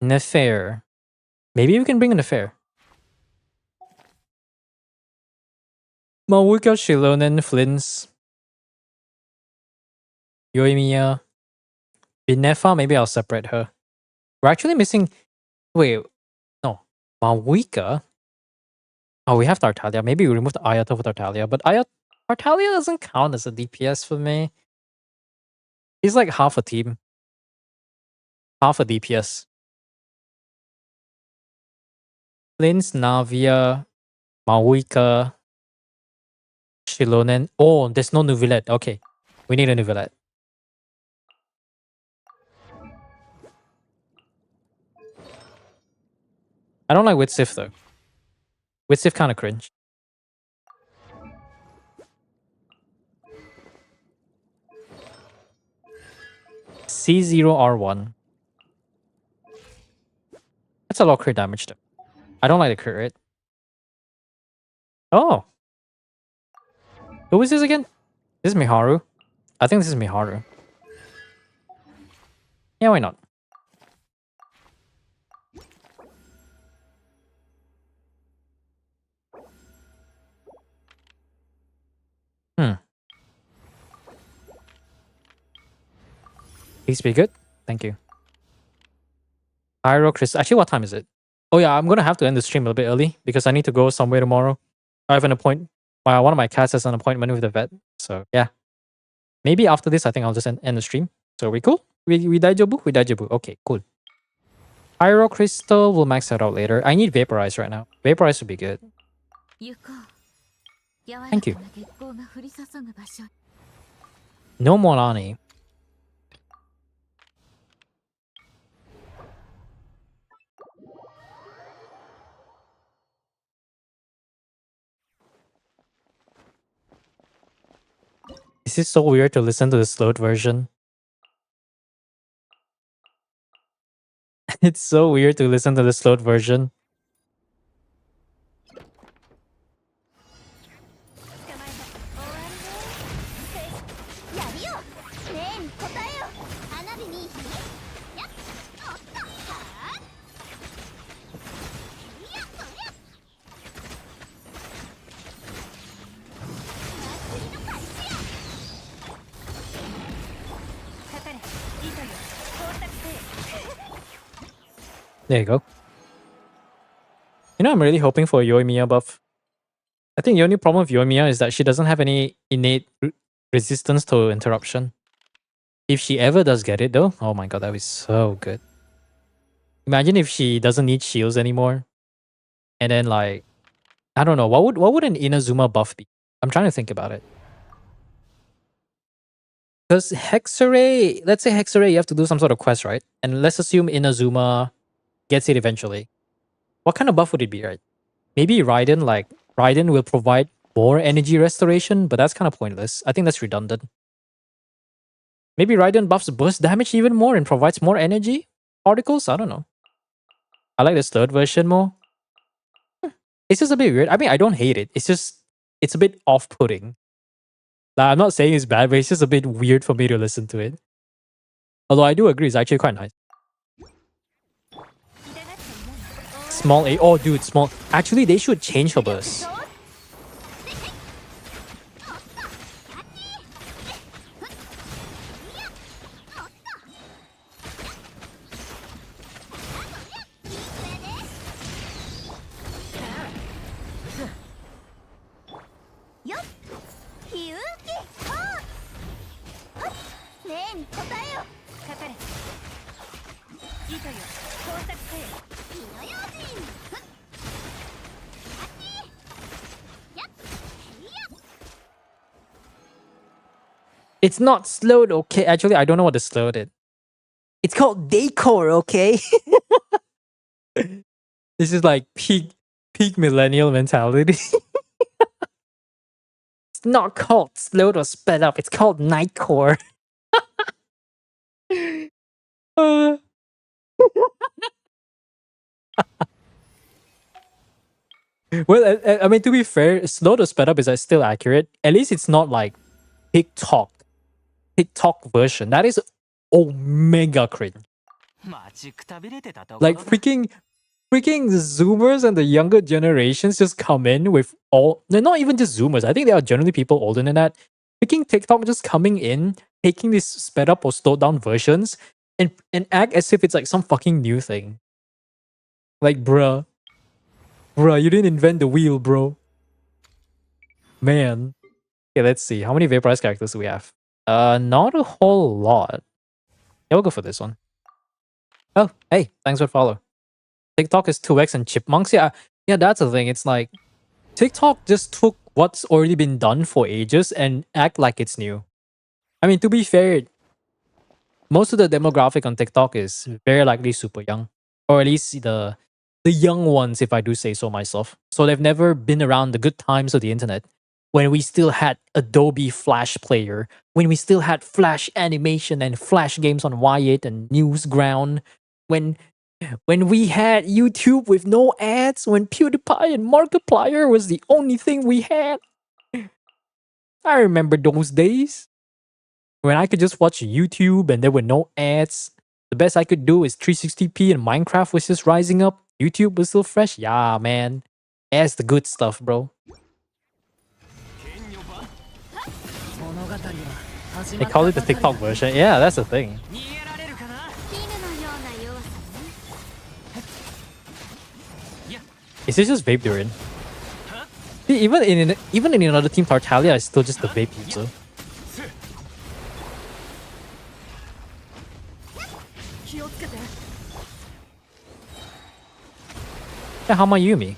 Nefair. Maybe we can bring in Nefair. Mawuka, Shilonen, Flins. Yoimiya. Binefa, maybe I'll separate her. We're actually missing... Wait, no. Mawuka? Oh, we have Tartaglia. Maybe we removed Ayato with Tartaglia, but Tartaglia doesn't count as a DPS for me. He's like half a team. Half a DPS. Flins, Navia, Mawuka, Shilonen. Oh, there's no Nuvilette. Okay. We need a Nuvilette. I don't like Witsif though. Witsif kind of cringe. C0R1. That's a lot of crit damage though. I don't like the crit rate. Oh. Who is this again? This is Miharu. I think this is Miharu. Yeah, why not? Please be good. Thank you. Pyro Chris. Actually, what time is it? Oh yeah, I'm gonna have to end the stream a little bit early because I need to go somewhere tomorrow. I have an appointment. One of my cats has an appointment with the vet. So yeah. Maybe after this, I think I'll just end the stream. So we cool? We daijobu? We daijobu. Okay, cool. Pyro Crystal, we'll max that out later. I need Vaporize right now. Vaporize would be good. Thank you. No more Lani. This is so weird to listen to the slowed version. It's so weird to listen to the slowed version. There you go. You know, I'm really hoping for a Yoimiya buff. I think the only problem with Yoimiya is that she doesn't have any innate resistance to interruption. If she ever does get it though, oh my god, that would be so good. Imagine if she doesn't need shields anymore. And then like, I don't know, what would an Inazuma buff be? I'm trying to think about it. Because Hexarray, let's say Hexarray, you have to do some sort of quest, right? And let's assume Inazuma gets it eventually. What kind of buff would it be, right? Maybe Raiden, like, Raiden will provide more energy restoration, but that's kind of pointless. I think that's redundant. Maybe Raiden buffs burst damage even more and provides more energy particles? I don't know. I like this third version more. It's just a bit weird. I mean, I don't hate it. It's just, it's a bit off-putting. Like, I'm not saying it's bad, but it's just a bit weird for me to listen to it. Although I do agree, it's actually quite nice. Small A. Oh, dude, small. Actually, they should change her burst. It's not slowed, okay? Actually, I don't know what the slowed is. It's called decor, okay? This is like peak millennial mentality. It's not called slowed or sped up. It's called nightcore. Uh, well, I mean, to be fair, slowed or sped up is still accurate. At least it's not like TikTok version. That is omega cringe. Like freaking Zoomers and the younger generations just come in with all. They're not even just Zoomers. I think there are generally people older than that. Freaking TikTok just coming in, taking these sped up or slowed down versions and act as if it's like some fucking new thing. Like, bruh, you didn't invent the wheel, bro. Man. Okay, let's see. How many vaporized characters do we have? Not a whole lot. Yeah, we'll go for this one. Oh, hey, thanks for follow. TikTok is 2x and chipmunks. Yeah, that's the thing. It's like TikTok just took what's already been done for ages and act like it's new. I mean, to be fair, most of the demographic on TikTok is very likely super young, or at least the young ones, if I do say so myself. So they've never been around the good times of the internet, when we still had Adobe Flash Player, when we still had Flash animation and Flash games on Wyatt and Newsground, when we had YouTube with no ads, when PewDiePie and Markiplier was the only thing we had. I remember those days when I could just watch YouTube and there were no ads. The best I could do is 360p and Minecraft was just rising up. YouTube was still fresh. Yeah, man. That's the good stuff, bro. They call it the TikTok version. Yeah, that's the thing. Is this just vape during? Even in another team, Tartaglia is still just the vape user. Yeah, how about Yumi?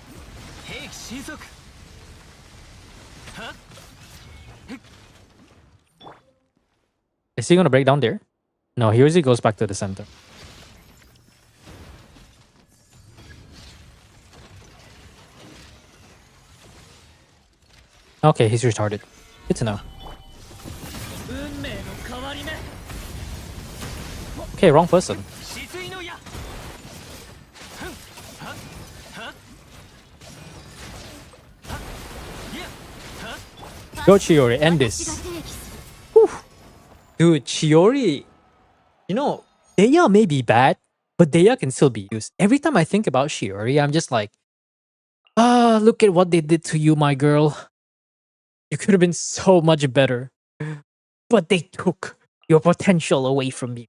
Is he gonna break down there? No, he usually goes back to the center. Okay, he's retarded. Good to know. Okay, wrong person. Go Chiori, end this. Whew. Dude, Chiori, you know, Deya may be bad, but Deya can still be used. Every time I think about Chiori, I'm just like, look at what they did to you, my girl. You could have been so much better. But they took your potential away from you.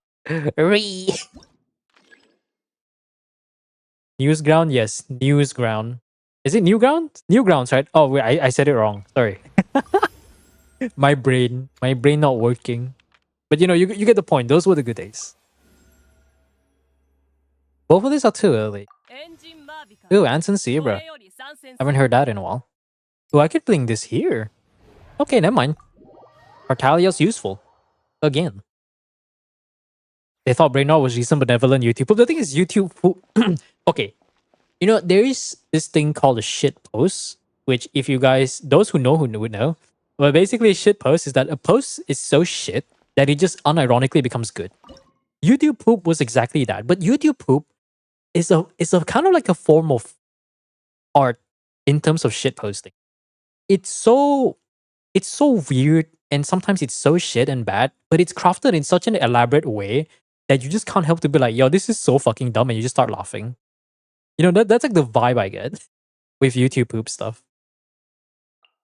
Newsground? Yes, Newsground. Is it Newground? Newgrounds, right? Oh, wait, I said it wrong. Sorry. my brain not working. But you know, you get the point. Those were the good days. Both of these are too early. Ooh, Anson Zebra. Haven't heard that in a while. Ooh, I could bring this here. Okay, never mind. Tartalia's useful. Again. They thought Brainard was recent benevolent YouTube. But the thing is, YouTube... okay. You know, there is this thing called a shit post, which if you guys... Those who would know. But basically, a shit post is that a post is so shit that it just unironically becomes good. YouTube poop was exactly that. But YouTube poop is a kind of like a form of art in terms of shit posting. It's so weird, and sometimes it's so shit and bad, but it's crafted in such an elaborate way that you just can't help to be like, yo, this is so fucking dumb, and you just start laughing. You know, that's like the vibe I get with YouTube poop stuff.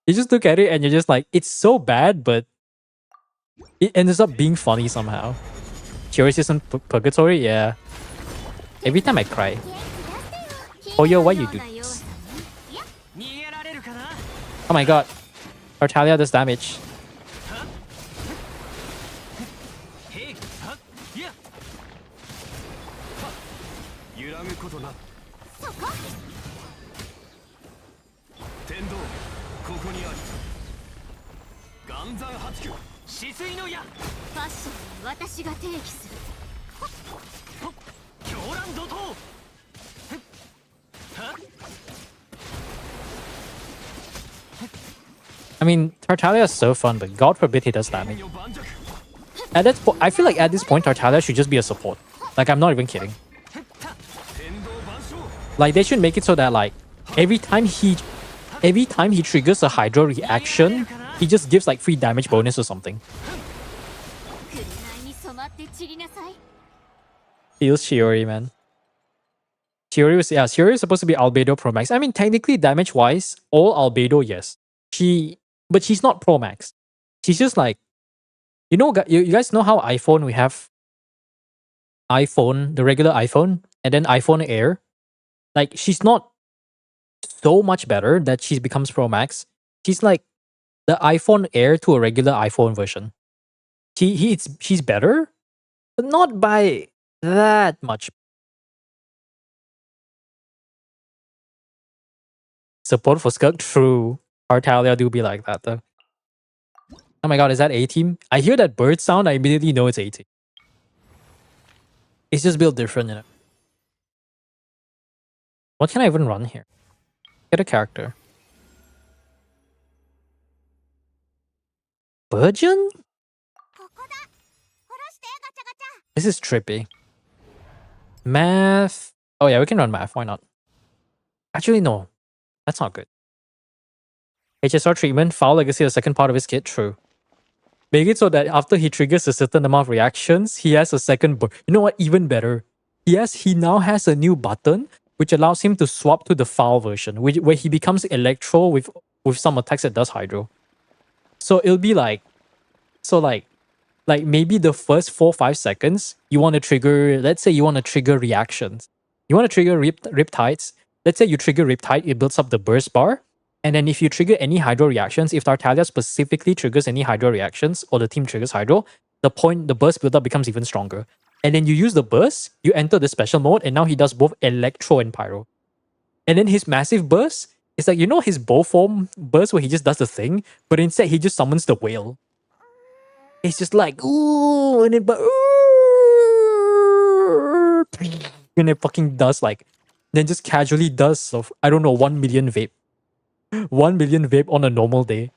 You just look at it and you're just like, it's so bad, but it ends up being funny somehow. Curious is in purgatory? Yeah. Every time I cry. Oh yo, why you do this? Oh my god. Tartalia does damage. I mean, Tartaglia is so fun, but God forbid he does damage. At that point, I feel like at this point, Tartaglia should just be a support. Like, I'm not even kidding. Like, they should make it so that, like, every time he triggers a Hydro reaction, he just gives, like, free damage bonus or something. Feels Shiori, man. Shiori is supposed to be Albedo Pro Max. I mean, technically, damage-wise, all Albedo, yes. But she's not Pro Max. She's just like, you guys know how iPhone, we have iPhone, the regular iPhone, and then iPhone Air? Like, she's not so much better that she becomes Pro Max. She's like the iPhone Air to a regular iPhone version. She's better, but not by that much. Support for Skirk? True. Tartaglia do be like that though. Oh my god, is that A-Team? I hear that bird sound, I immediately know it's A-Team. It's just built different, you know. What can I even run here? Get a character. Virgin? This is trippy. Math. Oh yeah, we can run math. Why not? Actually, no. That's not good. HSR treatment. Foul Legacy, the second part of his kit. True. Make it so that after he triggers a certain amount of reactions, he has a second... You know what? Even better. He now has a new button which allows him to swap to the Foul version, where he becomes Electro with some attacks that does Hydro. So it'll be like... So like maybe the first 4-5 seconds, you want to trigger... Let's say you want to trigger reactions. You want to trigger Riptides. Let's say you trigger Riptide, it builds up the burst bar. And then if you trigger any Hydro reactions, if Tartaglia specifically triggers any Hydro reactions, or the team triggers Hydro, the burst buildup becomes even stronger. And then you use the burst, you enter the special mode, and now he does both Electro and Pyro. And then his massive burst is like, you know his bow form burst where he just does the thing, but instead he just summons the whale. It's just like, ooh, and it fucking does like, then just casually does, I don't know, 1 million vape. 1 million vape on a normal day.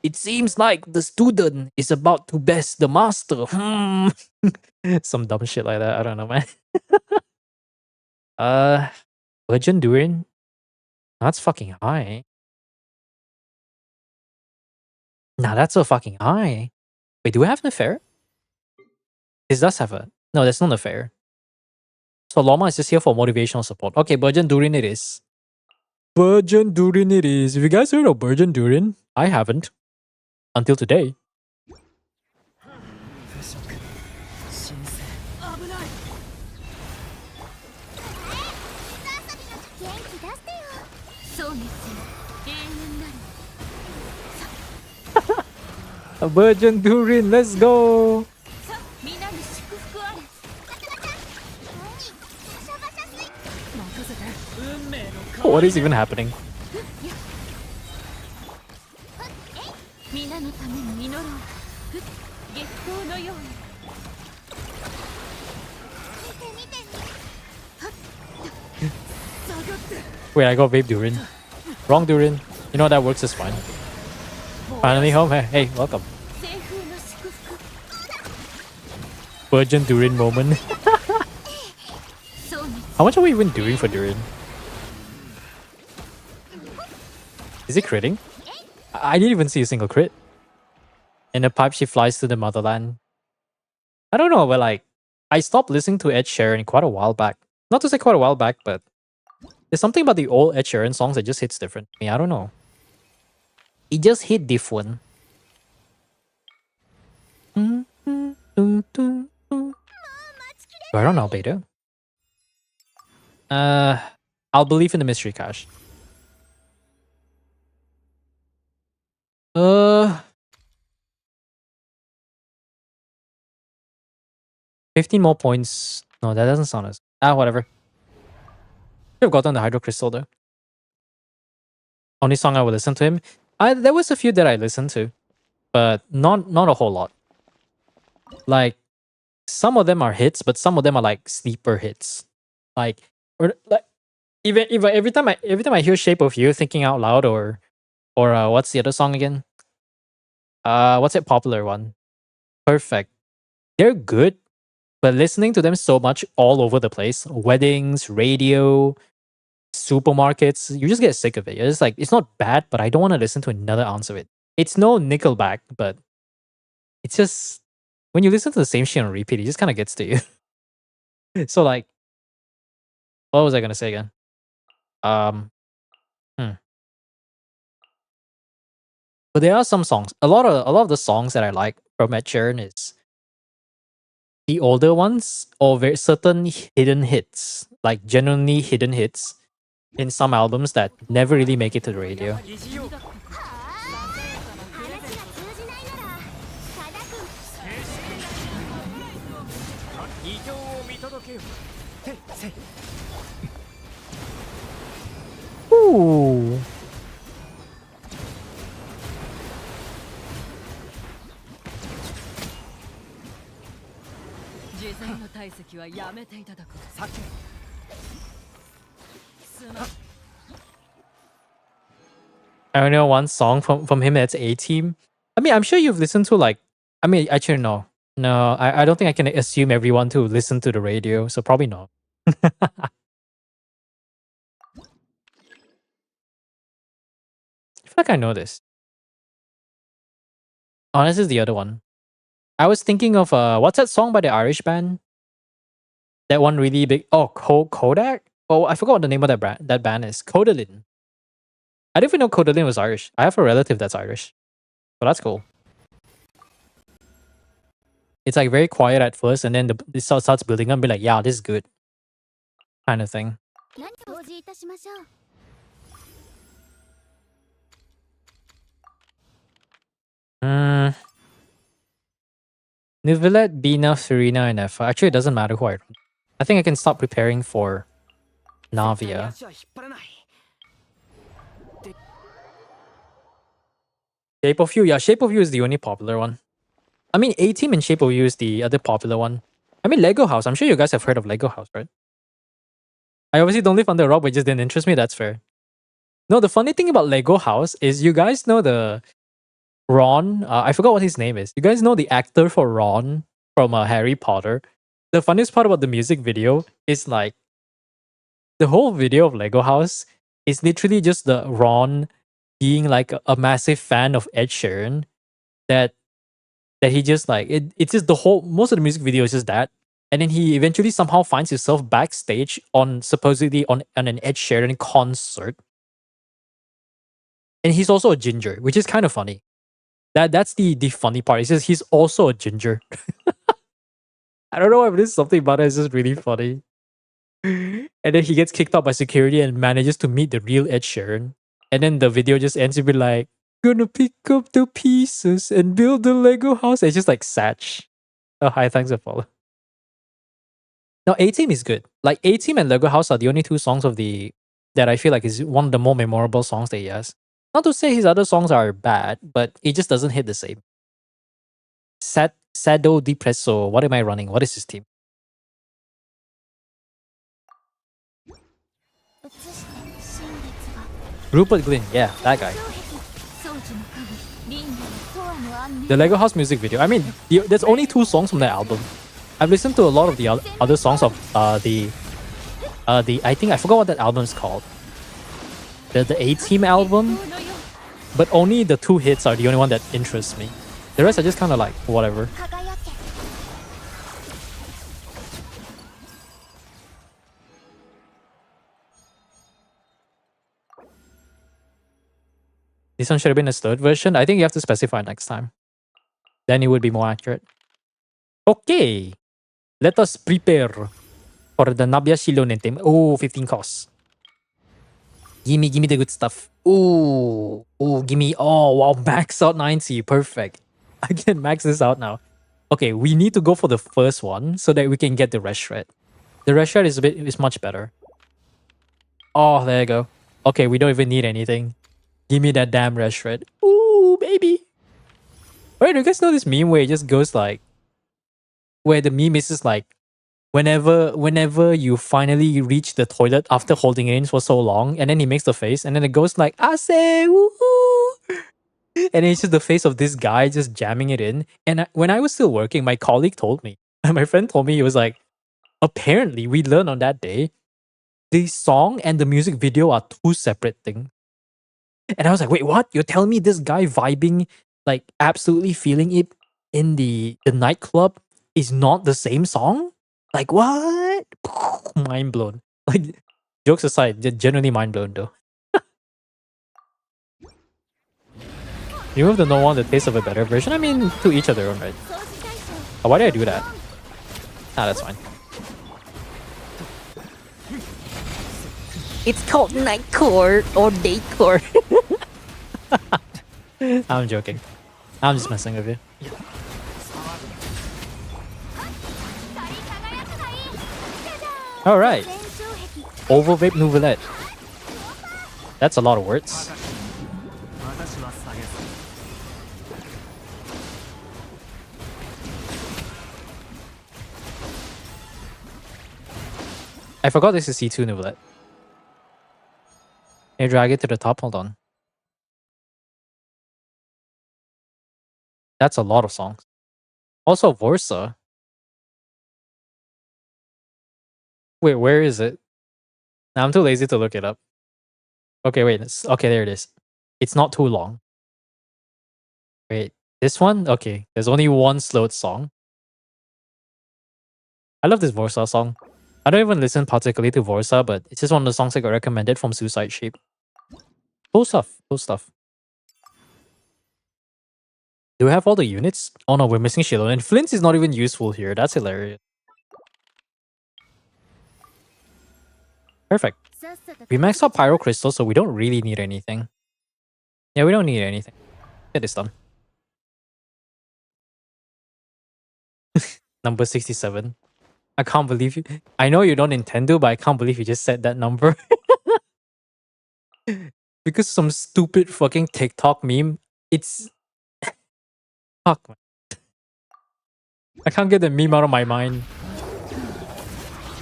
It seems like the student is about to best the master. Some dumb shit like that. I don't know, man. Virgin Durin? That's fucking high. Nah, that's so fucking high. Wait, do we have an affair? This does have a... No, that's not an affair. So Loma is just here for motivational support. Okay, Virgin Durin it is. Virgin Durin it is. Have you guys heard of Virgin Durin? I haven't. Until today. A Virgin Durin, let's go! What is even happening? 皆のために祈ろう。月光のように。見て。Wait, I got vape Durin. Wrong Durin. You know that works is fine. Finally home. Hey, welcome. 西風の祝福。 Virgin Durin moment. そうね。 How much are we even doing for Durin? Is it critting? I didn't even see a single crit. In the pipe, she flies to the motherland. I don't know, but like, I stopped listening to Ed Sheeran quite a while back. Not to say quite a while back, but there's something about the old Ed Sheeran songs that just hits different. I mean, I don't know. It just hit different. We're on Albedo. I'll believe in the mystery cache. 15 more points. No, that doesn't sound as... whatever. Should have gotten the Hydro Crystal though. Only song I would listen to him. There was a few that I listened to, but not a whole lot. Like, some of them are hits, but some of them are like sleeper hits. Like, or like, even every time I hear Shape of You thinking out loud, or what's the other song again? What's that popular one? Perfect. They're good, but listening to them so much all over the place, weddings, radio, supermarkets, you just get sick of it. It's like, it's not bad, but I don't want to listen to another ounce of it. It's no Nickelback, but it's just, when you listen to the same shit on repeat, it just kind of gets to you. So like, what was I gonna say again? But there are some songs. A lot of the songs that I like from Ed Sheeran is the older ones, or very certain hidden hits, like genuinely hidden hits in some albums that never really make it to the radio. Ooh. I don't know one song from him that's A-Team. I mean, I'm sure you've listened to like, I mean, actually no. No, I don't think I can assume everyone to listen to the radio, so probably not. I feel like I know this. Oh, this is the other one. I was thinking of what's that song by the Irish band? That one really big. Oh, Kodak. Oh, I forgot what the name of that band is. Kodalin. I didn't even know Kodalin was Irish. I have a relative that's Irish, so that's cool. It's like very quiet at first, and then it starts building up. And be like, yeah, this is good, kind of thing. Nivellet, Bina, Farina, and F. Actually, it doesn't matter who I run. I think I can start preparing for Navia. Shape of You. Yeah, Shape of You is the only popular one. I mean, A-Team and Shape of You is the other popular one. I mean, Lego House. I'm sure you guys have heard of Lego House, right? I obviously don't live under a rock, but it just didn't interest me. That's fair. No, the funny thing about Lego House is you guys know the Ron. I forgot what his name is. You guys know the actor for Ron from Harry Potter. The funniest part about the music video is like the whole video of Lego House is literally just the Ron being like a massive fan of Ed Sheeran. That he just like it's just the whole most of the music video is just that. And then he eventually somehow finds himself backstage on supposedly on an Ed Sheeran concert. And he's also a ginger, which is kind of funny. That's the funny part. It's just he's also a ginger. I don't know why, but there's something about it. It's just really funny. And then he gets kicked out by security and manages to meet the real Ed Sheeran. And then the video just ends with like, gonna pick up the pieces and build the Lego house. It's just like Satch. Oh, hi, thanks for follow. Now, A-Team is good. Like, A-Team and Lego House are the only two songs of the that I feel like is one of the more memorable songs that he has. Not to say his other songs are bad, but it just doesn't hit the same. Sado Depresso. What am I running? What is his team? Rupert Glynn. Yeah, that guy. The Lego House music video. I mean, there's only 2 songs from that album. I've listened to a lot of the other songs of the I think I forgot what that album is called. The A-Team album, but only the 2 hits are the only one that interests me. The rest are just kind of like whatever. This one should have been a slurred version. I think you have to specify next time. Then it would be more accurate. Okay, let us prepare for the Nabiyashi Lonentem. Oh, 15 costs. Gimme the good stuff. Ooh, gimme. Oh, wow, max out 90. Perfect. I can max this out now. Okay, we need to go for the first one so that we can get the red shred. The red shred is much better. Oh, there you go. Okay, we don't even need anything. Give me that damn red shred. Ooh, baby. Wait, do you guys know this meme where it just goes like, where the meme is just like, whenever you finally reach the toilet after holding it in for so long, and then he makes the face, and then it goes like, Ase, woohoo! And it's just the face of this guy just jamming it in. And when I was still working, my colleague told me, my friend told me, he was like, apparently we learned on that day, the song and the music video are 2 separate things. And I was like, wait, what? You're telling me this guy vibing, like absolutely feeling it in the nightclub is not the same song? Like, what? Mind blown. Like, jokes aside, genuinely mind blown though. Remove the no one, the taste of a better version. I mean, to each other own, right? Oh, why did I do that? Ah, that's fine. It's called Nightcore or Daycore. I'm joking. I'm just messing with you. Alright. Overvape Nouvellette. That's a lot of words. I forgot this is C2 Nouvellette. Can you drag it to the top? Hold on. That's a lot of songs. Also, Vorsa. Wait, where is it? Nah, I'm too lazy to look it up. Okay, wait. Okay, there it is. It's not too long. Wait, this one? Okay, there's only 1 slowed song. I love this Vorsa song. I don't even listen particularly to Vorsa, but it's just one of the songs I got recommended from Suicide Shape. Cool stuff. Cool stuff. Do we have all the units? Oh no, we're missing Shilon. And Flint is not even useful here. That's hilarious. Perfect. We maxed out Pyro Crystal, so we don't really need anything. Yeah, we don't need anything. Get this done. Number 67. I can't believe you. I know you don't intend to, but I can't believe you just said that number. Because some stupid fucking TikTok meme. It's... Fuck, man. I can't get the meme out of my mind.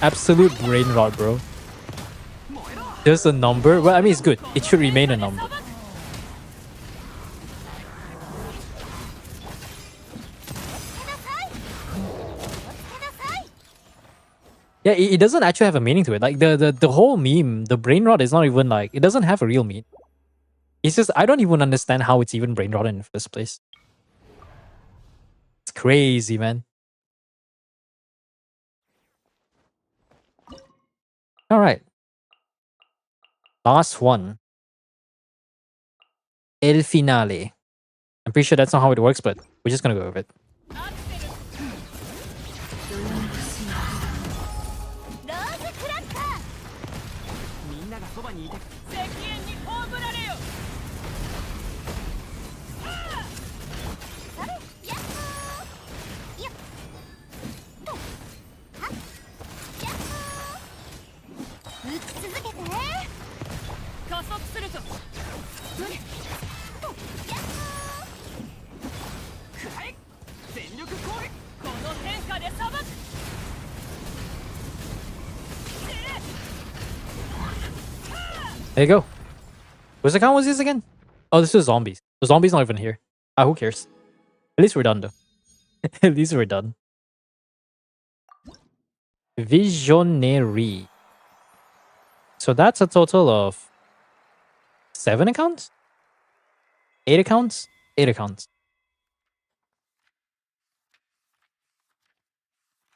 Absolute brain rot, bro. Just a number? Well, I mean, it's good. It should remain a number. Yeah, it doesn't actually have a meaning to it. Like, the whole meme, the brain rot is not even like... It doesn't have a real meaning. It's just, I don't even understand how it's even brain rot in the first place. It's crazy, man. Alright. Last one. El Finale. I'm pretty sure that's not how it works, but we're just gonna go with it. There you go. Which account was this again? Oh, this is zombies. The zombies not even here. Ah, who cares? At least we're done though. At least we're done. Visionary. So that's a total of 7 accounts? 8 accounts? 8 accounts.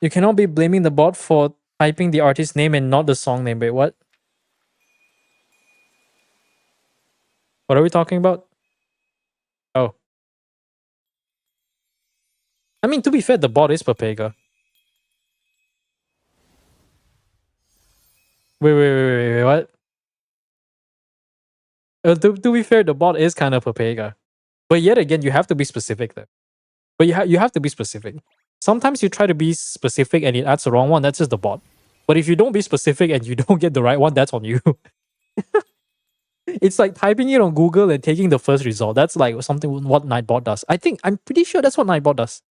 You cannot be blaming the bot for typing the artist name and not the song name. Wait, what? What are we talking about? Oh. I mean, to be fair, the bot is Papega. Wait, what? To be fair, the bot is kind of Papega. But yet again, you have to be specific though. But you have to be specific. Sometimes you try to be specific and it adds the wrong one, that's just the bot. But if you don't be specific and you don't get the right one, that's on you. It's like typing it on Google and taking the first result. That's like something what Nightbot does. I'm pretty sure that's what Nightbot does.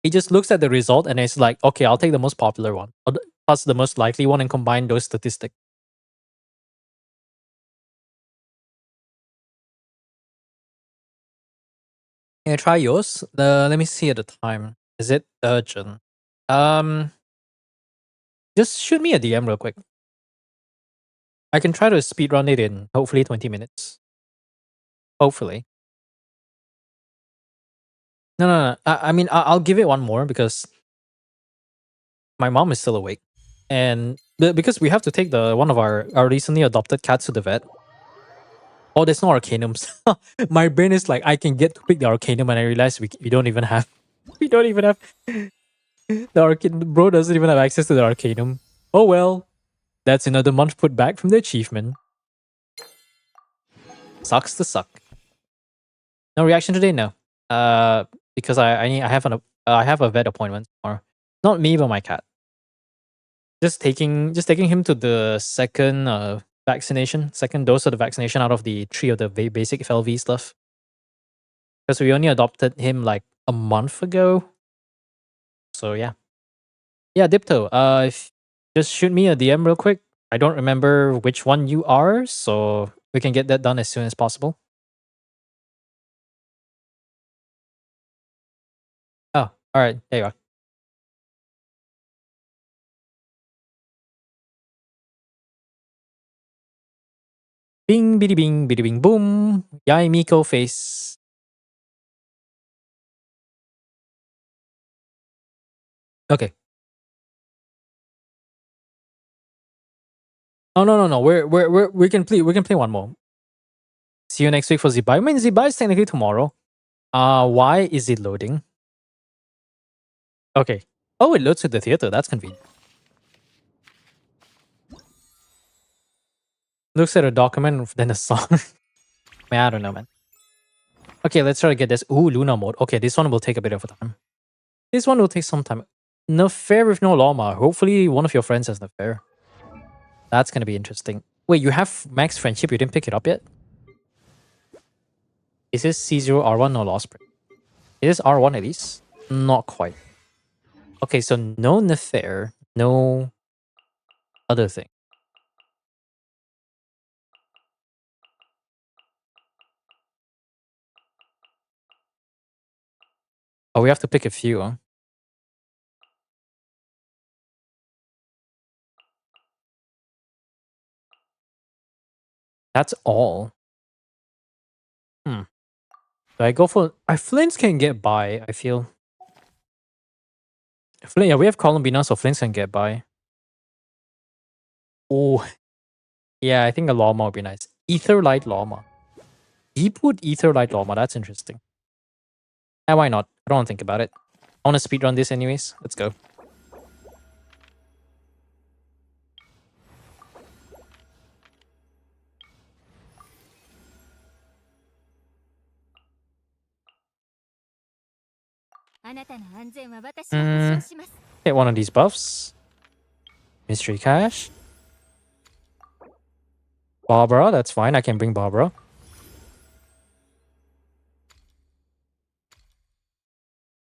He just looks at the result and it's like, okay, I'll take the most popular one, plus the most likely one, and combine those statistics. Can I try yours? Let me see at the time. Is it urgent? Just shoot me a DM real quick. I can try to speedrun it in hopefully 20 minutes. Hopefully. No. I mean, I'll give it one more because my mom is still awake, and because we have to take one of our recently adopted cats to the vet. Oh, there's no Arcanums. My brain is like, I can get to pick the Arcanum, and I realize we don't even have. We don't even have the Arcanum. Bro doesn't even have access to the Arcanum. Oh well, that's another month put back from the achievement. Sucks to suck. No reaction today, no. Because I have a vet appointment tomorrow. Not me, but my cat. Just taking him to the second second dose of the vaccination out of the 3 of the basic FLV stuff. Because we only adopted him like a month ago. So yeah. Yeah, Dipto. Just shoot me a DM real quick. I don't remember which one you are, so we can get that done as soon as possible. Oh, alright, there you are. Bing biddy bing boom. Yai Miko face. Okay. Oh no. We can play one more. See you next week for Zibai. I mean, Zibai is technically tomorrow. Why is it loading? Okay. Oh, it loads to the theater. That's convenient. Looks at a document then a song. Man, I don't know, man. Okay, let's try to get this. Ooh, Luna mode. Okay, this one will take a bit of time. This one will take some time. No fair with no llama. Hopefully one of your friends has no fair. That's gonna be interesting. Wait, you have max friendship? You didn't pick it up yet? Is this C0 R1? No, lost print. Is this R1 at least? Not quite. Okay, so no Nefair, no other thing. Oh, we have to pick a few, huh? That's all. Do I go for... Flints can get by, I feel. Yeah, we have Columbina, so Flints can get by. Oh, yeah, I think a Llama would be nice. Etherlight Llama. Deepwood Etherlight Llama, that's interesting. Yeah, why not? I don't want to think about it. I want to speedrun this anyways. Let's go. Hit one of these buffs. Mystery Cash. Barbara, that's fine. I can bring Barbara.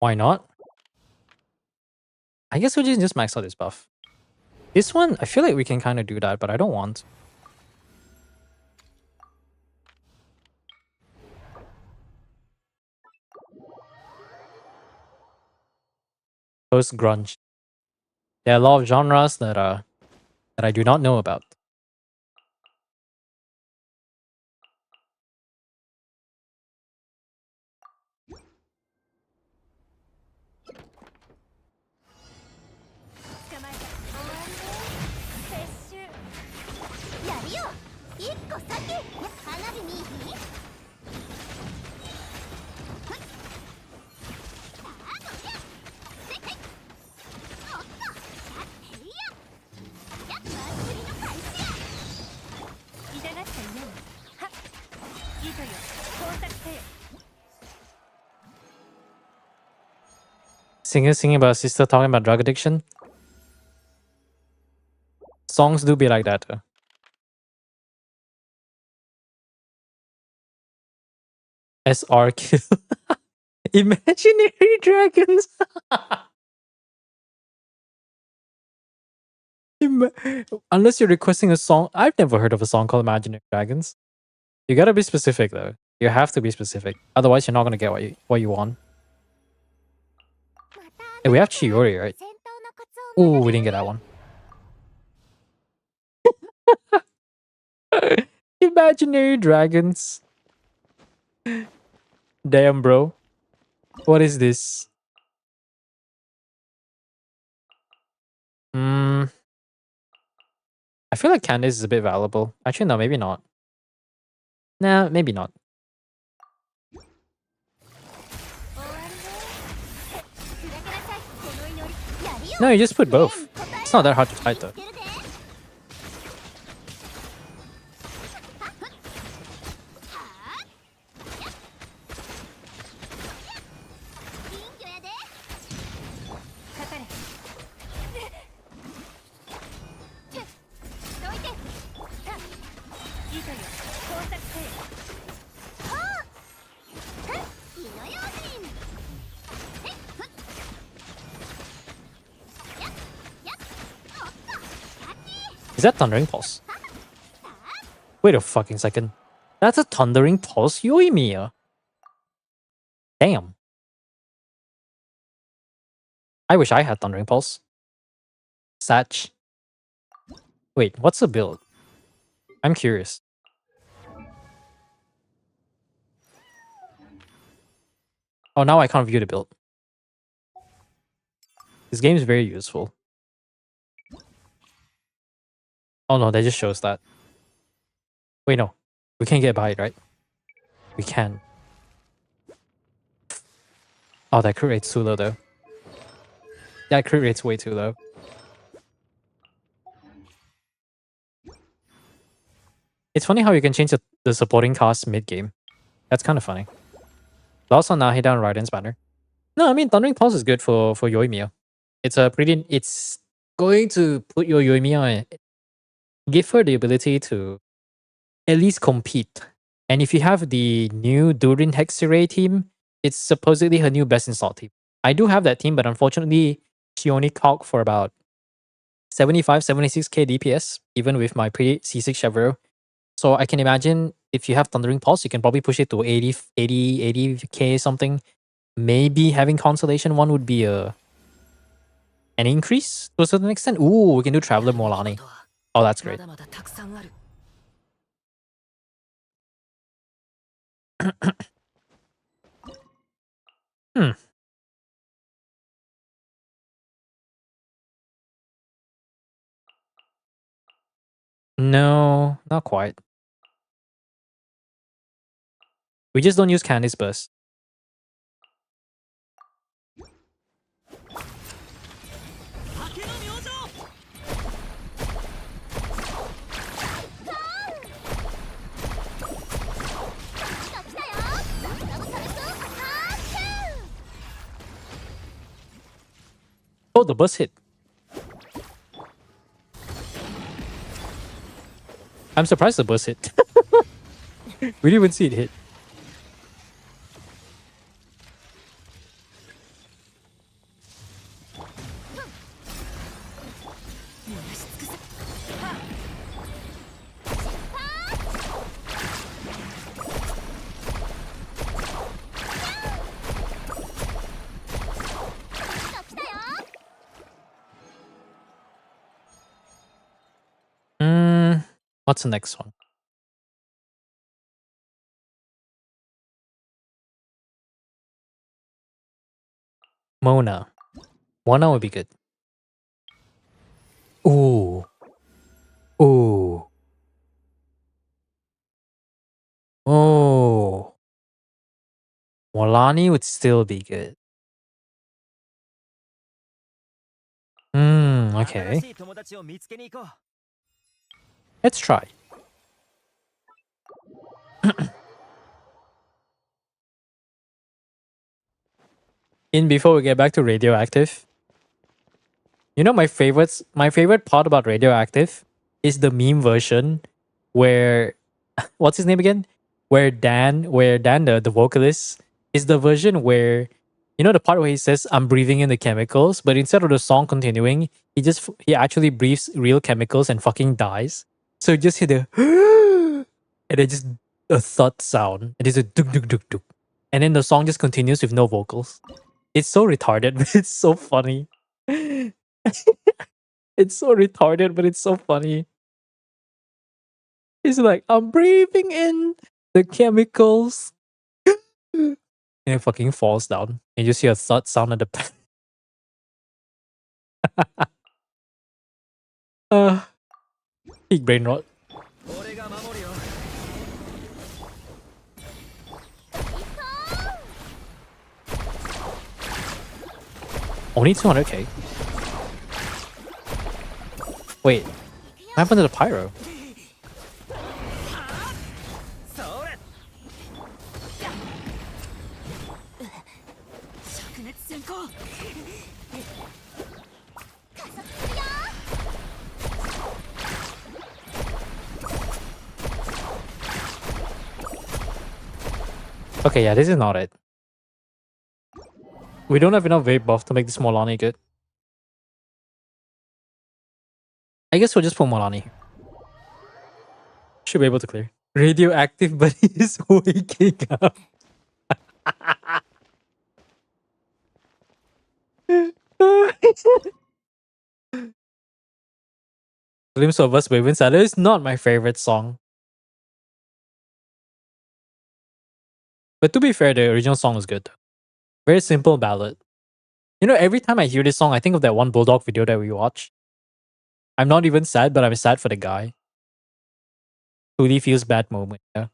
Why not? I guess we just max out this buff. This one, I feel like we can kind of do that, but I don't want. Post grunge. There are a lot of genres that I do not know about. Singer singing about a sister talking about drug addiction. Songs do be like that. SRQ. Imaginary dragons. Unless you're requesting a song. I've never heard of a song called Imaginary Dragons. You gotta be specific though. You have to be specific. Otherwise you're not gonna get what you want. Hey, we have Chiori, right? Oh, we didn't get that one. Imaginary dragons. Damn, bro. What is this? I feel like Candace is a bit valuable. Actually, no, maybe not. Nah, maybe not. No, you just put both. It's not that hard to fight though. Is that Thundering Pulse? Wait a fucking second. That's a Thundering Pulse Yoimiya. Damn. I wish I had Thundering Pulse. Satch. Wait, what's the build? I'm curious. Oh, now I can't view the build. This game is very useful. Oh no, that just shows that. Wait, no. We can't get by it, right? We can. Oh, that crit rate's too low though. That crit rate's way too low. It's funny how you can change the supporting cast mid-game. That's kind of funny. Also Nahida and Raiden's banner. No, I mean Thundering Pulse is good for Yoimiya. It's going to put your Yoimiya, give her the ability to at least compete. And if you have the new Durin Hexeray team, it's supposedly her new best in slot team. I do have that team, but unfortunately, she only calc for about 75, 76k DPS, even with my pre-C6 Chevreau. So I can imagine if you have Thundering Pulse, you can probably push it to 80k something. Maybe having Constellation 1 would be an increase to a certain extent. Ooh, we can do Traveler Molani. Oh, that's great. No, not quite. We just don't use Candice Burst. Oh, the burst hit. I'm surprised the burst hit. We didn't even see it hit. What's the next one? Mona. Mona would be good. Ooh. Ooh. Oh. Molani would still be good. Okay. Let's try. Before we get back to Radioactive, you know my favorite part about Radioactive is the meme version where what's his name again? Where Dan the vocalist is the version where you know the part where he says I'm breathing in the chemicals, but instead of the song continuing, he actually breathes real chemicals and fucking dies. So you just hear the and then just a thud sound. And it's a duk duk duk duk. And then the song just continues with no vocals. It's so retarded, but it's so funny. It's so retarded, but it's so funny. He's like, I'm breathing in the chemicals. And it fucking falls down. And you see a thud sound at the back. uh, Big brain rot. Only 200k. Wait, what happened to the pyro? Okay, yeah, this is not it. We don't have enough vape buff to make this Molani good. I guess we'll just put Molani. Should be able to clear. Radioactive, but he's waking up. Glimpse of Us by Vince Adler is not my favorite song. But to be fair, the original song is good. Very simple ballad. You know, every time I hear this song, I think of that one Bulldog video that we watched. I'm not even sad, but I'm sad for the guy. Truly feels bad moment. Yeah.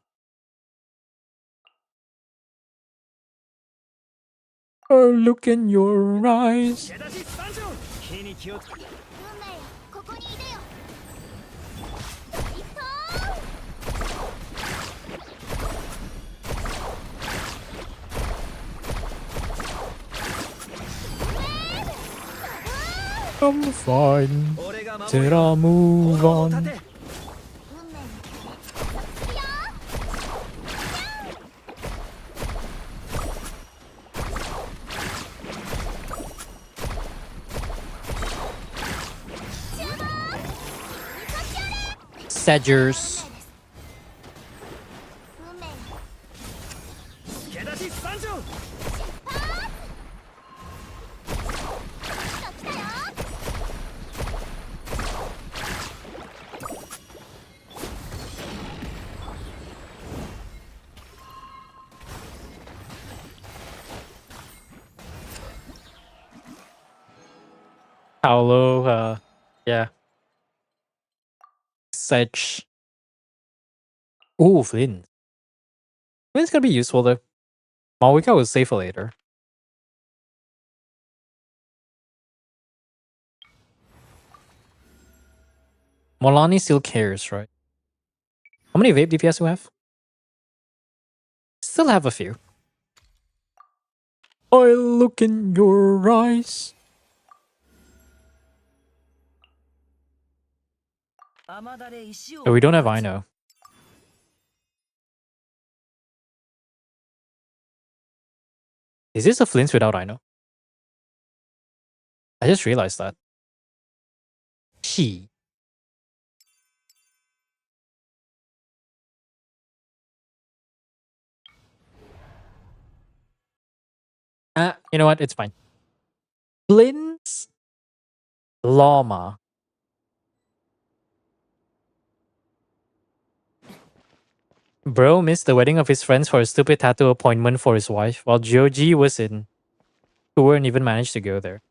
Oh, look in your eyes. I'm fine. Did I move on? Sedgers. Paolo, yeah. Sedge. Ooh, Flynn. Flynn's gonna be useful though. Malwika was safe for later. Molani still cares, right? How many vape DPS do we have? Still have a few. I look in your eyes. Oh, we don't have Ino. Is this a Flint without Ino? I just realized that. She. You know what? It's fine. Flint's Llama. Bro missed the wedding of his friends for a stupid tattoo appointment for his wife, while Joji was in tour and even managed to go there.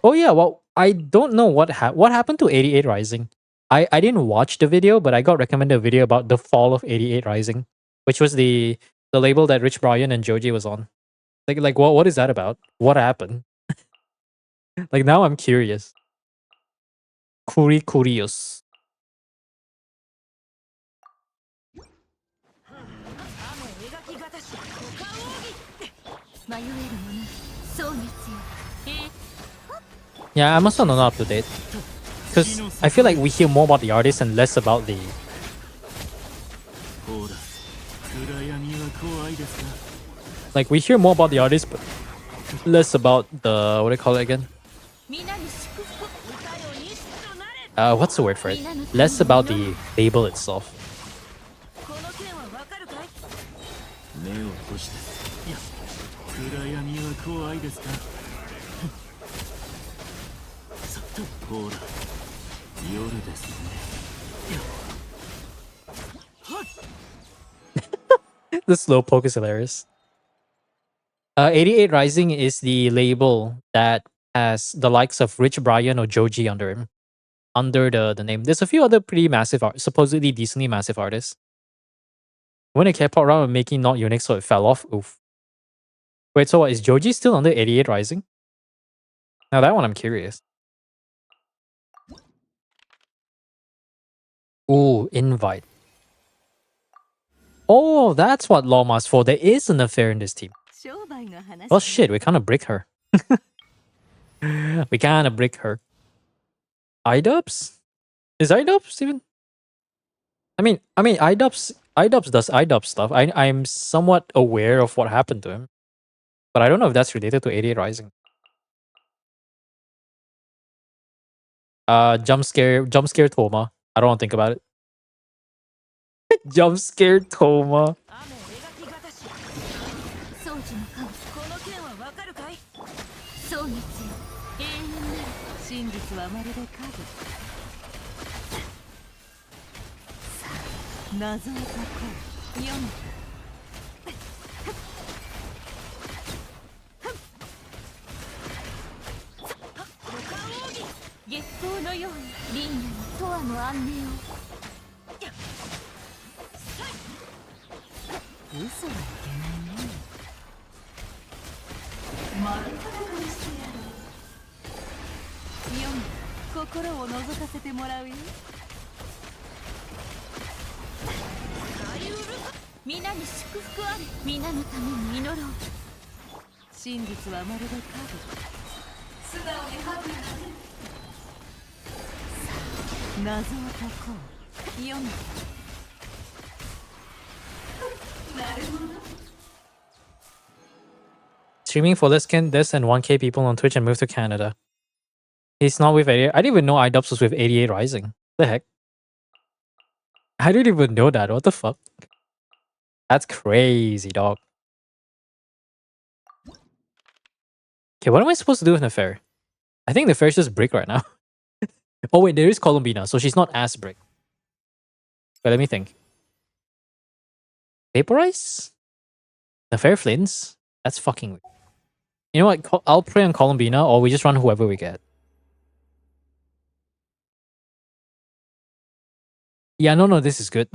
Oh yeah, well, I don't know what happened to 88 Rising. I didn't watch the video, but I got recommended a video about the fall of 88 Rising, which was the label that Rich Brian and Joji was on. Like what is that about? What happened? Like now I'm curious. Curious. 迷える者そう熱よ Yeah, I'm also not up to date. Because I feel like we hear more about the artist and less about the... Like, we hear more about the artist, but less about the... What do you call it again? What's the word for it? Less about the label itself. この件はわかるかい目を閉じて暗闇は怖いですかさっとほら夜ですね The slowpoke is hilarious. 88 Rising is the label that has the likes of Rich Brian or Joji under him. Under the name. There's a few other pretty massive supposedly decently massive artists. When a K-pop round was making not Unix, so it fell off. Oof. Wait, so what, is Joji still under 88 Rising? Now that one I'm curious. Ooh, invite. Oh, that's what Lawma's for. There is an affair in this team. 商売の話 Well, shit, we kind of brick her. We kind of brick her. iDubbbz? Is iDubbbz even? I mean, iDubbbz does iDubbbz stuff. I'm somewhat aware of what happened to him, but I don't know if that's related to 88 Rising. Jump scare Toma. I don't want to think about it. Jump scare Toma. 雨描きがたし宗樹の神この件はわかるかいそう熱よ永遠なる真実はまるで影さあ謎を解こう読む月光のようにリーナに永遠の安寧を嘘はいけないね丸裸にしてやる読む心を覗かせてもらうよ皆に祝福あれ皆のために祈ろう真実はまるで影素直にハグさあ謎を解こう読むStreaming for less than 1K people on Twitch and moved to Canada. He's not with 88. I didn't even know iDubbbz was with 88 Rising. The heck? I didn't even know that. What the fuck? That's crazy, dog. Okay, what am I supposed to do with Nefer? I think Nefer's just brick right now. Oh wait, there is Columbina, so she's not as brick. But let me think. Vaporize? Nefer Flins? That's fucking weird. You know what? I'll pray on Columbina, or we just run whoever we get. Yeah, no, this is good.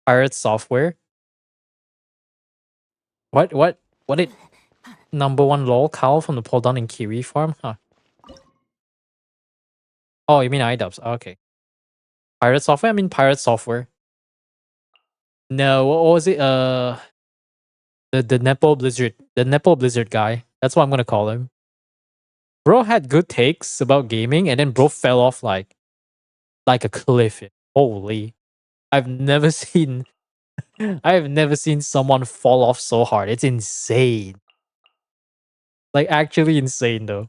Pirate Software. What did number one lol Carl from the pull down in Kiwi farm? Huh. Oh, you mean iDubbbz? Okay. Pirate Software? I mean Pirate Software. No, what was it? The Nepo Blizzard. The Nepo Blizzard guy. That's what I'm gonna call him. Bro had good takes about gaming, and then bro fell off like a cliff. Holy. I've never seen someone fall off so hard. It's insane. Like actually insane though.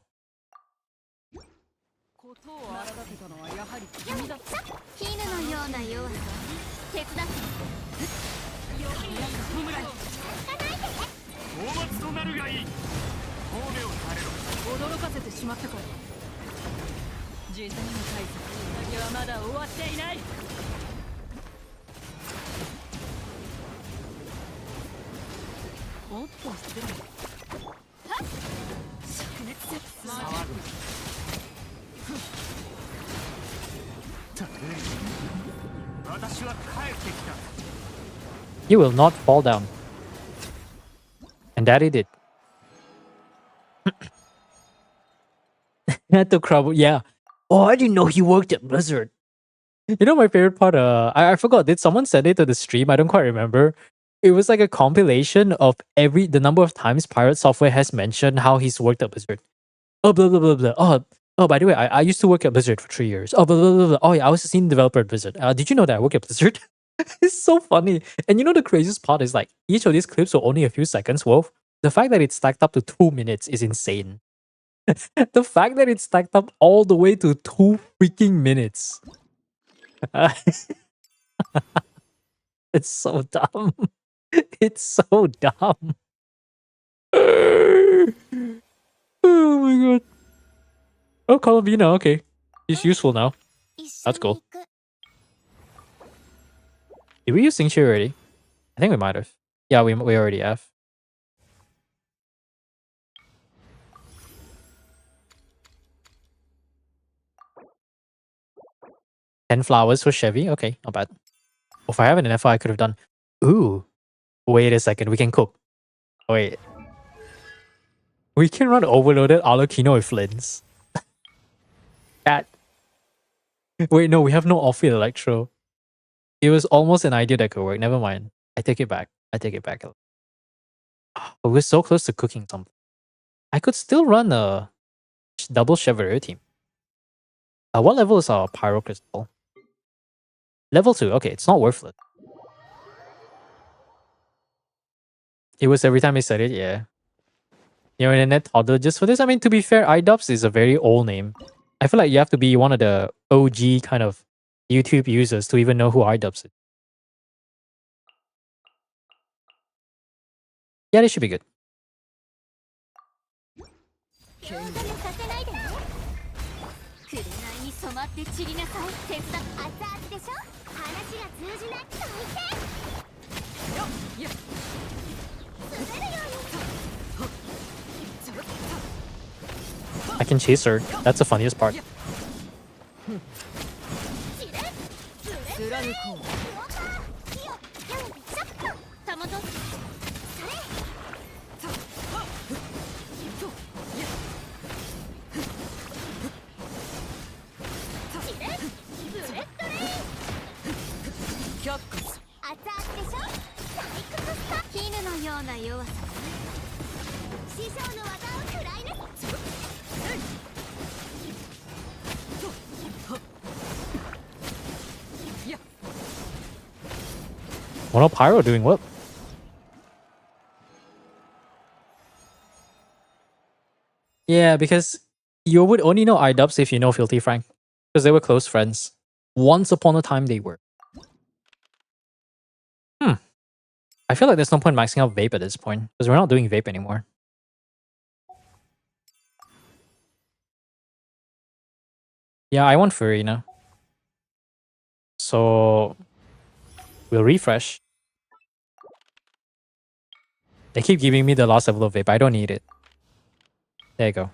絹のような弱さ手伝って大松となるがいい。褒めをされろ。驚かせてしまったか。実際の対策だけはまだ終わっていない。おっと失礼。はっ、灼熱せ騒ぐたく私は帰ってきた。 You will not fall down. And Daddy did. Had to crumble. Yeah. Oh, I didn't know he worked at Blizzard. You know my favorite part? I forgot. Did someone send it to the stream? I don't quite remember. It was like a compilation of the number of times Pirate Software has mentioned how he's worked at Blizzard. Oh, blah blah blah blah. Oh, by the way, I used to work at Blizzard for 3 years. Oh, blah blah blah blah. Oh yeah, I was a senior developer at Blizzard. Did you know that I work at Blizzard? It's so funny. And you know the craziest part is like each of these clips were only a few seconds worth. The fact that it's stacked up to 2 minutes is insane. The fact that it's stacked up all the way to 2 freaking minutes. It's so dumb. It's so dumb. Oh my god. Oh, Colomina, okay. He's useful now. That's cool. Did we use Xingqiu already? I think we might have. Yeah, we already have. Ten flowers for Chevy. Okay, not bad. If I have an FI, I could have done. Ooh. Wait a second. We can cook. Wait. We can run overloaded Alokino with Flints. Cat. Wait, no, we have no off-field Electro. It was almost an idea that could work. Never mind. I take it back. I take it back. But we're so close to cooking something. I could still run a double Chevalier team. What level is our Pyro Crystal? Level 2. Okay, it's not worthless. It was every time I said it, yeah. You know, internet toddler just for this. I mean, to be fair, iDubbbz is a very old name. I feel like you have to be one of the OG kind of YouTube users to even know who iDubbbz is. Yeah, this should be good. I can chase her. That's the funniest part. Mono Pyro doing what? Yeah, because you would only know iDubbbz if you know Filthy Frank. Because they were close friends. Once upon a time they were. I feel like there's no point maxing out Vape at this point. Because we're not doing Vape anymore. Yeah, I want Farina. So we'll refresh. They keep giving me the last level of Vape. I don't need it. There you go.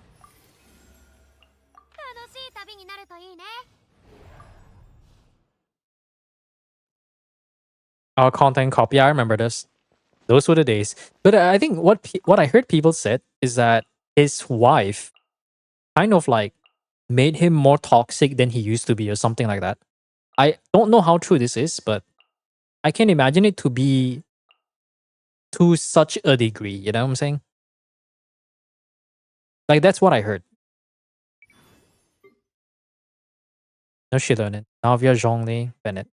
Our content copy. I remember this. Those were the days. But I think what I heard people said is that his wife kind of like made him more toxic than he used to be or something like that. I don't know how true this is, but I can imagine it to be to such a degree. You know what I'm saying? Like, that's what I heard. No shit on it. Navia, Zhongli, Bennett.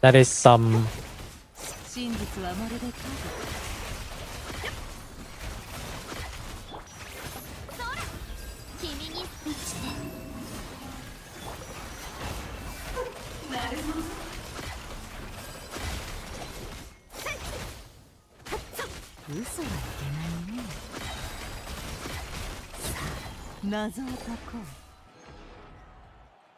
That is some 真実はまるで影。そら君に満ちてなるほど。嘘はいけないね。さあ謎を解こう。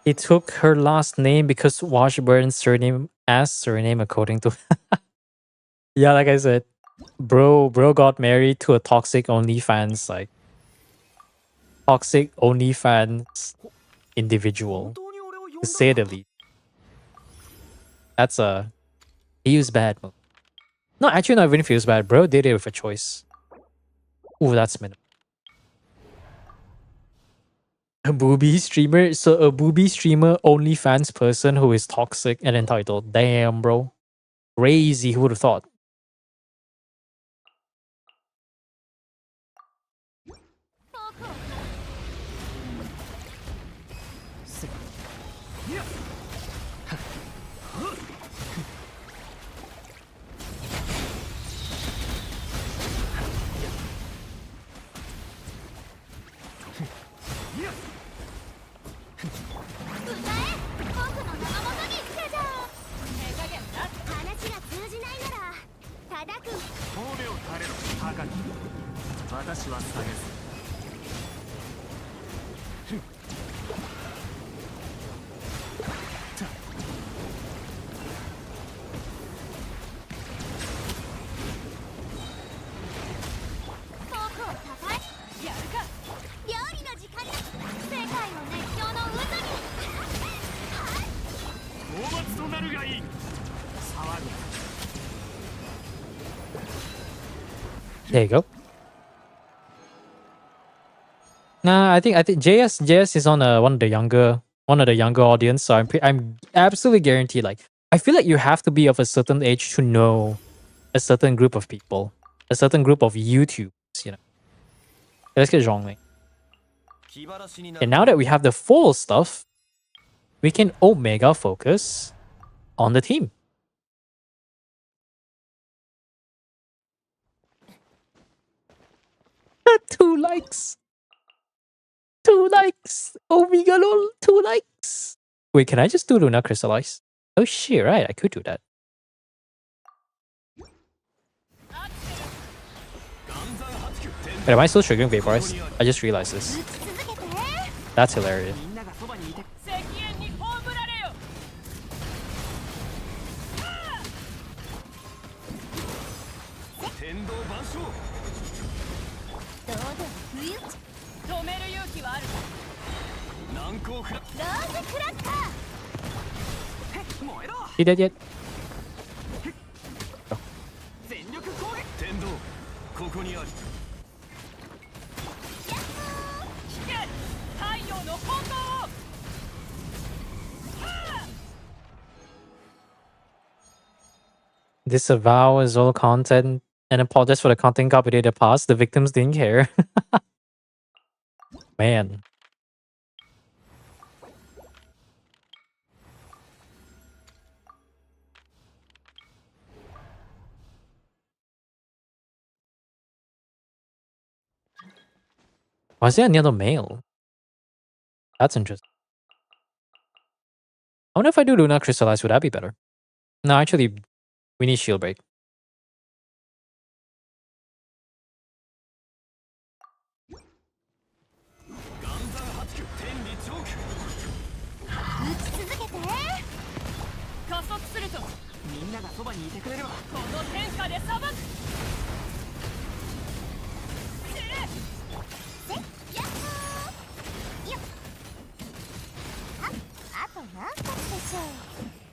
He took her last name because Washburn's surname as surname according to yeah, like I said, bro got married to a toxic OnlyFans, like toxic OnlyFans individual, to say the least. That's a feels bad move. No, actually not even feels bad. Bro did it with a choice. Ooh, that's minimal. A booby streamer, so a booby streamer OnlyFans person who is toxic and entitled. Damn, bro. Crazy, who would have thought? There you go. Nah, I think JS is on one of the younger audience, so I'm absolutely guaranteed. Like, I feel like you have to be of a certain age to know a certain group of people, a certain group of YouTubers. You know, let's get Zhongli. And now that we have the full stuff, we can Omega focus on the team. Two likes. 2 likes. Omega lol. 2 likes. Wait, can I just do Luna Crystallize? Oh shit, right. I could do that. Wait, am I still triggering Vaporize? I just realized this. That's hilarious. He dead yet? Oh. Disavow is all content and apologize for the content copy data pass. The victims didn't care. Man. Why is there another male? That's interesting. I wonder if I do Luna Crystallize, would that be better? No, actually, we need Shield Break.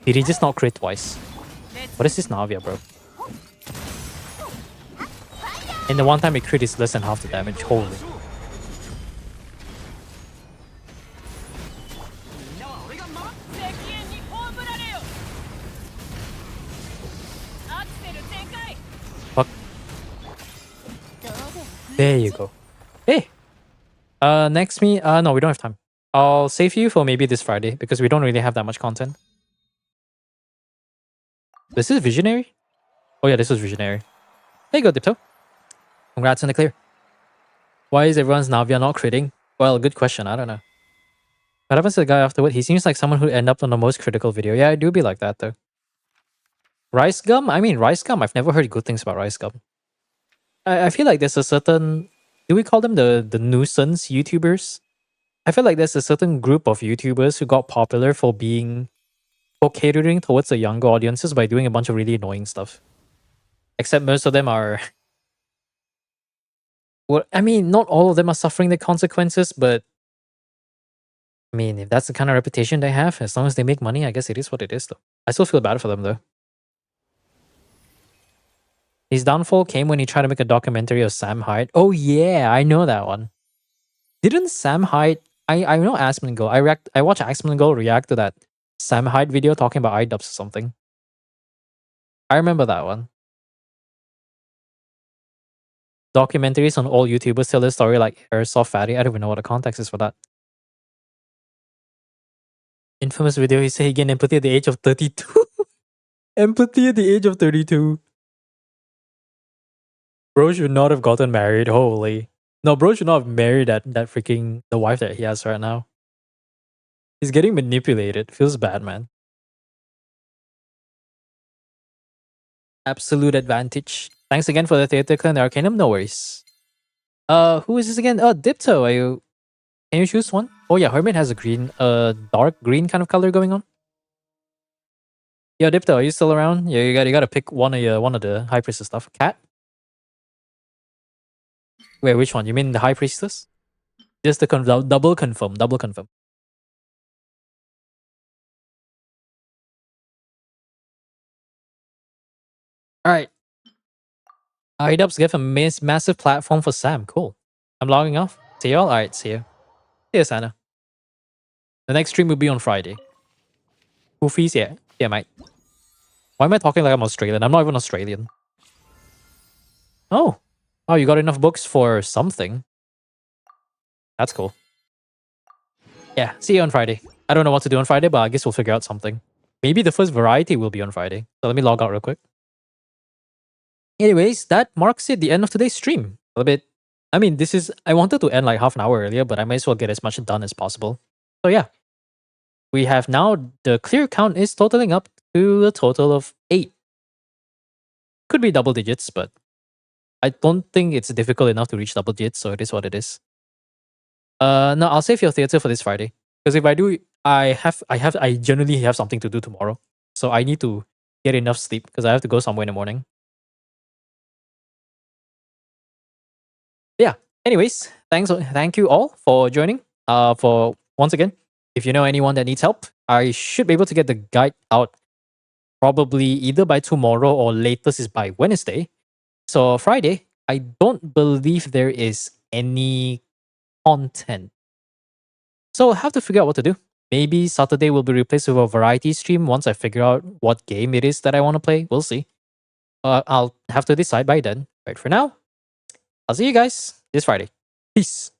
Did he just not crit twice? What is this Navia, bro? And the one time he crit is less than half the damage. Holy. Fuck. There you go. Hey! Next me... no, we don't have time. I'll save you for maybe this Friday because we don't really have that much content. This is Visionary? Oh yeah, this was Visionary. There you go, Dipto. Congrats on the clear. Why is everyone's Navia not critting? Well, good question. I don't know. What happens to the guy afterward? He seems like someone who'd end up on the most critical video. Yeah, I do be like that though. Rice Gum? I mean, Rice Gum, I've never heard good things about Rice Gum. I feel like there's a certain... Do we call them the nuisance YouTubers? I feel like there's a certain group of YouTubers who got popular for catering towards the younger audiences by doing a bunch of really annoying stuff. Except most of them are... Well, I mean, not all of them are suffering the consequences, but... I mean, if that's the kind of reputation they have, as long as they make money, I guess it is what it is though. I still feel bad for them though. His downfall came when he tried to make a documentary of Sam Hyde. Oh yeah, I know that one. Didn't Sam Hyde... I know Asmongold. I watched Asmongold react to that Sam Hyde video talking about iDubbbz or something. I remember that one. Documentaries on all YouTubers tell their story like Airsoft Fatty. I don't even know what the context is for that. Infamous video, he said he gained empathy at the age of 32. Empathy at the age of 32. Bro should not have gotten married. Holy. No, bro should not have married that freaking... the wife that he has right now. He's getting manipulated. Feels bad, man. Absolute advantage. Thanks again for the Theater Clan Arcanum. No worries. Who is this again? Oh, Dipto. Are you... Can you choose one? Oh yeah, Hermit has a green, dark green kind of color going on. Yo, Dipto, are you still around? Yeah, you gotta pick one of the High Priestess stuff. Cat? Wait, which one? You mean the High Priestess? Just the double confirm. Alright. iDubbbz gave a massive platform for Sam. Cool. I'm logging off. See y'all? Alright, see you. See you, Sana. The next stream will be on Friday. Goofies? Yeah. Yeah, mate. Why am I talking like I'm Australian? I'm not even Australian. Oh. Oh, you got enough books for something. That's cool. Yeah, see you on Friday. I don't know what to do on Friday, but I guess we'll figure out something. Maybe the first variety will be on Friday. So let me log out real quick. Anyways, that marks it, the end of today's stream. A little bit... I mean, this is... I wanted to end like half an hour earlier, but I might as well get as much done as possible. So yeah. We have now... The clear count is totaling up to a total of 8. Could be double digits, but... I don't think it's difficult enough to reach double digits, so it is what it is. No, I'll save your theater for this Friday. Because if I do... I generally have something to do tomorrow. So I need to get enough sleep, because I have to go somewhere in the morning. Yeah. Anyways, thank you all for joining. For once again, if you know anyone that needs help, I should be able to get the guide out probably either by tomorrow or latest is by Wednesday. So Friday, I don't believe there is any content. So I'll have to figure out what to do. Maybe Saturday will be replaced with a variety stream once I figure out what game it is that I want to play. We'll see. I'll have to decide by then. But for now, I'll see you guys this Friday. Peace.